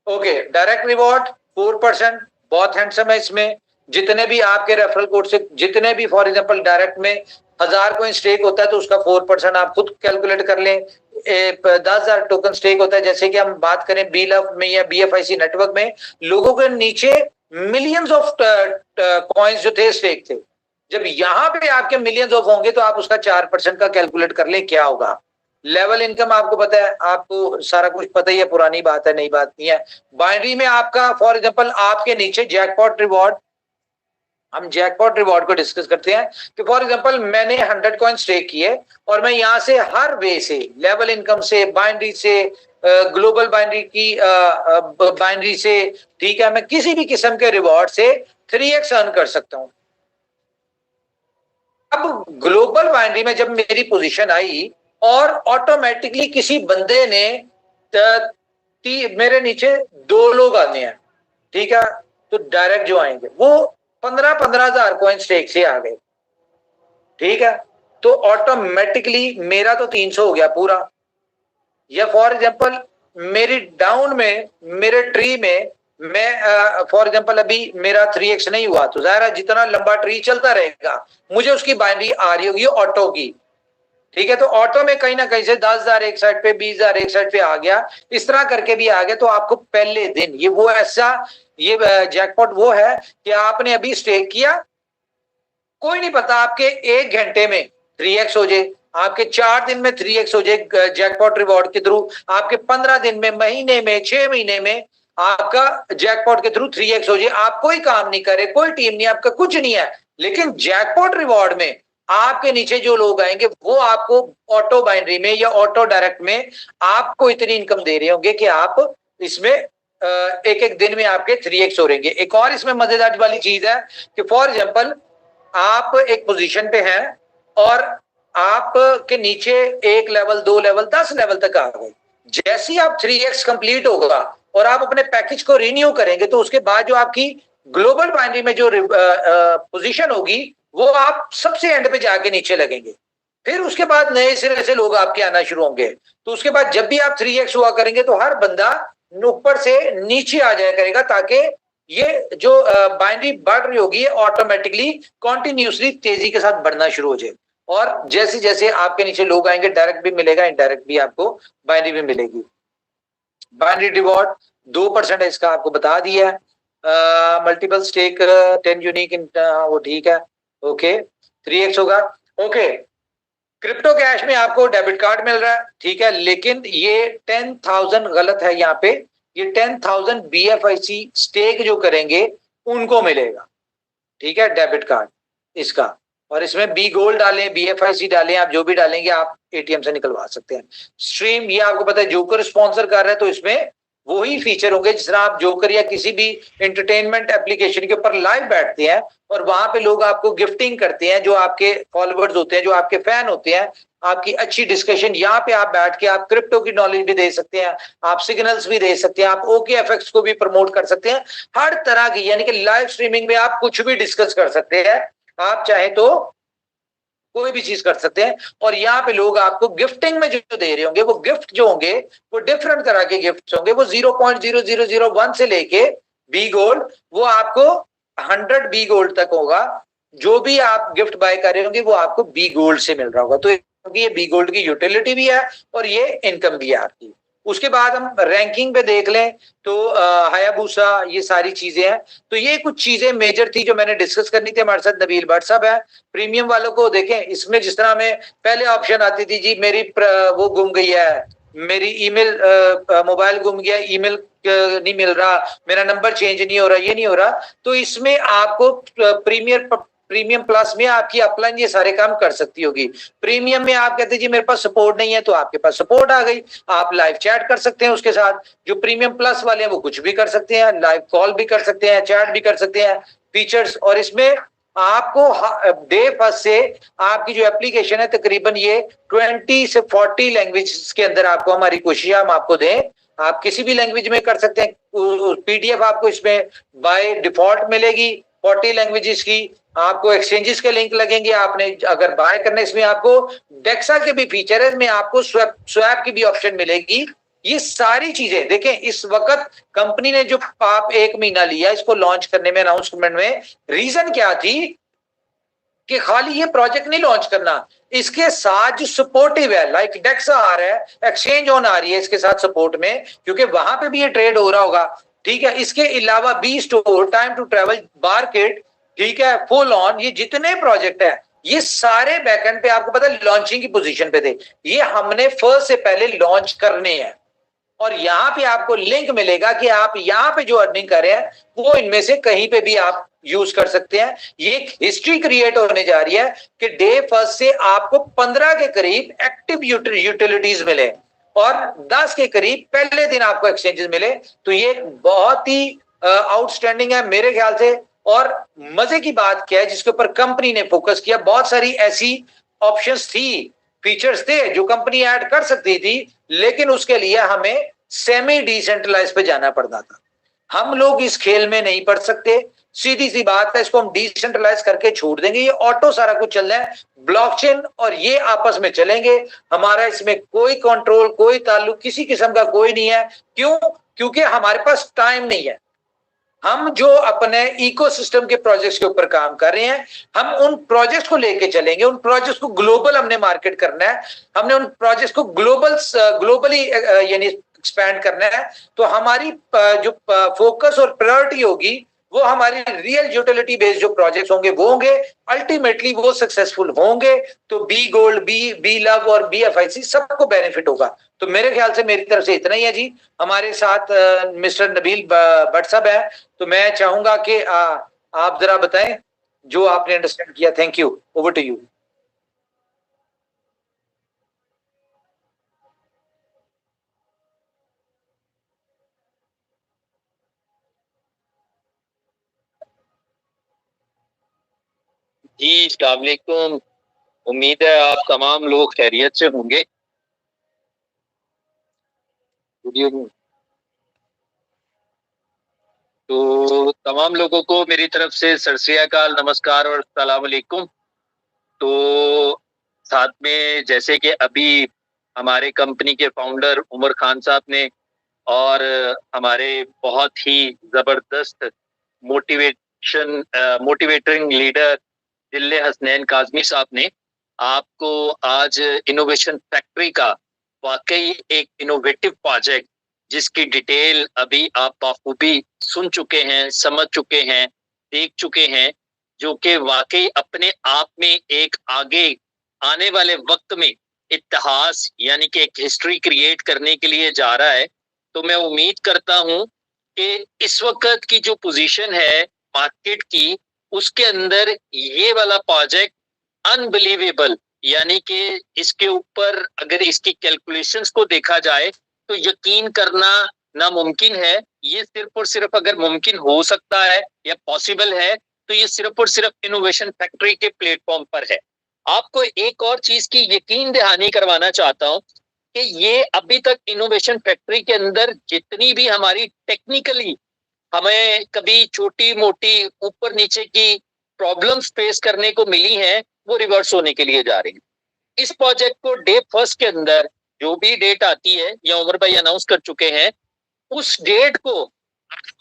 ओके, डायरेक्ट रिवॉर्ड 4%, बहुत हैंडसम है। इसमें जितने भी आपके रेफरल कोड से, जितने भी फॉर एग्जांपल डायरेक्ट में 1000 कोइन स्टेक होता है तो उसका 4% आप खुद कैलकुलेट कर लें। 10,000 टोकन स्टेक होता है, जैसे कि हम बात करें BLUF में या BFIC नेटवर्क में, लोगों के नीचे मिलियंस ऑफ कॉइन्स जो थे स्टेक थे। जब यहां पे आपके मिलियंस ऑफ होंगे तो आप उसका 4% का कैलकुलेट कर लें क्या होगा। लेवल इनकम आपको पता है, आपको सारा कुछ पता ही है, पुरानी बात है, नई बात नहीं है। बाइनरी में आपका फॉर एग्जांपल आपके नीचे जैकपॉट रिवॉर्ड, हम जैकपॉट रिवॉर्ड को डिस्कस करते हैं कि फॉर एग्जांपल मैंने 100 कॉइन स्टेक किए और मैं यहां से हर वे से, लेवल इनकम से, बाइनरी से, ग्लोबल बाइनरी की बाइनरी से, ठीक है, मैं किसी भी किस्म के रिवॉर्ड से 3x अर्न कर सकता हूं। अब ग्लोबल बाइनरी में जब मेरी पोजीशन आई और ऑटोमेटिकली किसी बंदे ने मेरे नीचे 2 लोग आने हैं, ठीक है, तो डायरेक्ट जो आएंगे वो 15-15 हजार कॉइन स्टेक से आ गए, ठीक है, तो ऑटोमेटिकली मेरा तो 300 हो गया पूरा। या फॉर एग्जांपल मेरी डाउन में, मेरे ट्री में मैं फॉर एग्जांपल अभी मेरा 3x नहीं हुआ, तो जाहिर है जितना लंबा ट्री चलता रहेगा मुझे उसकी बाइनरी आ रही होगी ऑटो की, ठीक है, तो ऑटो में कहीं ना कहीं से 10,000 एक साइड पे, 20,000 एक साइड पे आ गया, इस तरह करके भी आ गया। तो आपको पहले दिन ये वो ऐसा, ये जैकपॉट वो है कि आपने अभी स्टेक किया, कोई नहीं पता आपके 1 घंटे में 3x हो जाए, आपके 4 दिन में 3x हो जाए जैकपॉट रिवॉर्ड के थ्रू, आपके 15 दिन में, महीने में, 6 महीने में आपका जैकपॉट के थ्रू 3x हो जाए। आप कोई काम नहीं करे, कोई टीम नहीं, आपका कुछ नहीं है, लेकिन जैकपॉट रिवॉर्ड में आपके नीचे जो लोग आएंगे वो आपको ऑटो बाइनरी में या ऑटो डायरेक्ट में आपको इतनी इनकम दे रहे होंगे कि आप इसमें एक एक दिन में आपके 3x हो रहेंगे। एक और इसमें मजेदार वाली चीज है कि फॉर एग्जांपल आप एक पोजीशन पे हैं और आप के नीचे 1 लेवल, 2 लेवल, 10 लेवल तक आ गए, जैसे ही आप 3x कंप्लीट होगा और आप अपने पैकेज को रिन्यू करेंगे तो उसके बाद जो आपकी ग्लोबल बाइनरी में जो पोजीशन होगी वो आप सबसे एंड पे जाके नीचे लगेंगे, फिर उसके बाद नए सिरे से लोग आपके आना शुरू होंगे। तो उसके बाद जब भी आप 3x हुआ करेंगे तो हर बंदा ऊपर से नीचे आ जाया करेगा, ताकि ये जो बाइनरी बढ़ रही होगी ऑटोमेटिकली कॉन्टिन्यूसली तेजी के साथ बढ़ना शुरू हो जाए। और जैसे जैसे आपके नीचे लोग आएंगे, डायरेक्ट भी मिलेगा, इनडायरेक्ट भी आपको बाइनरी भी मिलेगी। बाइनरी रिवॉर्ड 2% है, इसका आपको बता दिया है। मल्टीपल स्टेक 10 यूनिक, वो ठीक है, ओके, 3x होगा, ओके। क्रिप्टो कैश में आपको डेबिट कार्ड मिल रहा है, ठीक है, लेकिन ये 10,000 गलत है यहाँ पे, ये 10,000 BFIC स्टेक जो करेंगे उनको मिलेगा, ठीक है, डेबिट कार्ड इसका। और इसमें बी गोल्ड डालें, BFIC डालें, आप जो भी डालेंगे आप ATM से निकलवा सकते हैं। स्ट्रीम, ये आपको पता है जोकर स्पॉन्सर कर रहा है, तो इसमें वही फीचर होंगे जिस तरह आप जोकर या किसी भी एंटरटेनमेंट एप्लीकेशन के ऊपर लाइव बैठते हैं और वहां पे लोग आपको गिफ्टिंग करते हैं, जो आपके फॉलोअर्स होते हैं, जो आपके फैन होते हैं, आपकी अच्छी डिस्कशन, यहाँ पे आप बैठ के आप क्रिप्टो की नॉलेज भी दे सकते हैं, आप सिग्नल्स भी दे सकते हैं, आप OKFX को भी प्रमोट कर सकते हैं, हर तरह की, यानी कि लाइव स्ट्रीमिंग में आप कुछ भी डिस्कस कर सकते हैं, आप चाहे तो कोई भी चीज कर सकते हैं। और यहाँ पे लोग आपको गिफ्टिंग में जो दे रहे होंगे, वो गिफ्ट जो होंगे वो डिफरेंट तरह के गिफ्ट होंगे, वो 0.0001 से लेके बी गोल्ड, वो आपको 100 बी गोल्ड तक होगा। जो भी आप गिफ्ट बाय कर रहे होंगे वो आपको बी गोल्ड से मिल रहा होगा। तो ये बी गोल्ड की यूटिलिटी भी है और ये इनकम भी है आपकी। उसके बाद हम रैंकिंग पे देख लें तो हायाबूसा, ये सारी चीजें हैं। तो ये कुछ चीजें मेजर थी जो मैंने डिस्कस करनी थी। हमारे साथ नबील भट्ट साहब है। प्रीमियम वालों को देखें, इसमें जिस तरह में पहले ऑप्शन आती थी जी मेरी वो गुम गई है, मेरी ईमेल, मोबाइल गुम गया, ईमेल नहीं मिल रहा, मेरा नंबर चेंज नहीं हो रहा, ये नहीं हो रहा, तो इसमें आपको प्रीमियम प्लस में आपकी अपलाइन ये सारे काम कर सकती होगी। प्रीमियम में आप कहते जी मेरे पास सपोर्ट नहीं है, तो आपके पास सपोर्ट आ गई, आप लाइव चैट कर सकते हैं उसके साथ। जो प्रीमियम प्लस वाले हैं वो कुछ भी कर सकते हैं, लाइव कॉल भी कर सकते हैं, चैट भी कर सकते हैं, फीचर्स। और इसमें आपको डे फर्स्ट से आपकी जो एप्लीकेशन है तकरीबन ये 20 से 40 लैंग्वेज के अंदर आपको, हमारी कोशिश हम आपको दें, आप किसी भी लैंग्वेज में कर सकते हैं। PDF आपको इसमें बाय डिफॉल्ट मिलेगी 40 लैंग्वेजेस की। आपको एक्सचेंजेस के लिंक लगेंगे, आपने अगर बाय करना, इसमें आपको डेक्सा के भी फीचर है, इसमें आपको स्वैप की भी ऑप्शन मिलेगी। ये सारी चीजें देखें, इस वक्त कंपनी ने जो आप 1 महीना लिया इसको लॉन्च करने में, अनाउंसमेंट में, रीजन क्या थी कि खाली ये प्रोजेक्ट नहीं लॉन्च करना, इसके साथ जो सपोर्टिव है, लाइक डेक्सा आ रहा है, एक्सचेंज ऑन आ रही है इसके साथ सपोर्ट में, क्योंकि वहां पे भी ये ट्रेड हो रहा होगा, ठीक है। इसके अलावा B store, time to travel, market, ठीक है, फुल ऑन, ये जितने प्रोजेक्ट है ये सारे बैकएंड पे आपको पता है लॉन्चिंग की पोजीशन पे थे, ये हमने फर्स्ट से पहले लॉन्च करने हैं। और यहाँ पे आपको लिंक मिलेगा कि आप यहाँ पे जो अर्निंग कर रहे हैं वो इनमें से कहीं पे भी आप यूज कर सकते हैं। ये एक हिस्ट्री क्रिएट होने जा रही है कि डे फर्स्ट से आपको 15 के करीब एक्टिव यूटिलिटीज मिले और 10 के करीब पहले दिन आपको एक्सचेंजेस मिले। तो ये बहुत ही आउटस्टैंडिंग है मेरे ख्याल से। और मजे की बात क्या है जिसके ऊपर कंपनी ने फोकस किया, बहुत सारी ऐसी ऑप्शंस थी, फीचर्स थे जो कंपनी ऐड कर सकती थी, लेकिन उसके लिए हमें सेमी डिसेंट्रलाइज पे जाना पड़ता था। हम लोग इस खेल में नहीं पड़ सकते, सीधी सी बात है, इसको हम डिसेंट्रलाइज करके छोड़ देंगे, ये ऑटो सारा कुछ चल रहा है, ब्लॉकचेन और ये आपस में चलेंगे, हमारा इसमें कोई कंट्रोल, कोई ताल्लुक किसी किस्म का कोई नहीं है। क्यों? क्योंकि हमारे पास टाइम नहीं है। हम जो अपने इकोसिस्टम के प्रोजेक्ट्स के ऊपर काम कर रहे हैं, हम उन प्रोजेक्ट्स को लेके चलेंगे, उन प्रोजेक्ट्स को ग्लोबल हमने मार्केट करना है, हमने उन प्रोजेक्ट्स को ग्लोबली यानी एक्सपैंड करना है। तो हमारी जो फोकस और प्रायोरिटी होगी वो हमारी रियल यूटिलिटी बेस्ड जो प्रोजेक्ट्स होंगे वो होंगे, अल्टीमेटली वो सक्सेसफुल होंगे। तो बी गोल्ड, बी लव और BFIC सबको बेनिफिट होगा। तो मेरे ख्याल से मेरी तरफ से इतना ही है जी। हमारे साथ मिस्टर नबील भट्ट साहब है, तो मैं चाहूंगा कि आप जरा बताएं जो आपने अंडरस्टैंड किया। Thank you, over to you. जी अस्सलाम वालेकुम। उम्मीद है आप तमाम लोग खैरियत से होंगे। तो तमाम लोगों को मेरी तरफ से सत श्री अकाल, नमस्कार और अस्सलाम वालेकुम। तो साथ में जैसे कि अभी हमारे कंपनी के फाउंडर उमर खान साहब ने और हमारे बहुत ही जबरदस्त मोटिवेटिंग लीडर दिल्ले हसनैन काजमी साहब ने आपको आज इनोवेशन फैक्ट्री का वाकई एक इनोवेटिव प्रोजेक्ट जिसकी डिटेल अभी आप बखूबी सुन चुके हैं, समझ चुके हैं, देख चुके हैं, जो कि वाकई अपने आप में एक आगे आने वाले वक्त में इतिहास यानी कि एक हिस्ट्री क्रिएट करने के लिए जा रहा है। तो मैं उम्मीद करता हूं कि इस वक्त की जो पोजीशन है मार्केट की, उसके अंदर ये वाला प्रोजेक्ट अनबिलीवेबल, यानी कि इसके ऊपर अगर इसकी कैलकुलेशंस को देखा जाए तो यकीन करना नामुमकिन है। ये सिर्फ और सिर्फ अगर मुमकिन हो सकता है या पॉसिबल है तो ये सिर्फ और सिर्फ इनोवेशन फैक्ट्री के प्लेटफॉर्म पर है। आपको एक और चीज की यकीन दहानी करवाना चाहता हूं कि ये अभी तक इनोवेशन फैक्ट्री के अंदर जितनी भी हमारी टेक्निकली हमें कभी छोटी मोटी ऊपर नीचे की प्रॉब्लम्स फेस करने को मिली हैं, वो रिवर्स होने के लिए जा रही है। इस प्रोजेक्ट को डे फर्स्ट के अंदर जो भी डेट आती है या उमर भाई अनाउंस कर चुके हैं, उस डेट को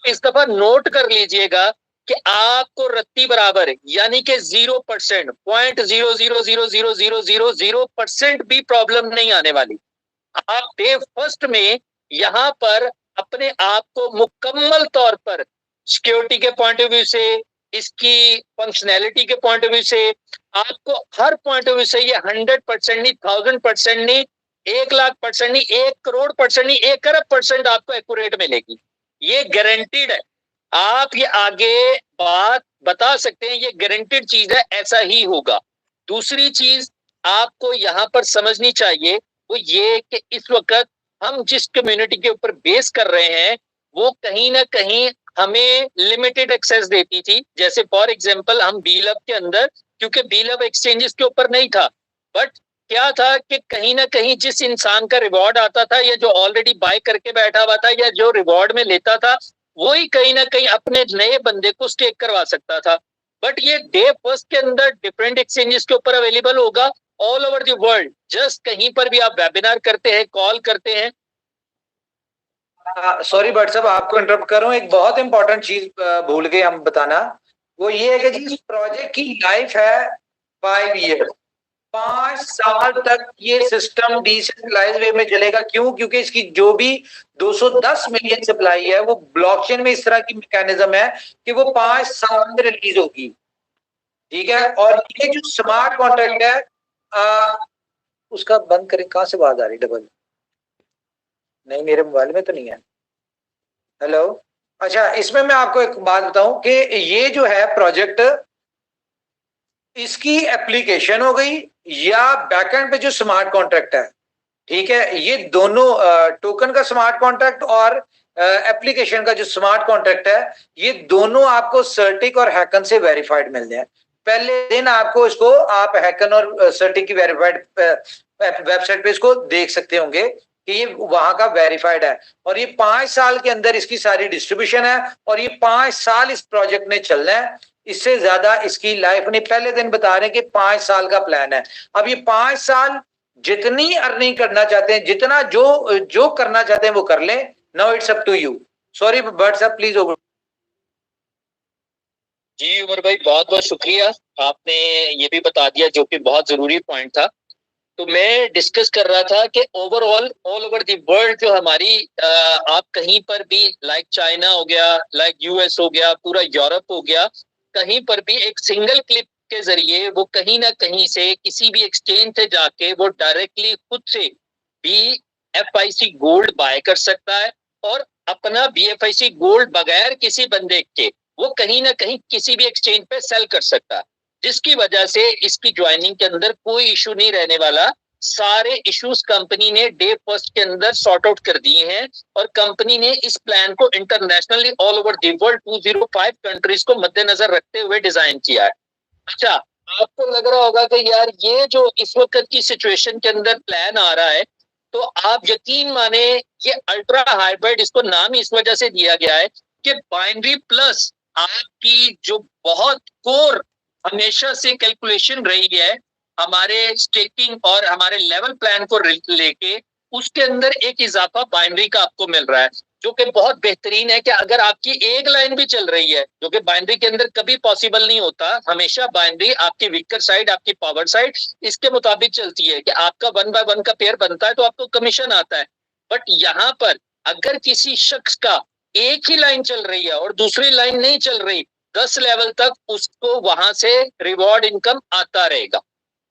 इस दफा नोट कर लीजिएगा कि आपको रत्ती बराबर यानी कि 0%, 0.0000000% भी प्रॉब्लम नहीं आने वाली। आप डे फर्स्ट में यहाँ पर अपने आप को मुकम्मल तौर पर सिक्योरिटी के पॉइंट ऑफ व्यू से, इसकी फंक्शनैलिटी के पॉइंट ऑफ व्यू से, आपको हर पॉइंट ऑफ व्यू से ये 100% नहीं, 1000% नहीं, 1,00,000% नहीं, 1 करोड़% नहीं, 1 अरब% आपको एक्यूरेट मिलेगी। ये गारंटीड है। आप ये आगे बात बता सकते हैं, ये गारंटीड चीज है, ऐसा ही होगा। दूसरी चीज आपको यहाँ पर समझनी चाहिए वो ये कि इस वक्त हम जिस कम्युनिटी के ऊपर बेस कर रहे हैं वो कहीं ना कहीं हमें लिमिटेड एक्सेस देती थी। जैसे फॉर एग्जांपल हम बीलव के अंदर, क्योंकि बीलव एक्सचेंजेस के ऊपर नहीं था, बट क्या था कि कहीं ना कहीं जिस इंसान का रिवॉर्ड आता था या जो ऑलरेडी बाय करके बैठा हुआ था या जो रिवॉर्ड में लेता था, वही कहीं ना कहीं अपने नए बंदे को स्टेक करवा सकता था। बट ये डे फर्स्ट के अंदर डिफरेंट एक्सचेंजेस के ऊपर अवेलेबल होगा all over the world. Just कहीं पर भी आप वेबिनार करते हैं, कॉल करते हैं। सॉरी बट साहब आपको इंटरप्ट कर रहा हूँ, एक बहुत इंपॉर्टेंट चीज भूल गए हम बताना। वो ये है कि जी इस प्रोजेक्ट की लाइफ है 5 ईयर, 5 साल तक ये सिस्टम डिसेंट्रलाइज वे में चलेगा। क्यों? क्योंकि इसकी जो भी 210 मिलियन सप्लाई है वो ब्लॉकचेन में इस तरह की मैकेनिज्म है कि वो 5 साल में रिलीज होगी। ठीक है। और ये जो स्मार्ट कॉन्ट्रैक्ट है उसका बंद करें, कहां से आवाज आ रही डबल? नहीं, मेरे मोबाइल में तो नहीं है। हेलो। अच्छा, इसमें मैं आपको एक बात बताऊं कि ये जो है प्रोजेक्ट, इसकी एप्लीकेशन हो गई या बैकएंड पे जो स्मार्ट कॉन्ट्रैक्ट है, ठीक है, ये दोनों टोकन का स्मार्ट कॉन्ट्रैक्ट और एप्लीकेशन का जो स्मार्ट कॉन्ट्रैक्ट है, ये दोनों आपको सर्टिक और हैकन से वेरीफाइड मिलते हैं। पहले दिन आपको इसको आप हैकन और सर्टिक की वेरीफाइड वेबसाइट पे इसको देख सकते होंगे कि ये वहां का वेरीफाइड है। और ये 5 साल के अंदर इसकी सारी डिस्ट्रीब्यूशन है और ये 5 साल इस प्रोजेक्ट ने चलना है, इससे ज्यादा इसकी लाइफ नहीं। पहले दिन बता रहे हैं कि 5 साल का प्लान है। अब ये 5 साल जितनी अर्निंग करना चाहते हैं, जितना जो जो करना चाहते हैं वो कर लें। Now it's up to you. Sorry but sir please over. जी उमर भाई, बहुत बहुत शुक्रिया, आपने ये भी बता दिया जो कि बहुत जरूरी पॉइंट था। तो मैं डिस्कस कर रहा था कि overall all over the world जो हमारी आप कहीं पर भी लाइक चाइना हो गया, लाइक यूएस हो गया, पूरा यूरोप हो गया, कहीं पर भी एक सिंगल क्लिक के जरिए वो कहीं ना कहीं से किसी भी एक्सचेंज से जाके वो डायरेक्टली खुद से BFIC गोल्ड बाय कर सकता है और अपना BFIC गोल्ड बगैर किसी बंदे के वो कहीं ना कहीं किसी भी एक्सचेंज पे सेल कर सकता है, जिसकी वजह से इसकी ज्वाइनिंग के अंदर कोई इशू नहीं रहने वाला। सारे इश्यूज कंपनी ने डे फर्स्ट के अंदर सॉर्ट आउट कर दिए हैं और कंपनी ने इस प्लान को internationally all over the world 205 countries को मद्देनजर रखते हुए डिजाइन किया है। अच्छा, आपको लग रहा होगा कि यार ये जो इस वक्त की सिचुएशन के अंदर प्लान आ रहा है, तो आप यकीन माने ये अल्ट्रा हाइब्रिड, इसको नाम इस वजह से दिया गया है कि बाइनरी प्लस आपकी जो बहुत कोर हमेशा से कैलकुलेशन रही है हमारे स्टेकिंग और हमारे लेवल प्लान को लेके, उसके अंदर एक इजाफा बाइनरी का आपको मिल रहा है जो कि बहुत बेहतरीन है। कि अगर आपकी एक लाइन भी चल रही है, जो कि बाइनरी के अंदर कभी पॉसिबल नहीं होता, हमेशा बाइनरी आपकी वीकर साइड, आपकी पावर साइड इसके मुताबिक चलती है कि आपका 1 बाय 1 का पेयर बनता है तो आपको कमीशन आता है। बट यहाँ पर अगर किसी शख्स का एक ही लाइन चल रही है और दूसरी लाइन नहीं चल रही, 10 लेवल तक उसको वहां से रिवॉर्ड इनकम आता रहेगा,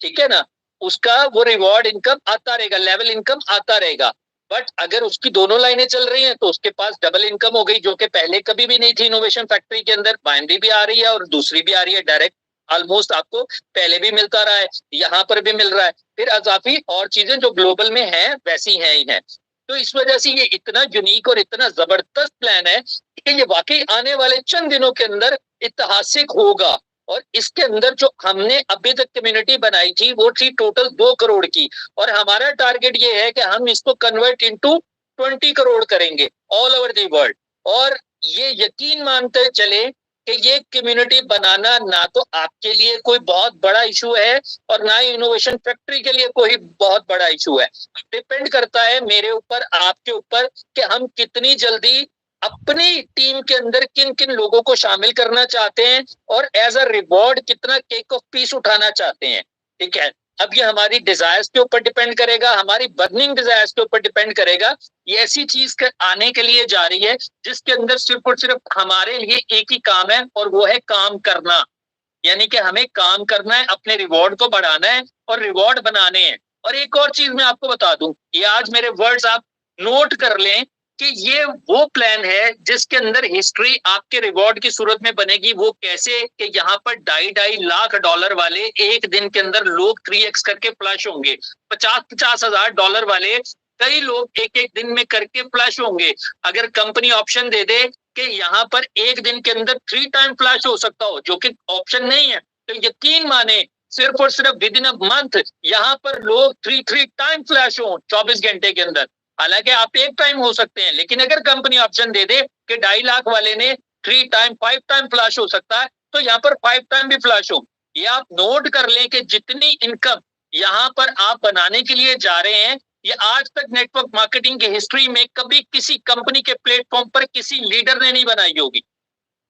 ठीक है ना, उसका वो रिवॉर्ड इनकम आता रहेगा, लेवल इनकम आता रहेगा। बट अगर उसकी दोनों लाइनें चल रही हैं तो उसके पास डबल इनकम हो गई, जो कि पहले कभी भी नहीं थी इनोवेशन फैक्ट्री के अंदर। बाइनरी भी आ रही है और दूसरी भी आ रही है डायरेक्ट, ऑलमोस्ट आपको पहले भी मिलता रहा है, यहाँ पर भी मिल रहा है, फिर अजाफी और चीजें जो ग्लोबल में हैं वैसी हैं ही हैं। तो इस वजह से ये इतना यूनिक और इतना जबरदस्त प्लान है कि ये वाकई आने वाले चंद दिनों के अंदर ऐतिहासिक होगा। और इसके अंदर जो हमने अभी तक कम्युनिटी बनाई थी वो थी टोटल 2 करोड़ की, और हमारा टारगेट ये है कि हम इसको कन्वर्ट इनटू 20 करोड़ करेंगे ऑल ओवर द वर्ल्ड। और ये यकीन मानते चले कि ये कम्युनिटी बनाना ना तो आपके लिए कोई बहुत बड़ा इशू है और ना ही इनोवेशन फैक्ट्री के लिए कोई बहुत बड़ा इशू है। डिपेंड करता है मेरे ऊपर, आपके ऊपर, कि हम कितनी जल्दी अपनी टीम के अंदर किन किन लोगों को शामिल करना चाहते हैं और एज अ रिवॉर्ड कितना केक ऑफ पीस उठाना चाहते हैं। ठीक है, अब ये हमारी डिजायर्स के ऊपर डिपेंड करेगा, हमारी बर्निंग डिजायर्स के ऊपर डिपेंड करेगा। ये ऐसी चीज आने के लिए जा रही है जिसके अंदर सिर्फ और सिर्फ हमारे लिए एक ही काम है और वो है काम करना। यानी कि हमें काम करना है, अपने रिवॉर्ड को बढ़ाना है और रिवॉर्ड बनाने हैं। और एक और चीज मैं आपको बता दूं, ये आज मेरे वर्ड्स आप नोट कर लें कि ये वो प्लान है जिसके अंदर हिस्ट्री आपके रिवॉर्ड की सूरत में बनेगी। वो कैसे? कि यहाँ पर $2.5 लाख वाले एक दिन के अंदर लोग 3x करके फ्लश होंगे, 50-50 हजार डॉलर वाले कई लोग एक एक दिन में करके फ्लश होंगे। अगर कंपनी ऑप्शन दे दे कि यहाँ पर एक दिन के अंदर 3 टाइम फ्लश हो सकता हो, जो कि ऑप्शन नहीं है, तो यकीन माने सिर्फ और सिर्फ विद इन अ मंथ यहाँ पर लोग 3 टाइम फ्लश हो 24 घंटे के अंदर। हालांकि आप एक टाइम हो सकते हैं, लेकिन अगर कंपनी ऑप्शन दे दे कि 2.5 लाख वाले ने 3 टाइम 5 टाइम फ्लश हो सकता है, तो यहाँ पर 5 टाइम भी फ्लश हो। ये आप नोट कर लें कि जितनी इनकम यहाँ पर आप बनाने के लिए जा रहे हैं, ये आज तक नेटवर्क मार्केटिंग की हिस्ट्री में कभी किसी कंपनी के प्लेटफॉर्म पर किसी लीडर ने नहीं बनाई होगी।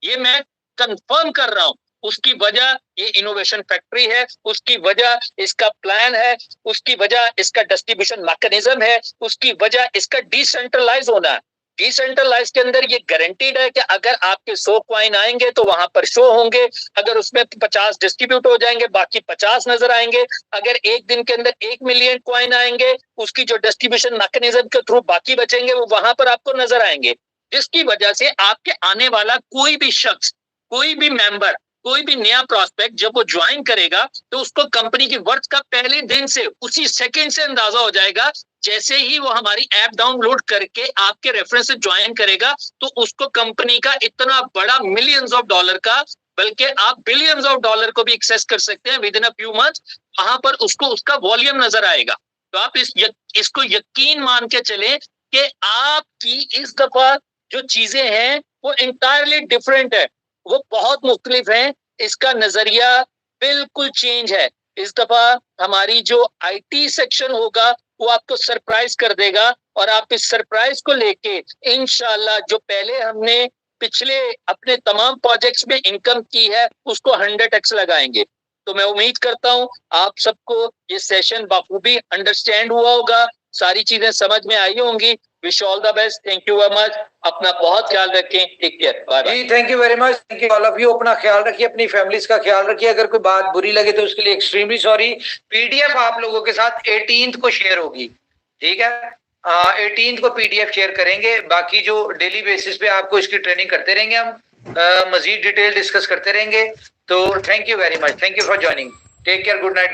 ये मैं कंफर्म कर रहा हूं। उसकी वजह ये इनोवेशन फैक्ट्री है, उसकी वजह इसका प्लान है, उसकी वजह इसका डिस्ट्रीब्यूशन मैकेनिज्म है, उसकी वजह इसका डिसेंट्रलाइज होना है। डिसेंट्रलाइज के अंदर ये गारंटीड है कि अगर आपके 100 कॉइन आएंगे तो वहां पर शो होंगे, अगर उसमें 50 डिस्ट्रीब्यूट हो जाएंगे बाकी 50 नजर आएंगे, अगर एक दिन के अंदर 1 मिलियन कॉइन आएंगे उसकी जो डिस्ट्रीब्यूशन मैकेनिज्म के थ्रू बाकी बचेंगे वो वहां पर आपको नजर आएंगे, जिसकी वजह से आपके आने वाला कोई भी शख्स, कोई भी मेंबर, कोई भी नया प्रोस्पेक्ट जब वो ज्वाइन करेगा तो उसको कंपनी की वर्थ का पहले दिन से उसी सेकंड से अंदाजा हो जाएगा। जैसे ही वो हमारी ऐप डाउनलोड करके आपके रेफरेंस से ज्वाइन करेगा तो उसको कंपनी का इतना बड़ा मिलियंस ऑफ डॉलर का, बल्कि आप बिलियंस ऑफ डॉलर को भी एक्सेस कर सकते हैं with in a few months, वहां पर उसको उसका वॉल्यूम नजर आएगा। तो आप इसको यकीन मान के चले कि आपकी इस दफा जो चीजें हैं वो इंटायरली डिफरेंट है, वो बहुत मुख्तलिफ है, इसका नजरिया बिल्कुल चेंज है। इस दफा हमारी जो आईटी सेक्शन होगा वो आपको सरप्राइज कर देगा और आप इस सरप्राइज को लेके इंशाल्लाह जो पहले हमने पिछले अपने तमाम प्रोजेक्ट्स में इनकम की है उसको 100x लगाएंगे। तो मैं उम्मीद करता हूं आप सबको ये सेशन बाखूबी अंडरस्टैंड हुआ होगा, सारी चीजें समझ में आई होंगी। Wish all the best, thank you very much, अपना बहुत ख्याल रखें, take care, bye bye. Ji thank you very much, thank you all of you. अपना ख्याल रखिए, अपनी फैमिलीज का ख्याल रखिए। अगर कोई बात बुरी लगे तो उसके लिए एक्सट्रीमली सॉरी। पीडीएफ आप लोगों के साथ 18th को शेयर होगी, ठीक है? 18th को पीडीएफ शेयर करेंगे। बाकी जो डेली बेसिस पे आपको इसकी ट्रेनिंग करते रहेंगे, हम मजीद डिटेल डिस्कस करते रहेंगे। तो thank you very much, thank you for joining, take care, good night.